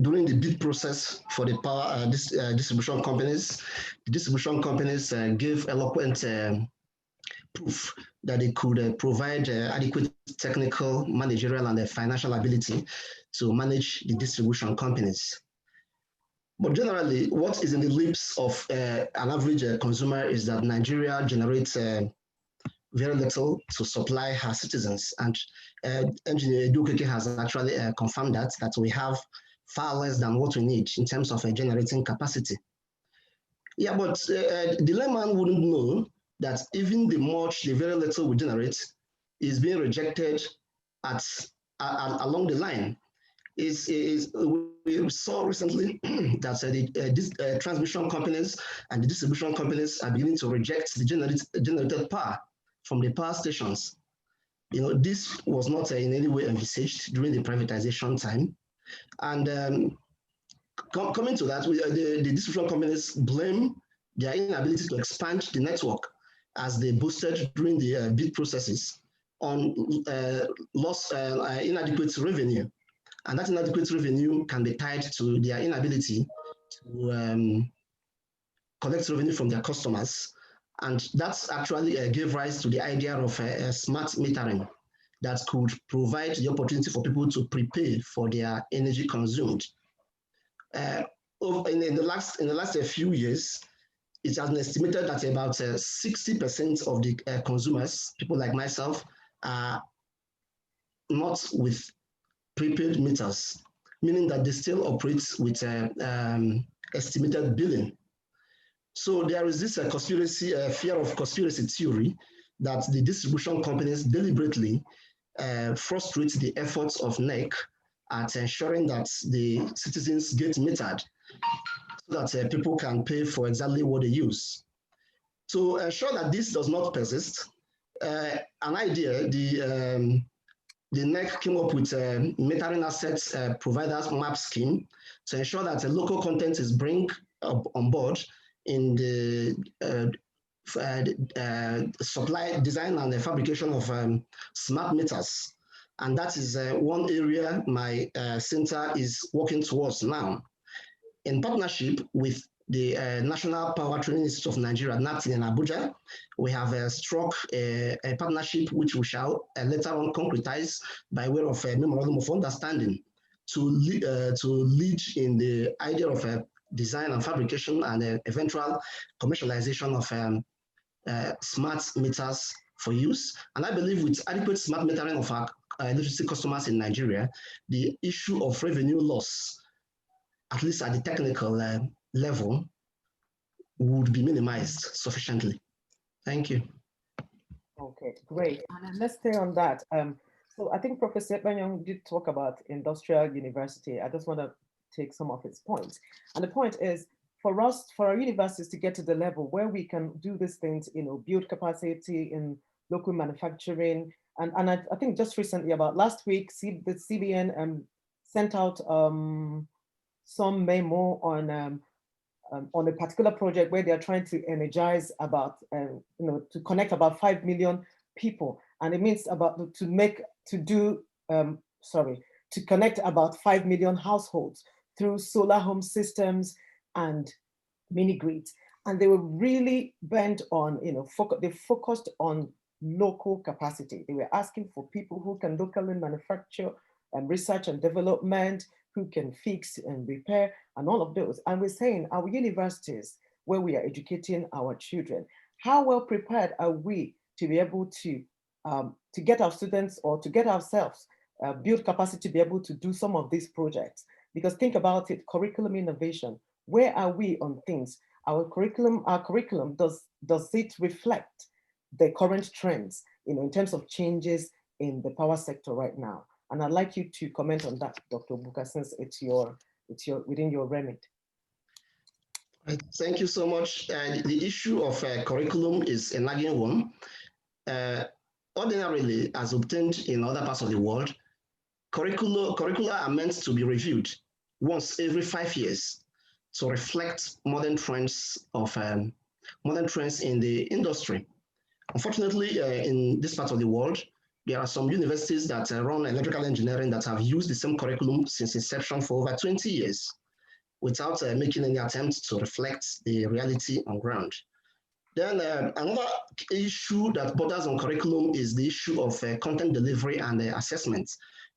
during the bid process for the power distribution companies. The distribution companies gave eloquent proof that they could provide adequate technical, managerial, and financial ability to manage the distribution companies. But generally, what is in the lips of an average consumer is that Nigeria generates very little to supply her citizens. And Engineer Dukeke has actually confirmed that we have far less than what we need in terms of generating capacity. Yeah, but the layman wouldn't know that even the very little we generate is being rejected along the line. We saw recently that the transmission companies and the distribution companies are beginning to reject the generated power from the power stations. You know, this was not in any way envisaged during the privatization time. And coming to that, the distribution companies blame their inability to expand the network as they boosted during the bid processes on inadequate revenue. And that inadequate revenue can be tied to their inability to collect revenue from their customers. And that's actually gave rise to the idea of smart metering that could provide the opportunity for people to prepay for their energy consumed. In the last few years, it has been estimated that about 60% of the consumers, people like myself, are not with prepaid meters, meaning that they still operate with estimated billing. So there is this fear of conspiracy theory that the distribution companies deliberately frustrate the efforts of NEC at ensuring that the citizens get metered so that people can pay for exactly what they use. To ensure that this does not persist, an idea, the NEC came up with a metering assets providers map scheme to ensure that local content is brought on board in the supply, design, and the fabrication of smart meters. And that is one area my center is working towards now. In partnership with the National Power Training Institute of Nigeria, NAPTIN in Abuja, we have struck a partnership which we shall later on concretize by way of a memorandum of understanding to lead in the idea of design and fabrication and eventual commercialization of smart meters for use. And I believe with adequate smart metering of our electricity customers in Nigeria, the issue of revenue loss, at least at the technical level, would be minimized sufficiently. Thank you. Okay, great. And let's stay on that. So I think Professor Banyong did talk about industrial university. I just want to take some of his points. And the point is, for our universities to get to the level where we can do these things, build capacity in local manufacturing. And I think just recently, about last week, the CBN sent out some memo on a particular project where they are trying to energize about, to connect about 5 million people. And it means about to connect about 5 million households through solar home systems and mini grids. And they were really bent on, they focused on local capacity. They were asking for people who can locally manufacture and research and development, who can fix and repair and all of those. And we're saying our universities where we are educating our children, how well prepared are we to be able to get our students or to get ourselves build capacity to be able to do some of these projects? Because think about it, curriculum innovation, where are we on things? Our curriculum, does it reflect the current trends, in terms of changes in the power sector right now? And I'd like you to comment on that, Dr. Buka, since it's within your remit. Thank you so much. The issue of curriculum is a nagging one. Ordinarily, as obtained in other parts of the world, curricula are meant to be reviewed once every 5 years to reflect modern trends in the industry. Unfortunately, in this part of the world, there are some universities that run electrical engineering that have used the same curriculum since inception for over 20 years without making any attempt to reflect the reality on ground. Then another issue that borders on curriculum is the issue of content delivery and assessment.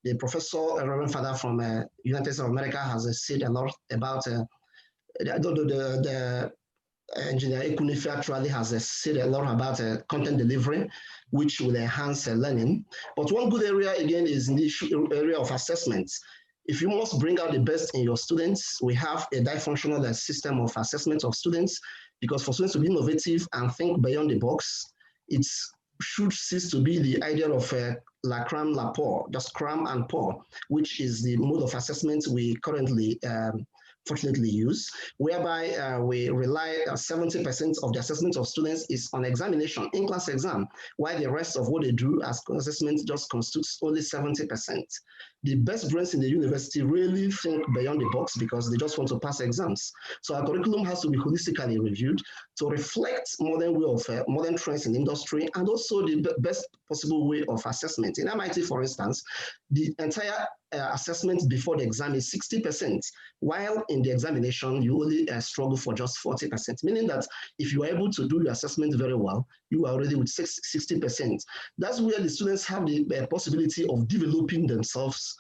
The professor, Reverend Father from United States of America, has said a lot about the engineer Ekunife actually has said a lot about content delivery, which will enhance learning. But one good area, again, is in the area of assessment. If you must bring out the best in your students, we have a dysfunctional system of assessment of students, because for students to be innovative and think beyond the box, it should cease to be the idea of la cram, la pour, just cram and pour, which is the mode of assessment we currently fortunately use, whereby we rely 70% of the assessment of students is on examination, in-class exam, while the rest of what they do as assessment just constitutes only 70%. the best brains in the university really think beyond the box because they just want to pass exams. So our curriculum has to be holistically reviewed to reflect modern way of modern trends in industry and also the best possible way of assessment. In MIT, for instance, the entire assessment before the exam is 60%, while in the examination, you only struggle for just 40%, meaning that if you are able to do your assessment very well, you are already with 60%. That's where the students have the possibility of developing themselves,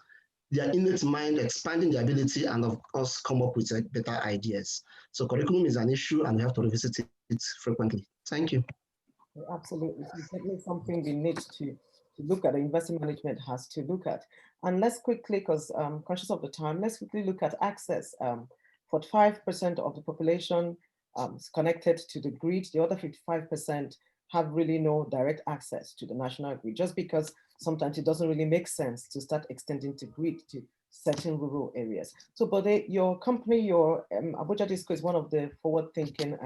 their innate mind, expanding their ability, and of course, come up with better ideas. So curriculum is an issue and we have to revisit it frequently. Thank you. Absolutely. It's definitely something we need to look at, the investment management has to look at. And let's quickly, because I'm conscious of the time, let's quickly look at access. 45% of the population is connected to the grid. The other 55% have really no direct access to the national grid, just because sometimes it doesn't really make sense to start extending the grid to certain rural areas. So, Bode, your company, your Abuja Disco is one of the forward-thinking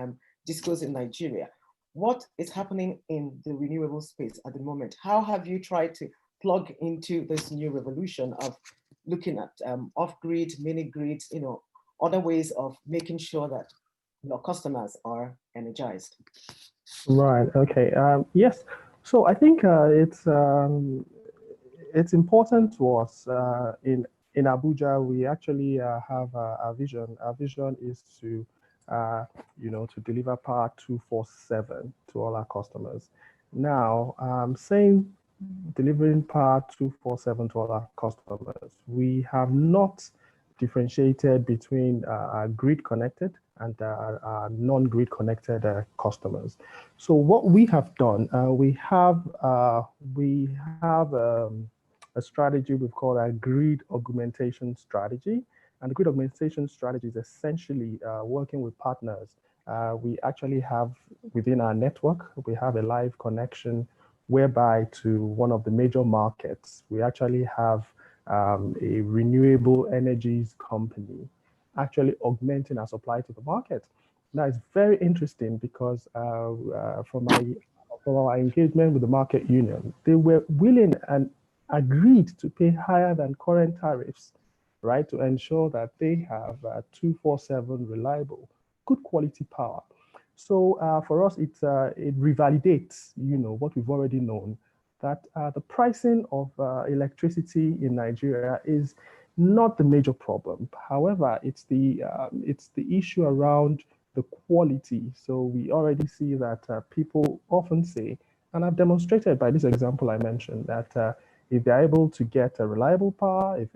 discos in Nigeria. What is happening in the renewable space at the moment? How have you tried to plug into this new revolution of looking at off-grid, mini-grids, other ways of making sure that your customers are energized? Right. Okay. Yes. So I think it's important to us. In Abuja, we actually have a vision. Our vision is to to deliver power 24/7 to all our customers. Now, saying delivering power 24/7 to all our customers, we have not differentiated between grid connected and non-grid connected customers. So what we have done, we have a strategy we've called a grid augmentation strategy. And the grid augmentation strategy is essentially working with partners. We actually have within our network, we have a live connection whereby to one of the major markets, we actually have a renewable energies company actually augmenting our supply to the market. Now it's very interesting because from our engagement with the market union, they were willing and agreed to pay higher than current tariffs, right, to ensure that they have 24/7 reliable, good quality power. So for us, it revalidates, what we've already known, that the pricing of electricity in Nigeria is not the major problem. However, it's the issue around the quality. So we already see that people often say, and I've demonstrated by this example I mentioned, that if they're able to get a reliable power, if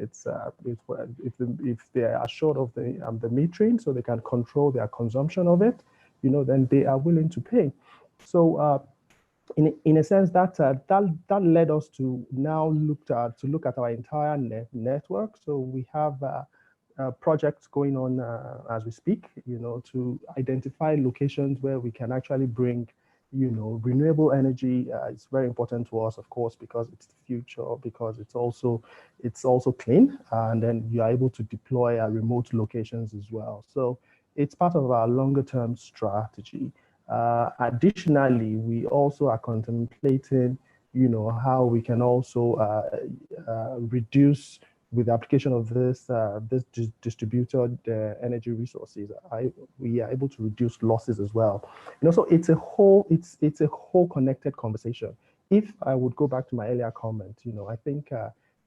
they are assured of the metering, so they can control their consumption of it, then they are willing to pay. So in a sense, that led us to now look at our entire network. So we have projects going on as we speak, to identify locations where we can actually bring renewable energy. It's very important to us, of course, because it's the future, because it's also clean, and then you are able to deploy at remote locations as well. So it's part of our longer term strategy. Additionally, we also are contemplating, how we can also reduce with the application of this distributed energy resources. We are able to reduce losses as well. So it's a whole connected conversation. If I would go back to my earlier comment, I think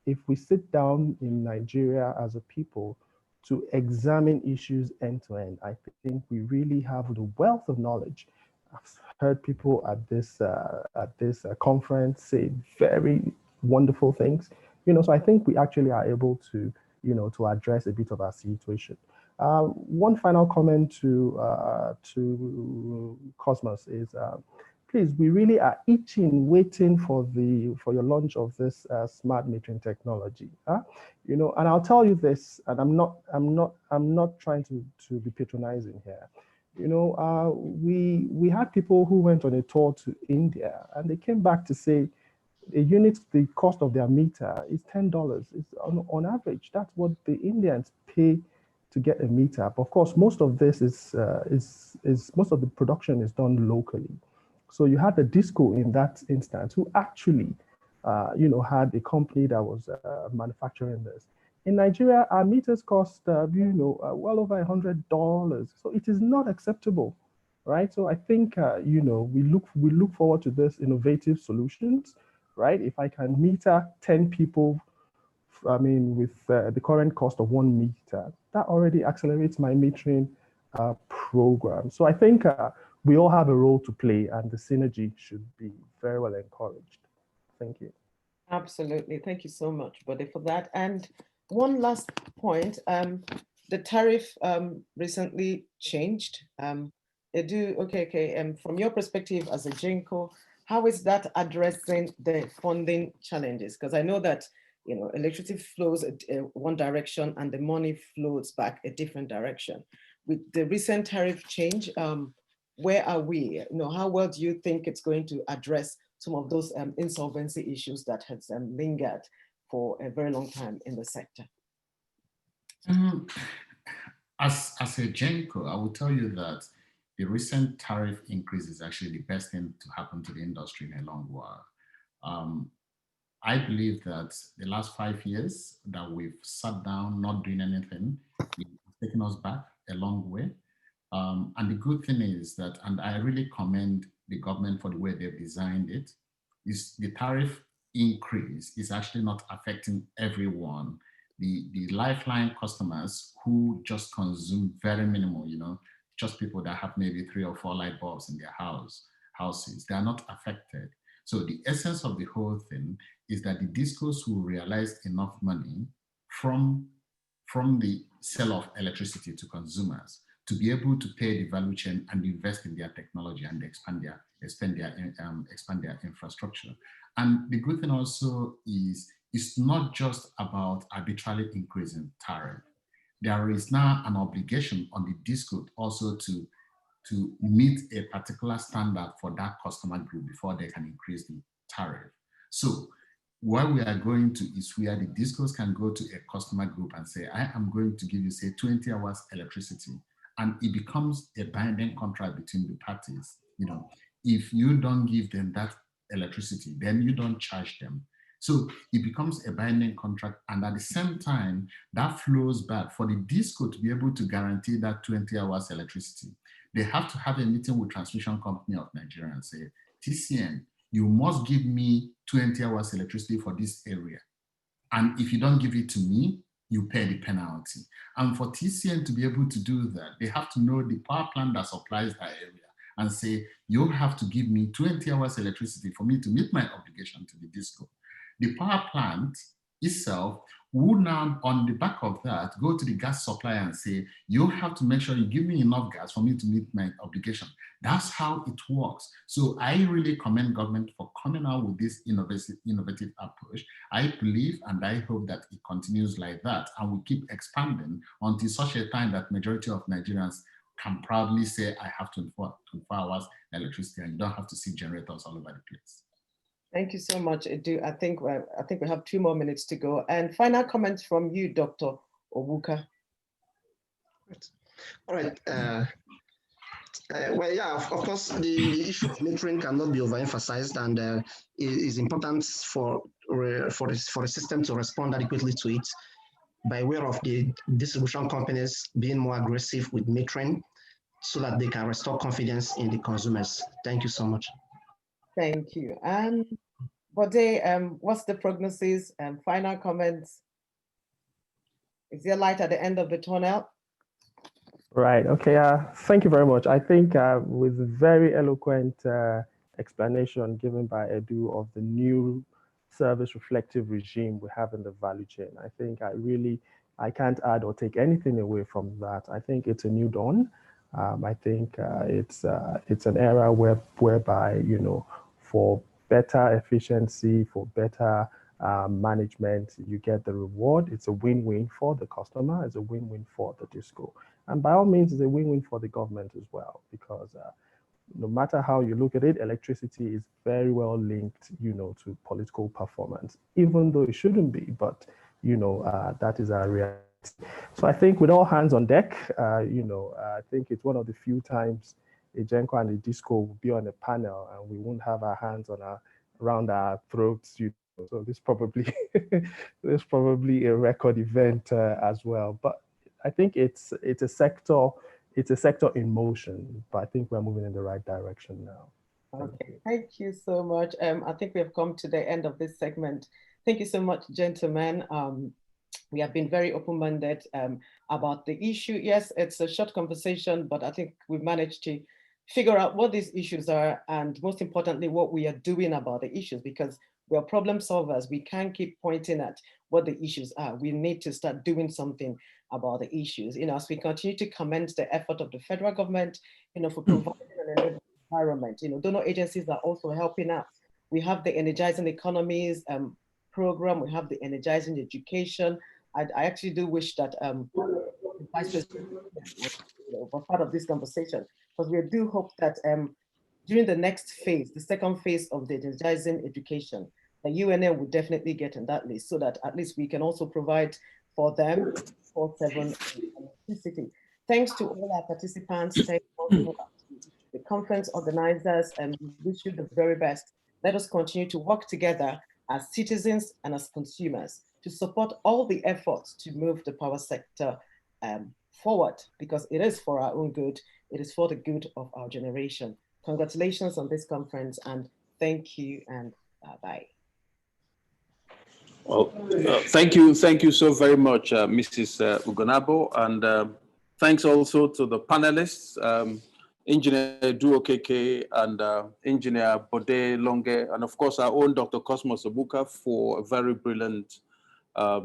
if we sit down in Nigeria as a people to examine issues end to end, I think we really have the wealth of knowledge. I've heard people at this conference say very wonderful things. So I think we actually are able to, to address a bit of our situation. One final comment to Cosmos is, please, we really are waiting for your launch of this smart metering technology. And I'll tell you this, and I'm not trying to be patronizing here. We had people who went on a tour to India, and they came back to say, the cost of their meter is $10. It's on average. That's what the Indians pay to get a meter. But of course, most of this is most of the production is done locally. So you had the disco in that instance who actually had a company that was manufacturing this. In Nigeria, our meters cost, well over $100. So it is not acceptable, right? So I think, we look forward to this innovative solutions, right? If I can meter 10 people, with the current cost of 1 meter, that already accelerates my metering program. So I think we all have a role to play, and the synergy should be very well encouraged. Thank you. Absolutely. Thank you so much, Bode, for that. And one last point, the tariff recently changed. From your perspective as a GENCO, how is that addressing the funding challenges? Because I know that electricity flows one direction and the money flows back a different direction. With the recent tariff change, where are we? How well do you think it's going to address some of those insolvency issues that has lingered for a very long time in the sector? As a GENCO, I will tell you that the recent tariff increase is actually the best thing to happen to the industry in a long while. I believe that the last 5 years that we've sat down not doing anything, it's taken us back a long way. And the good thing is that, and I really commend the government for the way they've designed it, is the tariff increase is actually not affecting everyone. The lifeline customers who just consume very minimal, just people that have maybe 3 or 4 light bulbs in their houses, they are not affected. So the essence of the whole thing is that the discos will realize enough money from the sale of electricity to consumers to be able to pay the value chain and invest in their technology and expand their infrastructure. And the good thing also is it's not just about arbitrarily increasing tariff. There is now an obligation on the disco also to meet a particular standard for that customer group before they can increase the tariff. So where we are going to is where the discos can go to a customer group and say, I am going to give you, say, 20 hours electricity. And it becomes a binding contract between the parties. If you don't give them that electricity, then you don't charge them. So it becomes a binding contract. And at the same time, that flows back for the disco to be able to guarantee that 20 hours electricity. They have to have a meeting with Transmission Company of Nigeria and say, TCN, you must give me 20 hours electricity for this area. And if you don't give it to me, you pay the penalty. And for TCN to be able to do that, they have to know the power plant that supplies that area and say, you have to give me 20 hours electricity for me to meet my obligation to the disco. The power plant itself will now, on the back of that, go to the gas supplier and say, you have to make sure you give me enough gas for me to meet my obligation. That's how it works. So I really commend government for coming out with this innovative approach. I believe and I hope that it continues like that and will keep expanding until such a time that majority of Nigerians can proudly say, I have 24 hours electricity and you don't have to see generators all over the place. Thank you so much, Edu. I think we have 2 more minutes to go. And final comments from you, Dr. Obuka. All right. Well, yeah, of course, the issue of metering cannot be overemphasized, and it is important for the system to respond adequately to it by way of the distribution companies being more aggressive with metering so that they can restore confidence in the consumers. Thank you so much. Thank you. And Bode, what's the prognosis and final comments? Is there light at the end of the tunnel? Right. Okay. Thank you very much. I think with very eloquent explanation given by Edu of the new service reflective regime we have in the value chain, I think I can't add or take anything away from that. I think it's a new dawn. I think it's an era whereby, for better efficiency, for better management, you get the reward. It's a win-win for the customer. It's a win-win for the disco. And by all means, it's a win-win for the government as well, because no matter how you look at it, electricity is very well linked, to political performance, even though it shouldn't be, but, that is our reality. So I think with all hands on deck, I think it's one of the few times a GENCO and a disco will be on a panel and we won't have our hands around our throats, So this probably this probably a record event as well. But I think it's a sector in motion. But I think we're moving in the right direction now. Okay, thank you so much. I think we have come to the end of this segment. Thank you so much, gentlemen. We have been very open-minded about the issue. Yes, it's a short conversation, but I think we've managed to figure out what these issues are and most importantly, what we are doing about the issues, because we are problem solvers. We can't keep pointing at what the issues are. We need to start doing something about the issues. As we continue to commend the effort of the federal government, for providing an environment, donor agencies are also helping out. We have the Energizing Economies program. We have the Energizing Education. I actually do wish that the Vice President was part of this conversation, because we do hope that during the next phase, the second phase of the Energizing Education, the UNN will definitely get in that list, so that at least we can also provide for them 24/7 electricity. Thanks to all our participants, thanks also to the conference organizers, and we wish you the very best. Let us continue to work together as citizens and as consumers to support all the efforts to move the power sector forward, because it is for our own good. It is for the good of our generation. Congratulations on this conference, and thank you, and bye-bye. Well, thank you so very much, Mrs. Ugonabo, and thanks also to the panelists, Engineer Duokeke and Engineer Bode Longe, and of course our own Dr. Cosmos Obuka for a very brilliant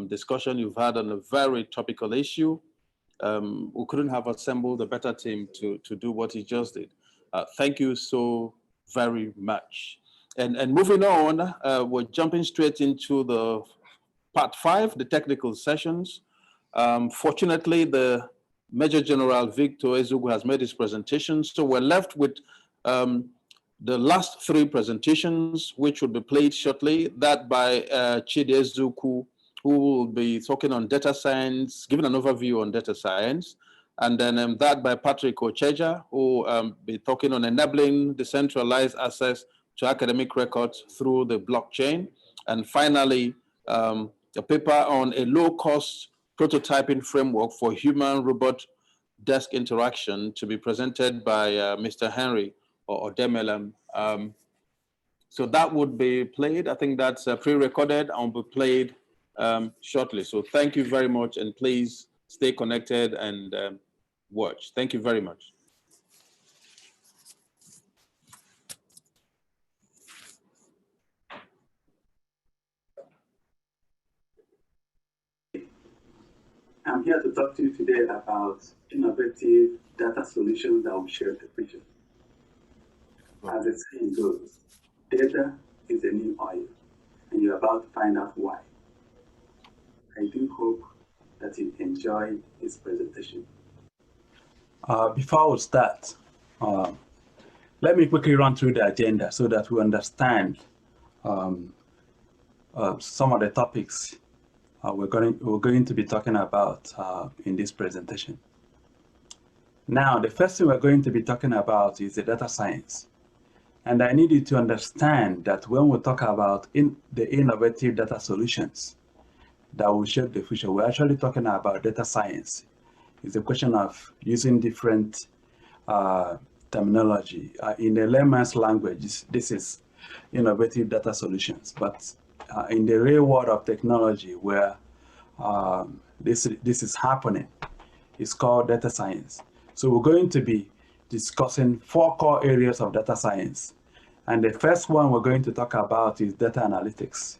discussion you've had on a very topical issue. We couldn't have assembled a better team to do what he just did. Thank you so very much. And moving on, we're jumping straight into the part 5, the technical sessions. Fortunately, the Major General Victor Ezugu has made his presentation, so we're left with the last 3 presentations, which will be played shortly. That by Chidi Ezuku, who will be talking on data science, giving an overview on data science. And then that by Patrick Ocheja, who will be talking on enabling decentralized access to academic records through the blockchain. And finally, a paper on a low-cost prototyping framework for human-robot desk interaction to be presented by Mr. Henry or Demelam. So that would be played. I think that's pre-recorded and will be played shortly. So thank you very much, and please stay connected and watch. Thank you very much. I'm here to talk to you today about innovative data solutions that will shape the future. As the saying goes, data is the new oil, and you're about to find out why. I do hope that you enjoyed this presentation. Before we start, let me quickly run through the agenda so that we understand some of the topics we're going to be talking about in this presentation. Now, the first thing we're going to be talking about is the data science. And I need you to understand that when we talk about the innovative data solutions that will shape the future, we're actually talking about data science. It's a question of using different terminology. In the layman's language, this is innovative data solutions. But in the real world of technology, where this is happening, it's called data science. So we're going to be discussing 4 core areas of data science. And the first one we're going to talk about is data analytics.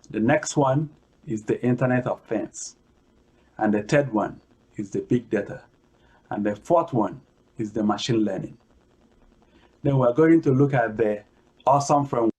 The next one is the Internet of Things. And the third one is the big data. And the fourth one is the machine learning. Then we're going to look at the awesome framework.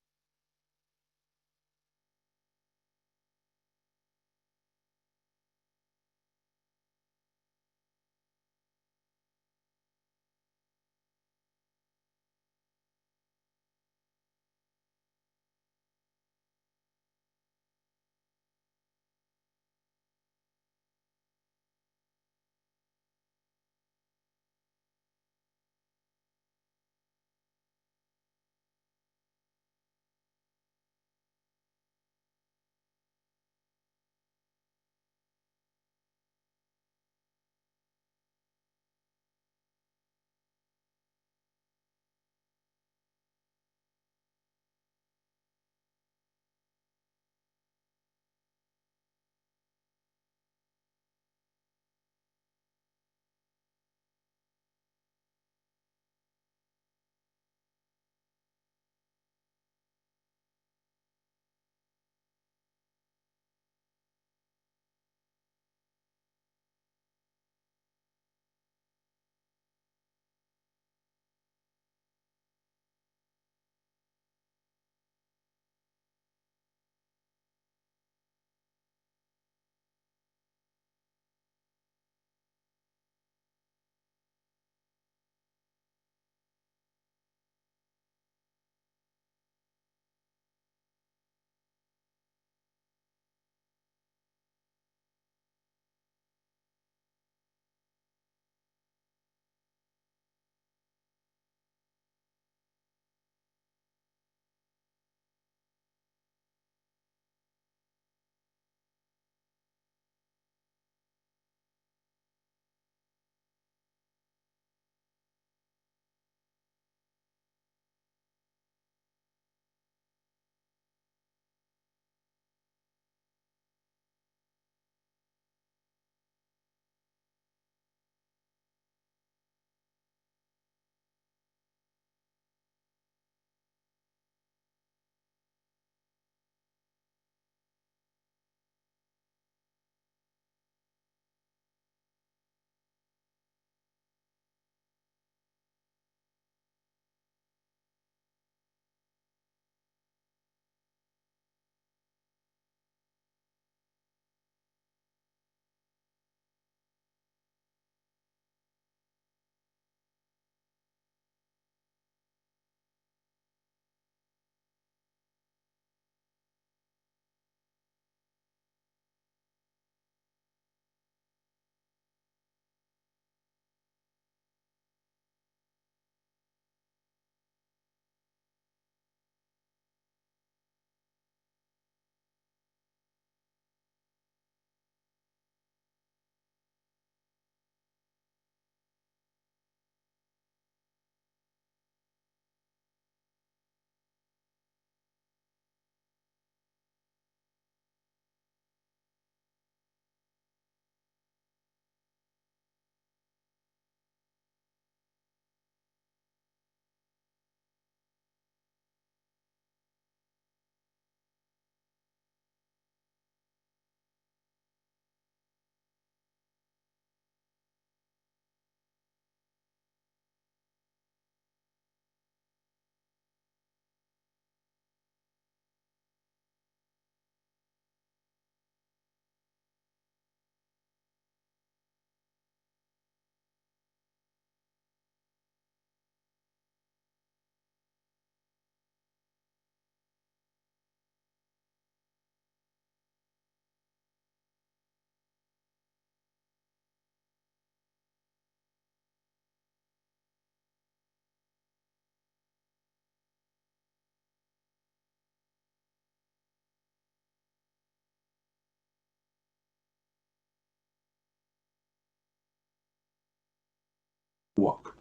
work.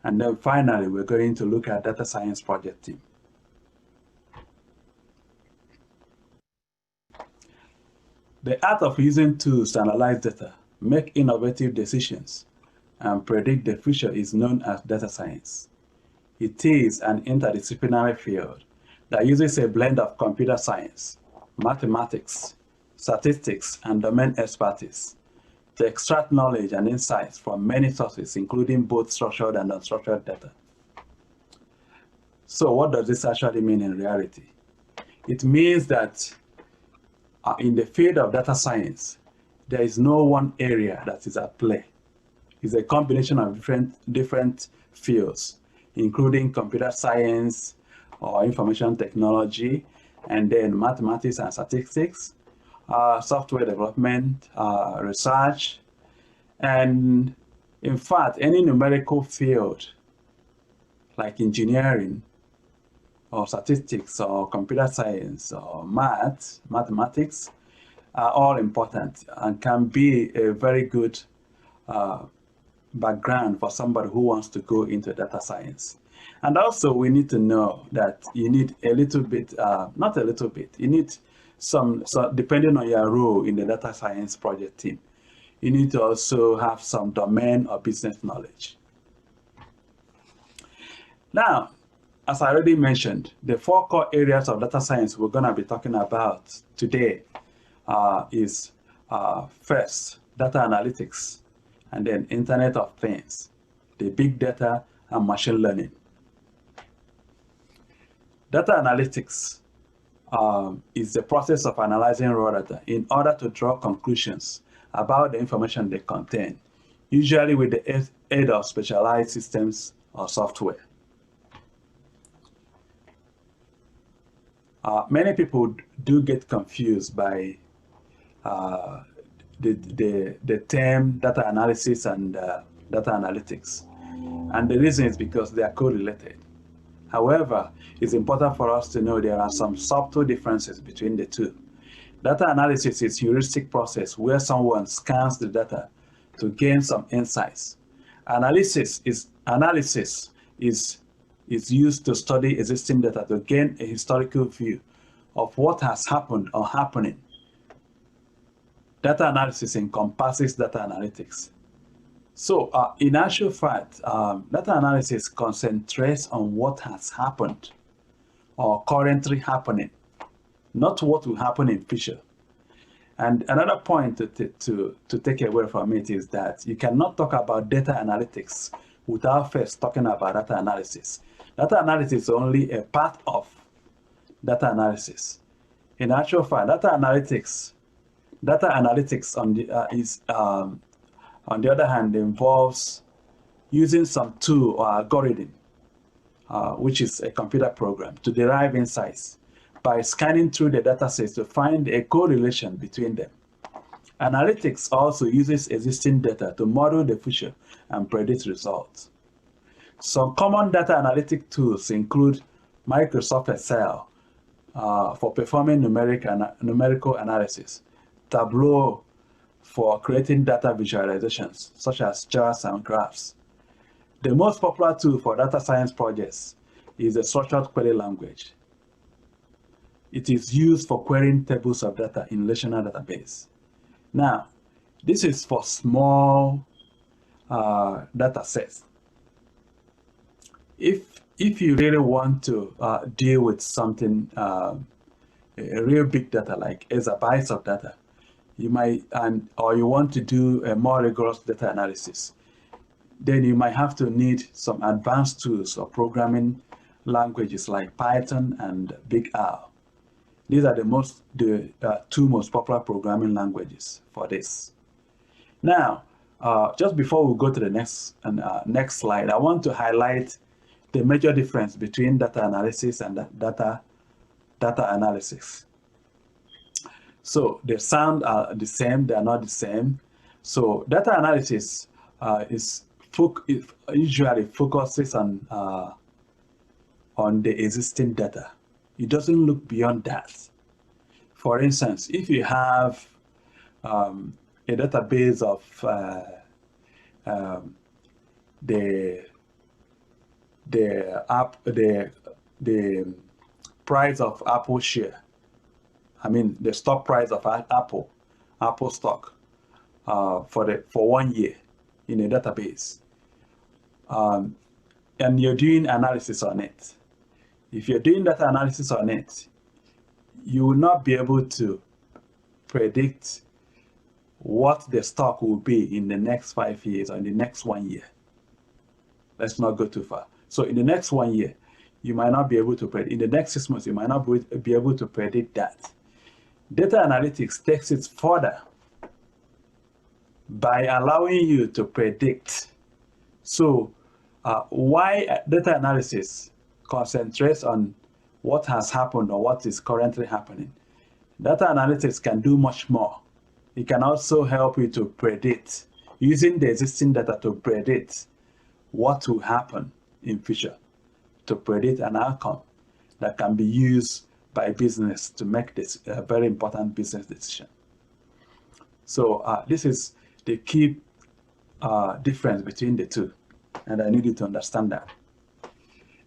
And then finally, we're going to look at data science project team. The art of using tools to analyze data, make innovative decisions, and predict the future is known as data science. It is an interdisciplinary field that uses a blend of computer science, mathematics, statistics, and domain expertise to extract knowledge and insights from many sources, including both structured and unstructured data. So what does this actually mean in reality? It means that in the field of data science, there is no one area that is at play. It's a combination of different fields, including computer science or information technology, and then mathematics and statistics, software development, research, and in fact, any numerical field like engineering or statistics or computer science or mathematics are all important and can be a very good background for somebody who wants to go into data science. And also we need to know that you need a little bit, not a little bit, you need some, so depending on your role in the data science project team, you need to also have some domain or business knowledge. Now, as I already mentioned, the 4 core areas of data science we're going to be talking about today is first, data analytics, and then Internet of Things, the big data, and machine learning. Data analytics is the process of analyzing raw data in order to draw conclusions about the information they contain, usually with the aid of specialized systems or software. Many people do get confused by the term data analysis and data analytics. And the reason is because they are correlated. However, it's important for us to know there are some subtle differences between the two. Data analysis is a heuristic process where someone scans the data to gain some insights. Analysis is used to study existing data to gain a historical view of what has happened or happening. Data analysis encompasses data analytics. So in actual fact, data analysis concentrates on what has happened or currently happening, not what will happen in future. And another point to take away from it is that you cannot talk about data analytics without first talking about data analysis. Data analysis is only a part of data analysis. In actual fact, data analytics on the other hand, involves using some tool or algorithm, which is a computer program, to derive insights by scanning through the datasets to find a correlation between them. Analytics also uses existing data to model the future and predict results. Some common data analytic tools include Microsoft Excel for performing numerical analysis, Tableau for creating data visualizations, such as charts and graphs. The most popular tool for data science projects is the structured query language. It is used for querying tables of data in relational database. Now, this is for small data sets. If you really want to deal with something, a real big data like exabytes of data, you might, or you want to do a more rigorous data analysis, then you might have to need some advanced tools or programming languages like Python and Big R. These are the two most popular programming languages for this. Now, just before we go to the next slide, I want to highlight the major difference between data analysis and data analysis. So they sound the same, they are not the same. So data analysis usually focuses on the existing data. It doesn't look beyond that. For instance, if you have a database of the price of Apple share. I mean, the stock price of Apple stock for 1 year in a database. And you're doing analysis on it. If you're doing data analysis on it, you will not be able to predict what the stock will be in the next 5 years or in the next 1 year. Let's not go too far. So in the next 1 year, you might not be able to predict. In the next 6 months, you might not be able to predict that. Data analytics takes it further by allowing you to predict. So why data analysis concentrates on what has happened or what is currently happening. Data analytics can do much more. It can also help you to predict, using the existing data to predict what will happen in future, to predict an outcome that can be used by business to make this very important business decision. So this is the key difference between the two, and I need you to understand that.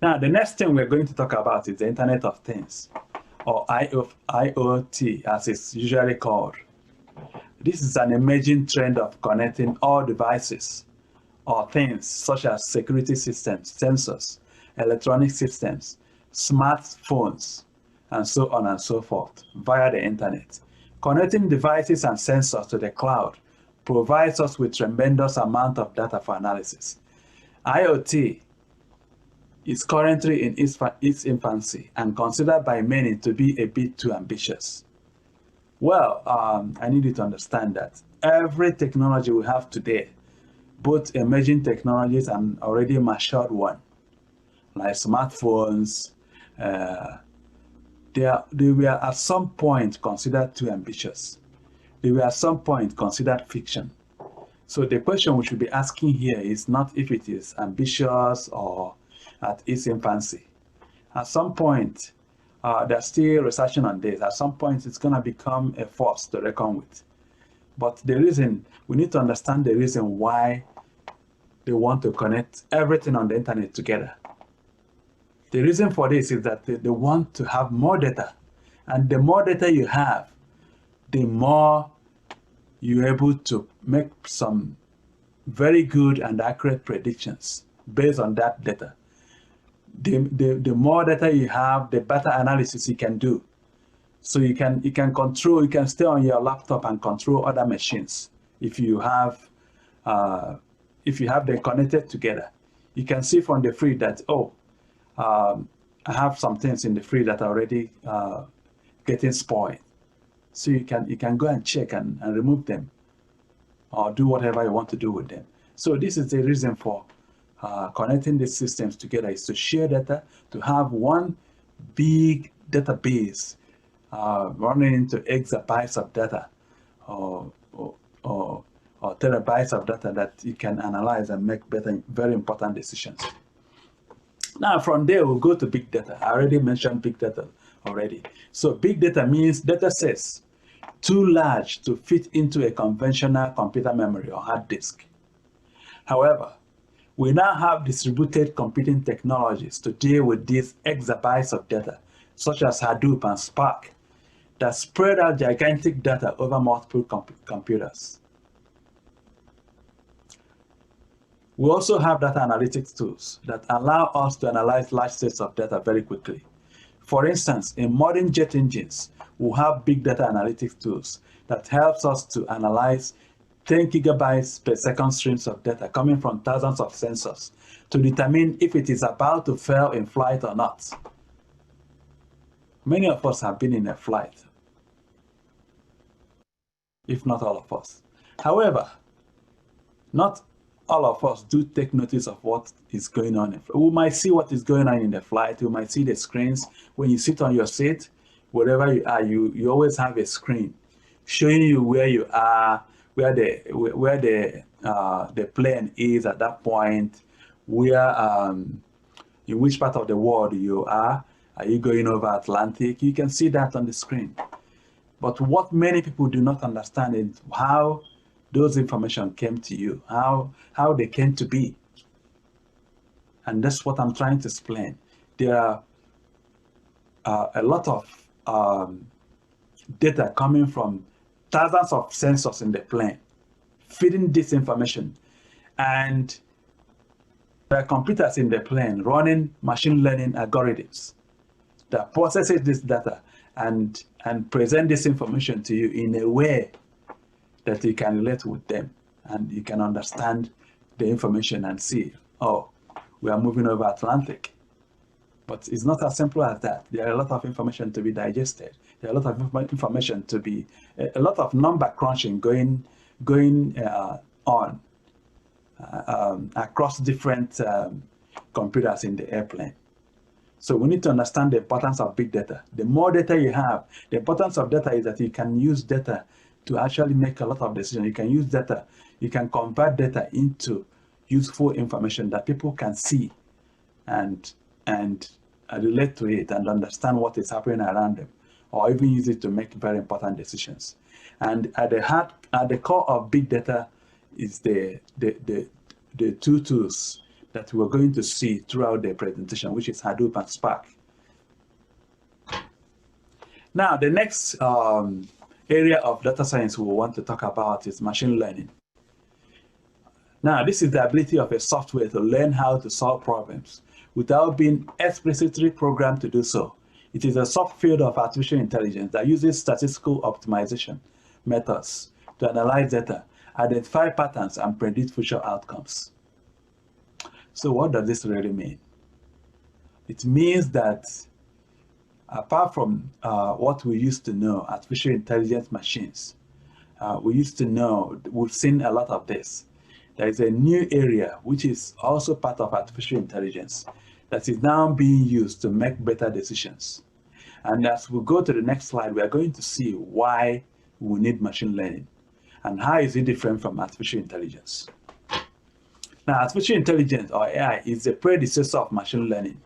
Now, the next thing we're going to talk about is the Internet of Things, or IoT, as it's usually called. This is an emerging trend of connecting all devices or things such as security systems, sensors, electronic systems, smartphones, and so on and so forth via the internet. Connecting devices and sensors to the cloud provides us with tremendous amount of data for analysis. IoT is currently in its infancy and considered by many to be a bit too ambitious. Well, I need you to understand that every technology we have today, both emerging technologies and already matured one, like smartphones, they were at some point considered too ambitious. They were at some point considered fiction. So the question we should be asking here is not if it is ambitious or at its infancy. At some point, they're still researching on this. At some point, it's going to become a force to reckon with. But the reason, we need to understand the reason why they want to connect everything on the internet together. The reason for this is that they want to have more data. And the more data you have, the more you're able to make some very good and accurate predictions based on that data. The more data you have, the better analysis you can do. So you can stay on your laptop and control other machines. If you have them connected together, you can see from the fridge that, I have some things in the fridge that are already getting spoiled. So you can go and check and remove them or do whatever you want to do with them. So this is the reason for connecting these systems together, is to share data, to have one big database running into exabytes of data or terabytes of data that you can analyze and make very important decisions. Now, from there, we'll go to big data. I already mentioned big data already. So big data means data sets too large to fit into a conventional computer memory or hard disk. However, we now have distributed computing technologies to deal with these exabytes of data, such as Hadoop and Spark, that spread out gigantic data over multiple computers. We also have data analytics tools that allow us to analyze large sets of data very quickly. For instance, in modern jet engines, we have big data analytics tools that helps us to analyze 10 gigabytes per second streams of data coming from thousands of sensors to determine if it is about to fail in flight or not. Many of us have been in a flight, if not all of us. However, not all of us do take notice of what is going on. We might see what is going on in the flight. We might see the screens. When you sit on your seat, wherever you are, you always have a screen showing you where you are, where the plane is at that point, where in which part of the world you are. Are you going over Atlantic? You can see that on the screen. But what many people do not understand is how those information came to you, how they came to be. And that's what I'm trying to explain. There are a lot of data coming from thousands of sensors in the plane, feeding this information. And there are computers in the plane running machine learning algorithms that processes this data and present this information to you in a way that you can relate with them and you can understand the information and see, oh, we are moving over Atlantic. But it's not as simple as that. There are a lot of information to be digested. There are a lot of information to be, a lot of number crunching going on across different computers in the airplane. So we need to understand the importance of big data. The more data you have, the importance of data is that you can use data to actually make a lot of decisions. You can use data, you can convert data into useful information that people can see and relate to it and understand what is happening around them, or even use it to make very important decisions. And at the core of big data is the two tools that we're going to see throughout the presentation, which is Hadoop and Spark. Now, the next area of data science we want to talk about is machine learning. Now, this is the ability of a software to learn how to solve problems without being explicitly programmed to do so. It is a subfield of artificial intelligence that uses statistical optimization methods to analyze data, identify patterns, and predict future outcomes. So what does this really mean? It means that apart from what we used to know, artificial intelligence machines, we used to know, we've seen a lot of this. There is a new area which is also part of artificial intelligence that is now being used to make better decisions. And as we go to the next slide, we are going to see why we need machine learning and how is it different from artificial intelligence. Now, artificial intelligence, or AI, is the predecessor of machine learning.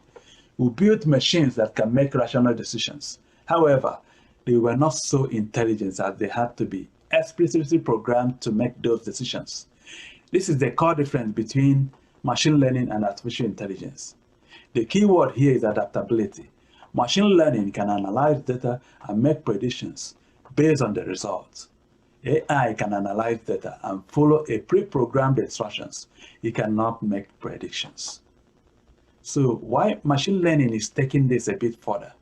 We built machines that can make rational decisions. However, they were not so intelligent as they had to be explicitly programmed to make those decisions. This is the core difference between machine learning and artificial intelligence. The key word here is adaptability. Machine learning can analyze data and make predictions based on the results. AI can analyze data and follow a pre-programmed instructions. It cannot make predictions. So why machine learning is taking this a bit further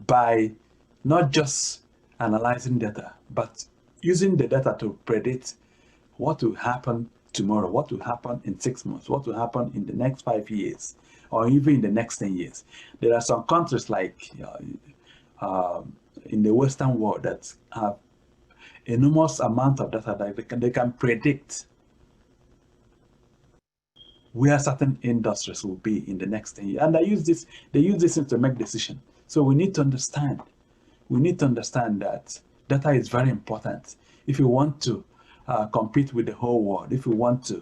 by not just analyzing data, but using the data to predict what will happen tomorrow, what will happen in 6 months, what will happen in the next 5 years, or even in the next 10 years. There are some countries like in the Western world that have enormous amount of data that they can predict where certain industries will be in the next 10 years. And they use this to make decisions. So we need to understand that data is very important if you want to compete with the whole world, if you want to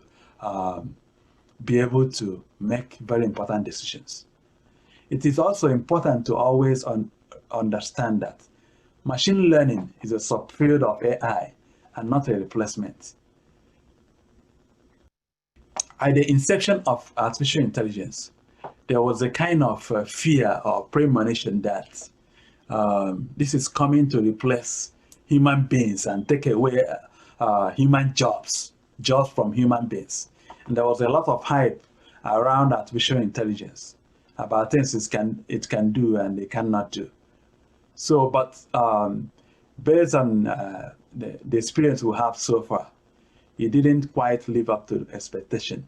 be able to make very important decisions. It is also important to always understand that machine learning is a subfield of AI and not a replacement. At the inception of artificial intelligence, there was a kind of fear or premonition that this is coming to replace human beings and take away human jobs from human beings. And there was a lot of hype around artificial intelligence about things it can do and it cannot do. So, but based on the experience we have so far, it didn't quite live up to expectation.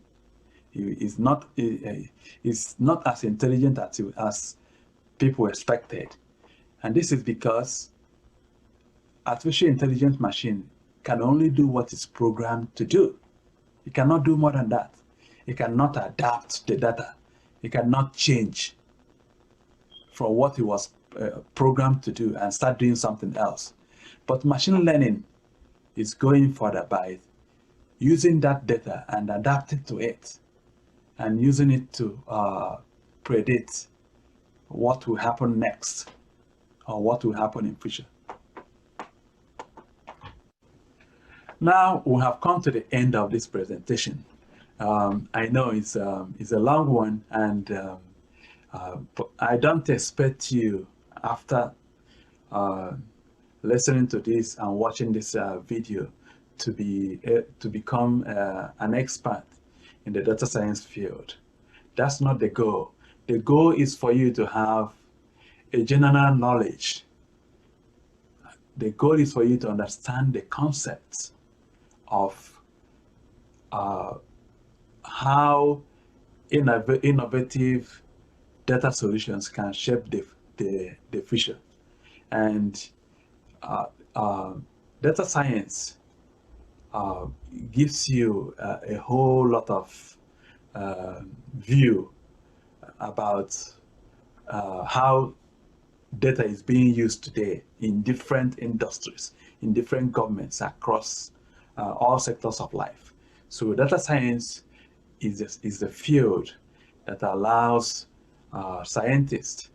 It's not as intelligent as people expected. And this is because artificial intelligence machine can only do what it's programmed to do. It cannot do more than that. It cannot adapt the data. It cannot change from what it was programmed to do and start doing something else. But machine learning is going further by using that data and adapting to it and using it to predict what will happen next or what will happen in future. Now we have come to the end of this presentation, I know it's a long one, and but I don't expect you, after listening to this and watching this video, to become an expert in the data science field. That's not the goal. The goal is for you to have a general knowledge. The goal is for you to understand the concepts of how innovative data solutions can shape the future. And data science gives you a whole lot of view about how data is being used today in different industries, in different governments across all sectors of life. So data science is the field that allows scientists,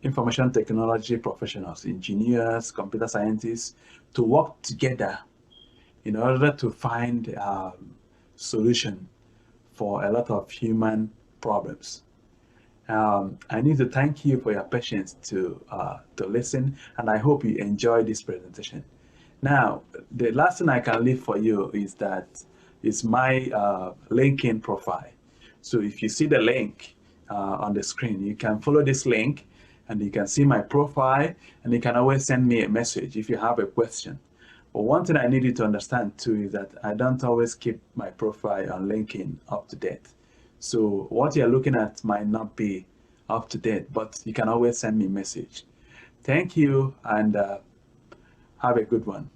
information technology professionals, engineers, computer scientists, to work together in order to find a solution for a lot of human problems. I need to thank you for your patience to listen, and I hope you enjoy this presentation. Now, the last thing I can leave for you is that it's my LinkedIn profile. So if you see the link on the screen, you can follow this link, and you can see my profile, and you can always send me a message if you have a question. But one thing I need you to understand too is that I don't always keep my profile on LinkedIn up to date. So what you're looking at might not be up to date, but you can always send me a message. Thank you, and have a good one.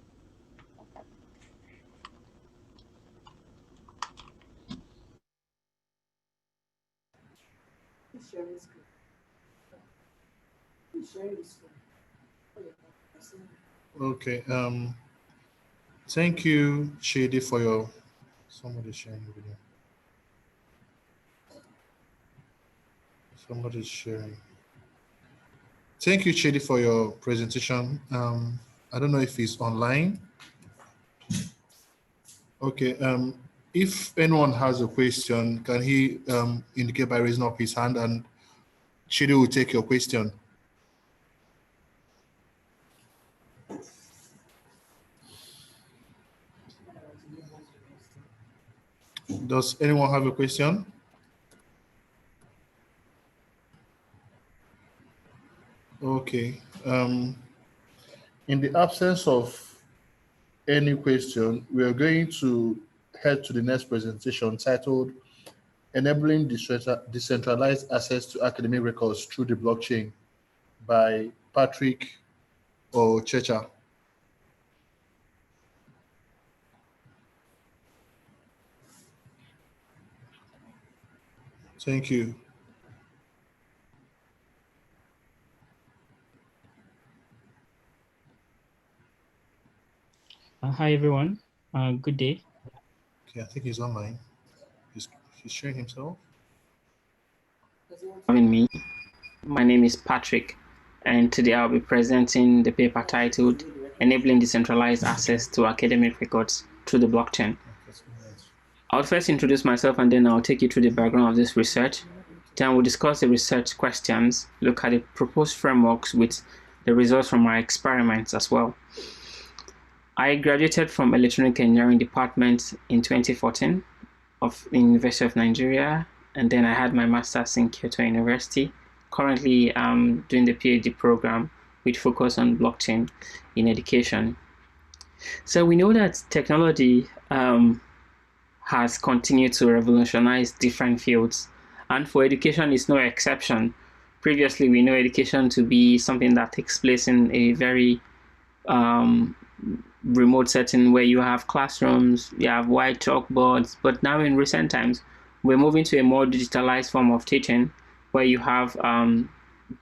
Okay. Thank you, Chidi, for your. Somebody sharing the video. Somebody's sharing. Thank you, Chidi, for your presentation. I don't know if he's online. Okay. If anyone has a question, can he indicate by raising up his hand, and Chidi will take your question. Does anyone have a question? Okay. In the absence of any question, we are going to head to the next presentation titled Enabling Decentralized Access to Academic Records Through the Blockchain by Patrick Ochecha. Thank you. Hi, everyone. Good day. Okay, I think he's online. He's sharing himself. Having me. My name is Patrick, and today I'll be presenting the paper titled Enabling Decentralized Access to Academic Records Through the Blockchain. I'll first introduce myself, and then I'll take you through the background of this research. Then we'll discuss the research questions, look at the proposed frameworks with the results from our experiments as well. I graduated from Electronic Engineering Department in 2014 of the University of Nigeria, and then I had my master's in Kyoto University. Currently, I'm doing the PhD program with focus on blockchain in education. So we know that technology has continued to revolutionize different fields, and for education is no exception. Previously, we know education to be something that takes place in a very remote setting where you have classrooms, you have white chalkboards, but now in recent times, we're moving to a more digitalized form of teaching where you have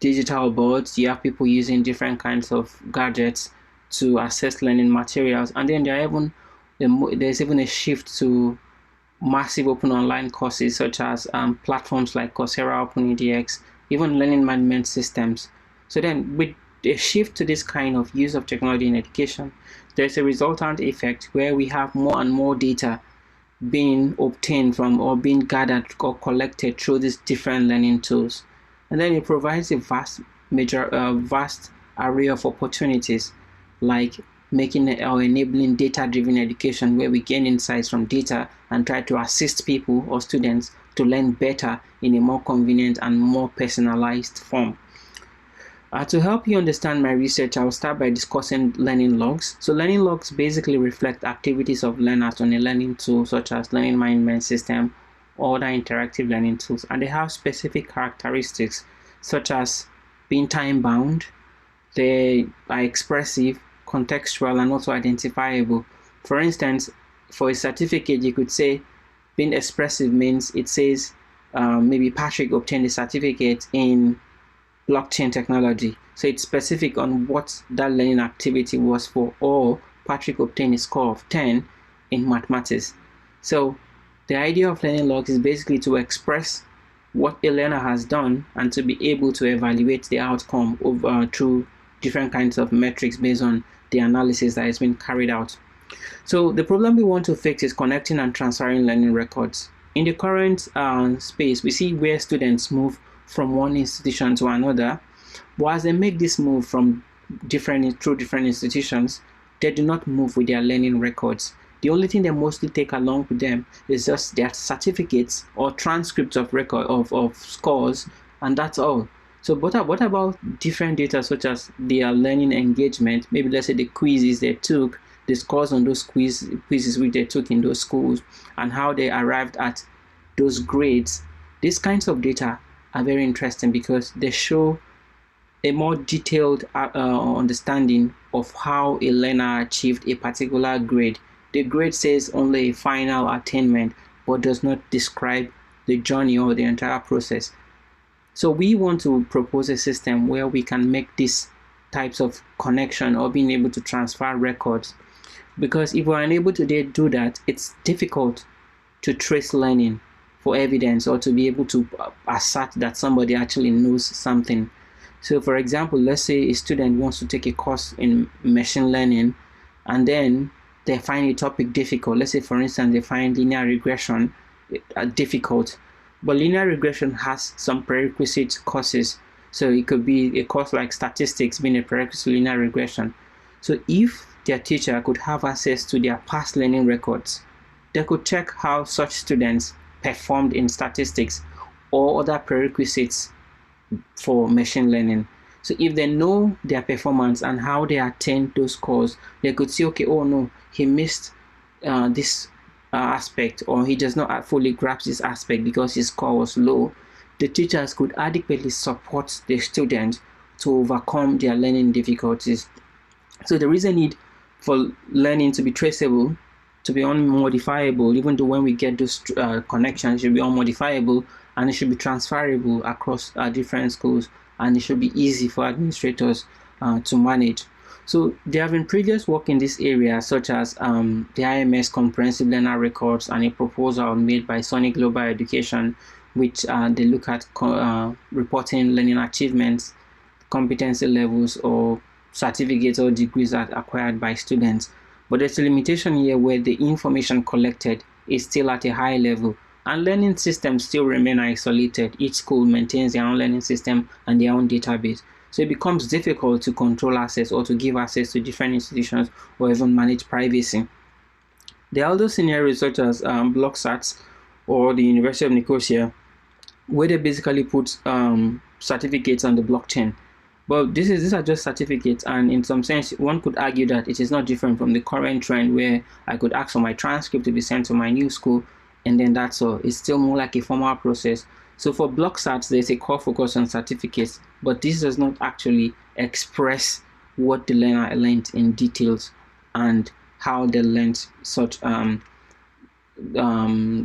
digital boards, you have people using different kinds of gadgets to access learning materials, and then there's even a shift to massive open online courses such as platforms like Coursera, OpenEDX, even learning management systems. So then with a shift to this kind of use of technology in education, there's a resultant effect where we have more and more data being obtained from or being gathered or collected through these different learning tools. And then it provides a vast array of opportunities, like making or enabling data-driven education, where we gain insights from data and try to assist people or students to learn better in a more convenient and more personalized form. To help you understand my research, I'll start by discussing learning logs. So learning logs basically reflect activities of learners on a learning tool, such as learning management system or other interactive learning tools. And they have specific characteristics, such as being time-bound, they are expressive, contextual, and also identifiable. For instance, for a certificate, you could say being expressive means it says maybe Patrick obtained a certificate in blockchain technology. So it's specific on what that learning activity was for, or Patrick obtained a score of 10 in mathematics. So the idea of learning logs is basically to express what a learner has done and to be able to evaluate the outcome through different kinds of metrics based on the analysis that has been carried out. So the problem we want to fix is connecting and transferring learning records. In the current space, we see where students move from one institution to another, but as they make this move through different institutions, they do not move with their learning records. The only thing they mostly take along with them is just their certificates or transcripts of record of scores, and that's all. So what about different data such as their learning engagement? Maybe let's say the quizzes they took, the scores on those quizzes which they took in those schools, and how they arrived at those grades. These kinds of data are very interesting because they show a more detailed understanding of how a learner achieved a particular grade. The grade says only a final attainment, but does not describe the journey or the entire process. So we want to propose a system where we can make these types of connection or being able to transfer records. Because if we're unable to do that, it's difficult to trace learning for evidence or to be able to assert that somebody actually knows something. So for example, let's say a student wants to take a course in machine learning and then they find a topic difficult. Let's say for instance, they find linear regression difficult, but linear regression has some prerequisite courses. So it could be a course like statistics being a prerequisite to linear regression. So if their teacher could have access to their past learning records, they could check how such students performed in statistics or other prerequisites for machine learning. So if they know their performance and how they attained those scores, they could see, okay, oh no, he missed this aspect, or he does not fully grasp this aspect because his score was low. The teachers could adequately support the student to overcome their learning difficulties. So there is a need for learning to be traceable, to be unmodifiable, even though when we get those connections, it should be unmodifiable, and it should be transferable across different schools, and it should be easy for administrators to manage. So there have been previous work in this area, such as the IMS Comprehensive Learner Records and a proposal made by Sony Global Education, which they look at reporting learning achievements, competency levels, or certificates or degrees acquired by students. But there's a limitation here where the information collected is still at a high level, and learning systems still remain isolated. Each school maintains their own learning system and their own database. So it becomes difficult to control access or to give access to different institutions or even manage privacy. There are other scenarios such as BlockSats or the University of Nicosia, where they basically put certificates on the blockchain. But these are just certificates, and in some sense, one could argue that it is not different from the current trend where I could ask for my transcript to be sent to my new school, and then that's all. It's still more like a formal process. So for BlockSats, there's a core focus on certificates, but this does not actually express what the learner learned in details and how they learned such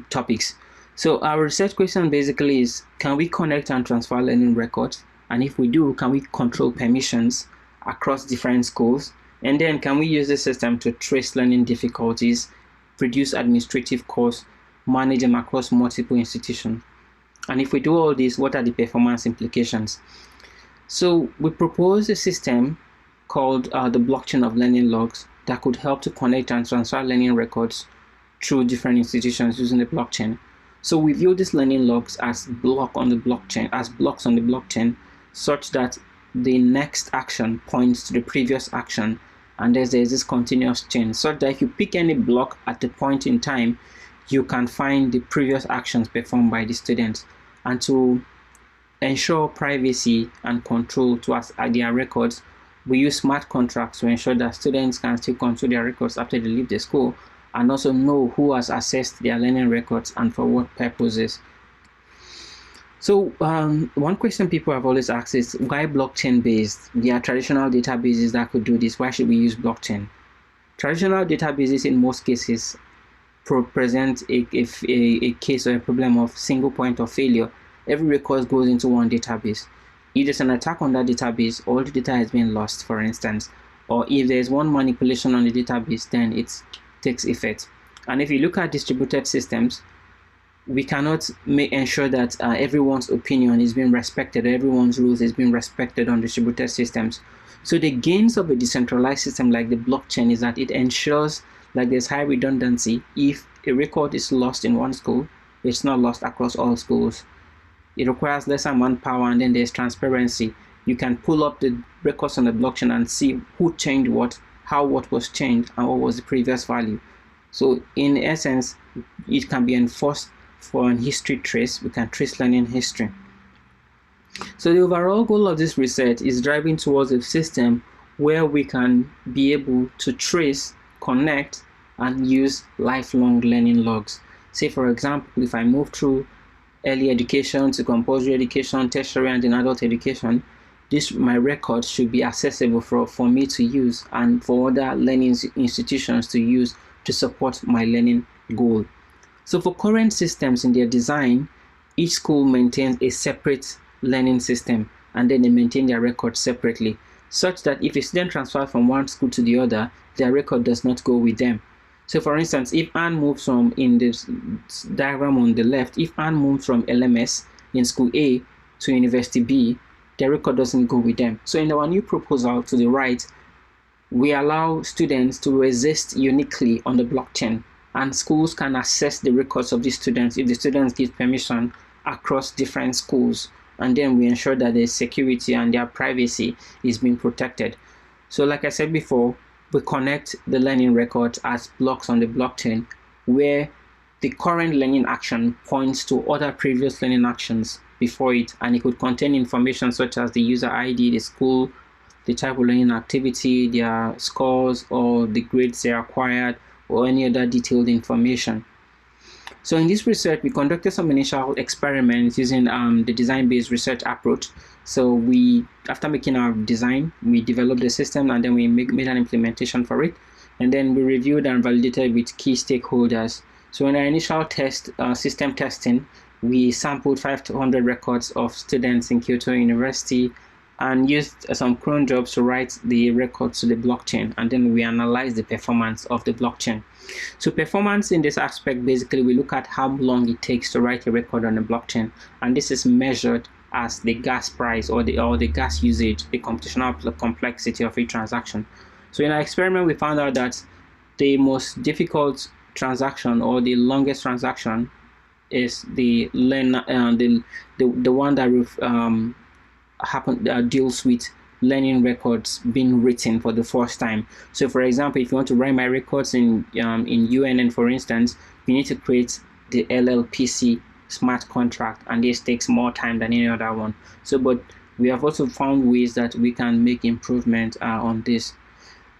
topics. So our research question basically is, can we connect and transfer learning records? And if we do, can we control permissions across different schools? And then can we use the system to trace learning difficulties, reduce administrative costs, manage them across multiple institutions? And if we do all this, what are the performance implications? So we proposed a system called the blockchain of learning logs that could help to connect and transfer learning records through different institutions using the blockchain. So we view these learning logs as blocks on the blockchain, such that the next action points to the previous action, and there's this continuous chain, such that if you pick any block at the point in time, you can find the previous actions performed by the students. And to ensure privacy and control to their records, we use smart contracts to ensure that students can still control their records after they leave the school, and also know who has accessed their learning records and for what purposes. So one question people have always asked is, why blockchain based? There are traditional databases that could do this. Why should we use blockchain? Traditional databases in most cases present a case or a problem of single point of failure. Every record goes into one database. If there's an attack on that database, all the data has been lost, for instance, or if there's one manipulation on the database, then it takes effect. And if you look at distributed systems, we cannot ensure that everyone's opinion is being respected, or everyone's rules is being respected on distributed systems. So the gains of a decentralized system like the blockchain is that it ensures that there's high redundancy. If a record is lost in one school, it's not lost across all schools. It requires lesser manpower, and then there's transparency. You can pull up the records on the blockchain and see who changed what, how what was changed, and what was the previous value. So in essence, it can be enforced for an history trace. We can trace learning history. So the overall goal of this research is driving towards a system where we can be able to trace, connect, and use lifelong learning logs. Say, for example, if I move through early education to compulsory education, tertiary, and in adult education, my record should be accessible for me to use and for other learning institutions to use to support my learning goal. So for current systems in their design, each school maintains a separate learning system, and then they maintain their records separately, such that if a student transfers from one school to the other, their record does not go with them. So for instance, if Anne moves from, in this diagram on the left, if Anne moves from LMS in school A to University B, their record doesn't go with them. So in our new proposal to the right, we allow students to resist uniquely on the blockchain, and schools can access the records of the students if the students give permission across different schools, and then we ensure that their security and their privacy is being protected. So like I said before, we connect the learning records as blocks on the blockchain, where the current learning action points to other previous learning actions before it, and it could contain information such as the user ID, the school, the type of learning activity, their scores, or the grades they acquired, or any other detailed information. So in this research, we conducted some initial experiments using the design-based research approach. So after making our design, we developed the system, and then we made an implementation for it. And then we reviewed and validated with key stakeholders. So in our initial system testing, we sampled 500 records of students in Kyoto University and used some cron jobs to write the records to the blockchain. And then we analyzed the performance of the blockchain. So performance in this aspect, basically we look at how long it takes to write a record on the blockchain, and this is measured as the gas price or the gas usage, the computational complexity of each transaction. So in our experiment, we found out that the most difficult transaction or the longest transaction is the one that deals with learning records being written for the first time. So for example, if you want to write my records in UNN, for instance, you need to create the LLPC smart contract, and this takes more time than any other one. So, but we have also found ways that we can make improvement on this.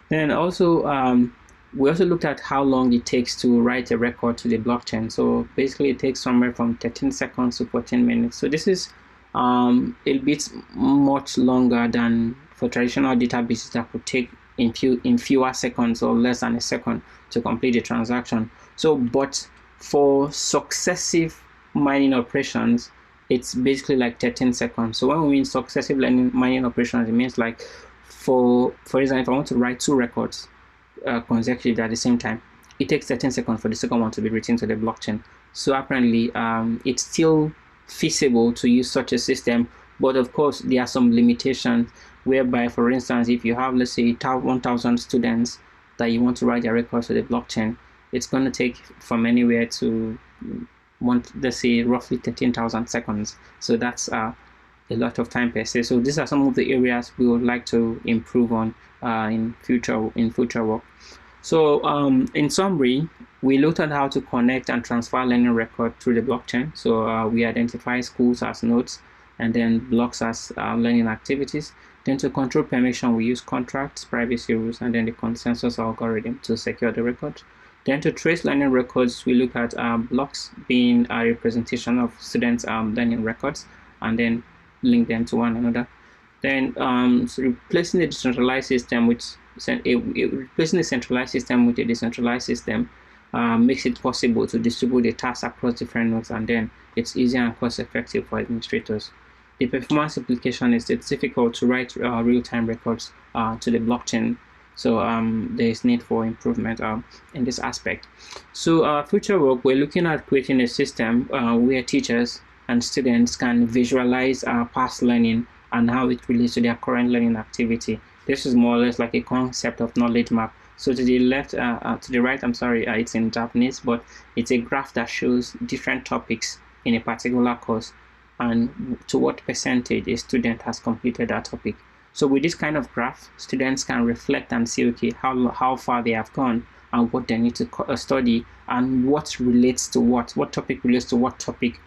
Then also, we also looked at how long it takes to write a record to the blockchain. So basically it takes somewhere from 13 seconds to 14 minutes. So this is a bit much longer than for traditional databases that could take in fewer seconds or less than a second to complete the transaction. So, but for successive mining operations, it's basically like 13 seconds. So when we mean successive mining operations, it means like, for example, if I want to write 2 records consecutively at the same time, it takes 13 seconds for the second one to be written to the blockchain. So apparently, it's still feasible to use such a system But of course, there are some limitations whereby, for instance, if you have, let's say, 1,000 students that you want to write their records to the blockchain, it's going to take from anywhere to, let's say, roughly 13,000 seconds. So that's a lot of time per se. So these are some of the areas we would like to improve on in future work. So in summary, we looked at how to connect and transfer learning record through the blockchain. So we identify schools as nodes and then blocks as learning activities. Then to control permission, we use contracts, privacy rules, and then the consensus algorithm to secure the record. Then to trace learning records, we look at blocks being a representation of students' learning records, and then link them to one another. Then so replacing the decentralized system with replacing the centralized system with a decentralized system makes it possible to distribute the tasks across different nodes, and then it's easier and cost-effective for administrators. The performance implication is it's difficult to write real-time records to the blockchain, so there is need for improvement in this aspect. So future work, we're looking at creating a system where teachers and students can visualize past learning and how it relates to their current learning activity. This is more or less like a concept of knowledge map. So to the left, to the right, I'm sorry, it's in Japanese, but it's a graph that shows different topics in a particular course and to what percentage a student has completed that topic. So with this kind of graph, students can reflect and see, okay, how far they have gone and what they need to study and what relates to what topic relates to what topic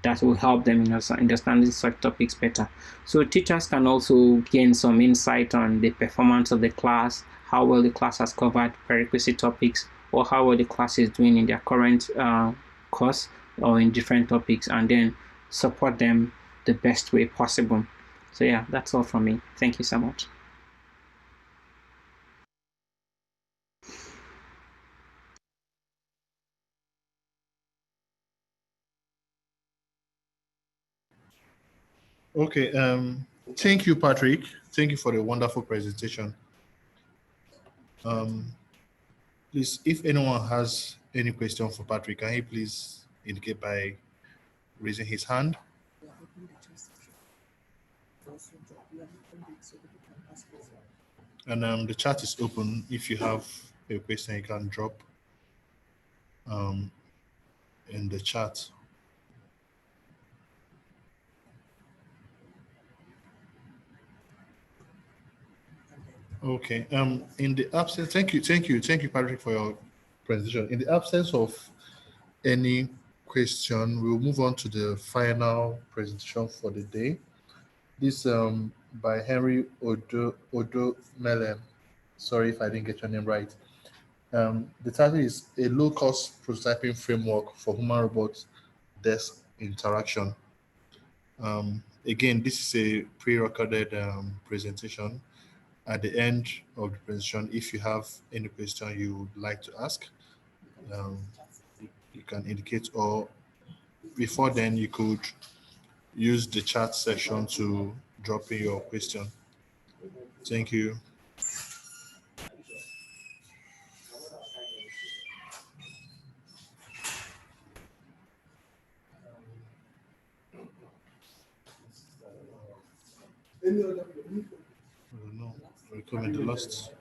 that will help them in understanding such topics better. So teachers can also gain some insight on the performance of the class, how well the class has covered prerequisite topics, or how well the class is doing in their current course or in different topics, and then support them the best way possible. So yeah, that's all from me. Thank you so much. Okay, thank you, Patrick. Thank you for the wonderful presentation. Please, if anyone has any question for Patrick, can he please indicate by raising his hand? And the chat is open. If you have a question, you can drop in the chat. Okay. In the absence, thank you, Patrick, for your presentation. In the absence of any question, we'll move on to the final presentation for the day. This by Henry Odo Melen. Sorry if I didn't get your name right. The title is A Low-Cost Prototyping Framework for Human-Robot Desk Interaction. Again, this is a pre-recorded presentation. At the end of the presentation, if you have any question you would like to ask, you can indicate, or before then you could use the chat section to drop in your question. Thank you. Any other? I don't know. We comment the last.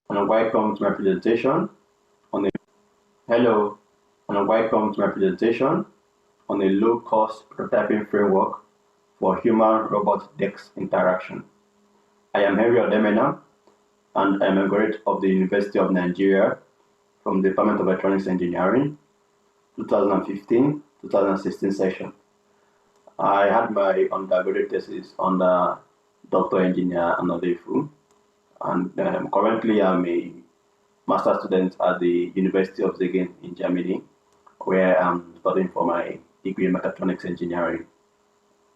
And welcome to my presentation on a hello and welcome to my presentation on a low-cost prototyping framework for human-robot desk interaction. I am Henry Odemena, and I am a graduate of the University of Nigeria from the Department of Electronics Engineering, 2015 to 2016 session. I had my undergraduate thesis under Dr. Engineer Anodefu, and currently I'm a master student at the University of Siegen in Germany, where I'm studying for my degree in mechatronics engineering.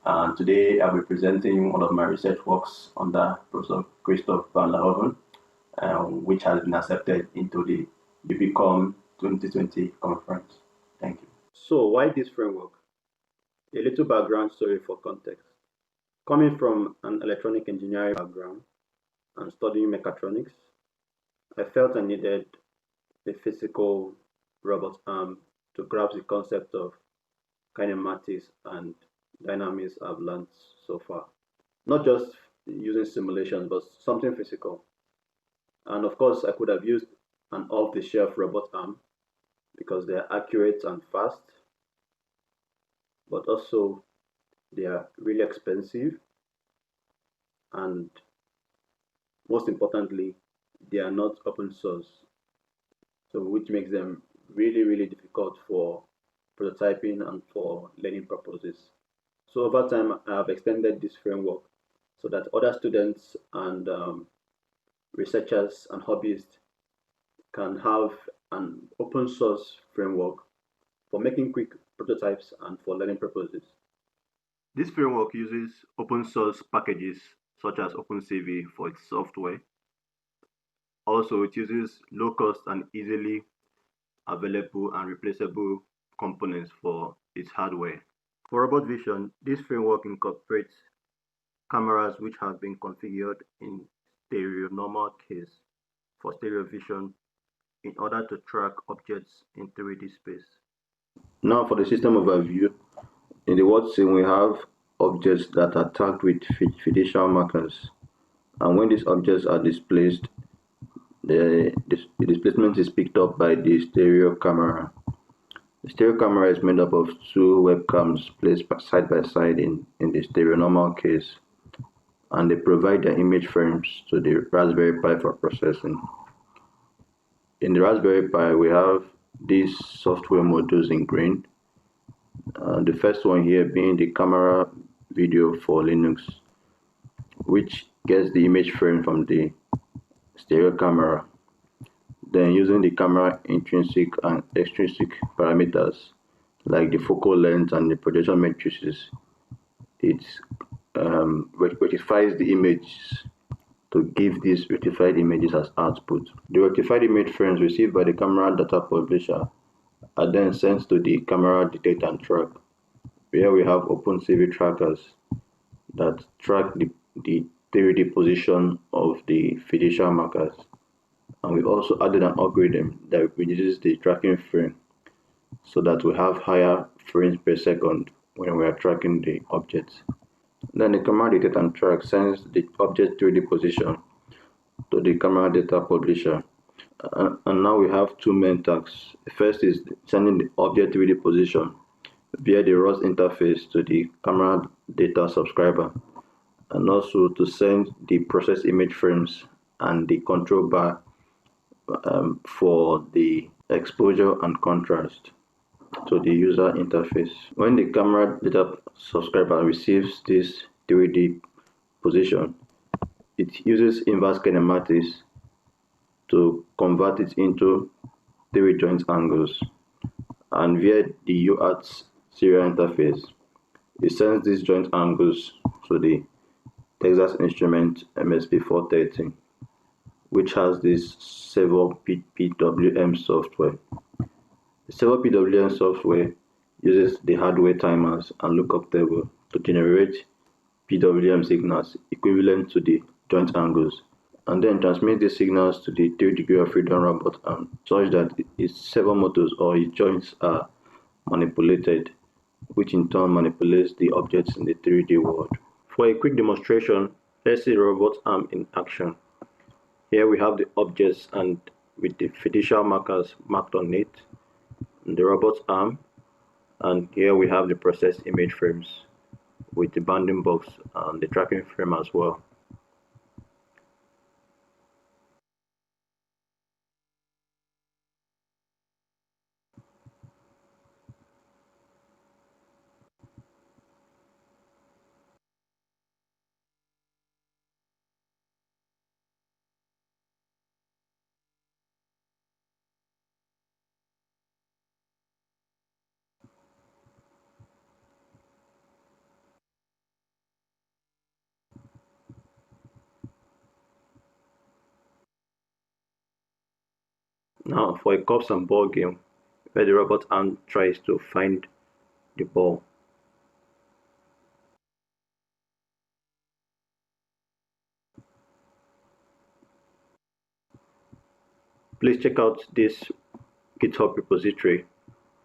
And today I'll be presenting one of my research works under Professor Christoph van der Hoven, which has been accepted into the UBCOM 2020 conference. Thank you. So why this framework? A little background story for context. Coming from an electronic engineering background and studying mechatronics, I felt I needed a physical robot arm to grasp the concept of kinematics and dynamics I've learned so far. Not just using simulations, but something physical. And of course, I could have used an off-the-shelf robot arm because they're accurate and fast, but also they are really expensive, and most importantly, they are not open source, so which makes them really, really difficult for prototyping and for learning purposes. So over time, I have extended this framework so that other students and researchers and hobbyists can have an open source framework for making quick prototypes and for learning purposes. This framework uses open source packages such as OpenCV for its software. Also, it uses low cost and easily available and replaceable components for its hardware. For robot vision, this framework incorporates cameras which have been configured in stereo normal case for stereo vision in order to track objects in 3D space. Now for the system overview, in the word scene we have objects that are tagged with fiducial markers, and when these objects are displaced, the displacement is picked up by the stereo camera. The stereo camera is made up of two webcams placed side by side in the stereo normal case, and they provide the image frames to the Raspberry Pi for processing. In the Raspberry Pi, we have these software modules in green. The first one here being the camera video for Linux, which gets the image frame from the stereo camera. Then using the camera intrinsic and extrinsic parameters like the focal length and the projection matrices, it rectifies the images to give these rectified images as output. The rectified image frames received by the camera data publisher are then sent to the camera detect and track, where we have OpenCV trackers that track the 3D position of the fiducial markers. And we also added an algorithm that reduces the tracking frame so that we have higher frames per second when we are tracking the objects. Then the camera detect and track sends the object 3D position to the camera data publisher. And now we have two main tasks. The first is sending the object 3D position via the ROS interface to the camera data subscriber, and also to send the process image frames and the control bar for the exposure and contrast to the user interface. When the camera data subscriber receives this 3D position, it uses inverse kinematics to convert it into 3 joint angles, and via the UART serial interface, it sends these joint angles to the Texas Instrument MSP430, which has this Servo PWM software. The Servo PWM software uses the hardware timers and lookup table to generate PWM signals equivalent to the joint angles, and then transmit the signals to the 3 degree of freedom robot arm such that its servo motors or its joints are manipulated, which in turn manipulates the objects in the 3D world. For a quick demonstration, let's see the robot arm in action. Here we have the objects and with the fiducial markers marked on it, the robot arm, and here we have the processed image frames with the bounding box and the tracking frame as well. Now for a cups and ball game where the robot arm tries to find the ball. Please check out this GitHub repository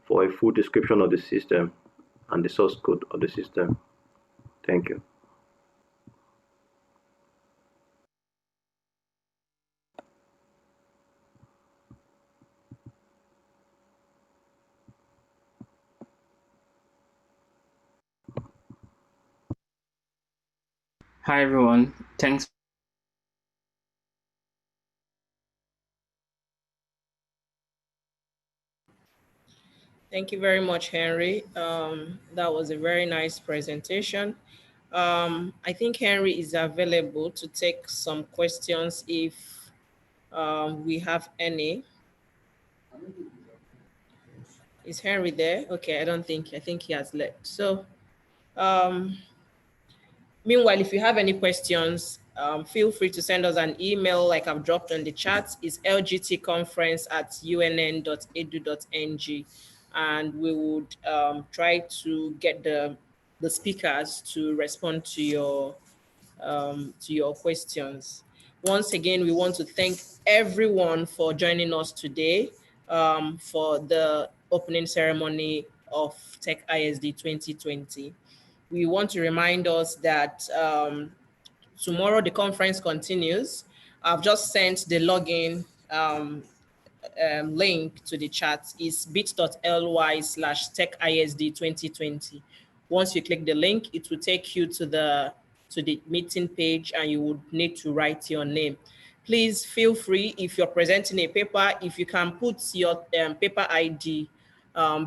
for a full description of the system and the source code of the system. Thank you. Hi everyone, thanks. Thank you very much, Henry. That was a very nice presentation. I think Henry is available to take some questions if we have any. Is Henry there? Okay, I think he has left. So, meanwhile, if you have any questions, feel free to send us an email like I've dropped on the chat. It's lgtconference@unn.edu.ng. And we would try to get the speakers to respond to your questions. Once again, we want to thank everyone for joining us today for the opening ceremony of TECHISD 2020. We want to remind us that tomorrow the conference continues. I've just sent the login link to the chat. Is bit.ly/techisd2020. Once you click the link, it will take you to the meeting page and you would need to write your name. Please feel free, if you're presenting a paper, if you can put your paper ID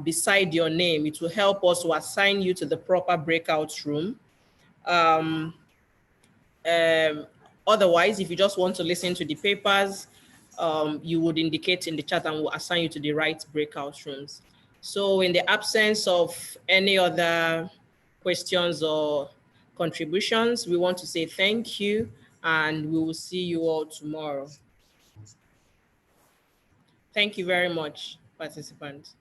beside your name, it will help us to assign you to the proper breakout room. Otherwise, if you just want to listen to the papers, you would indicate in the chat and we'll assign you to the right breakout rooms. So in the absence of any other questions or contributions, we want to say thank you and we will see you all tomorrow. Thank you very much, participants.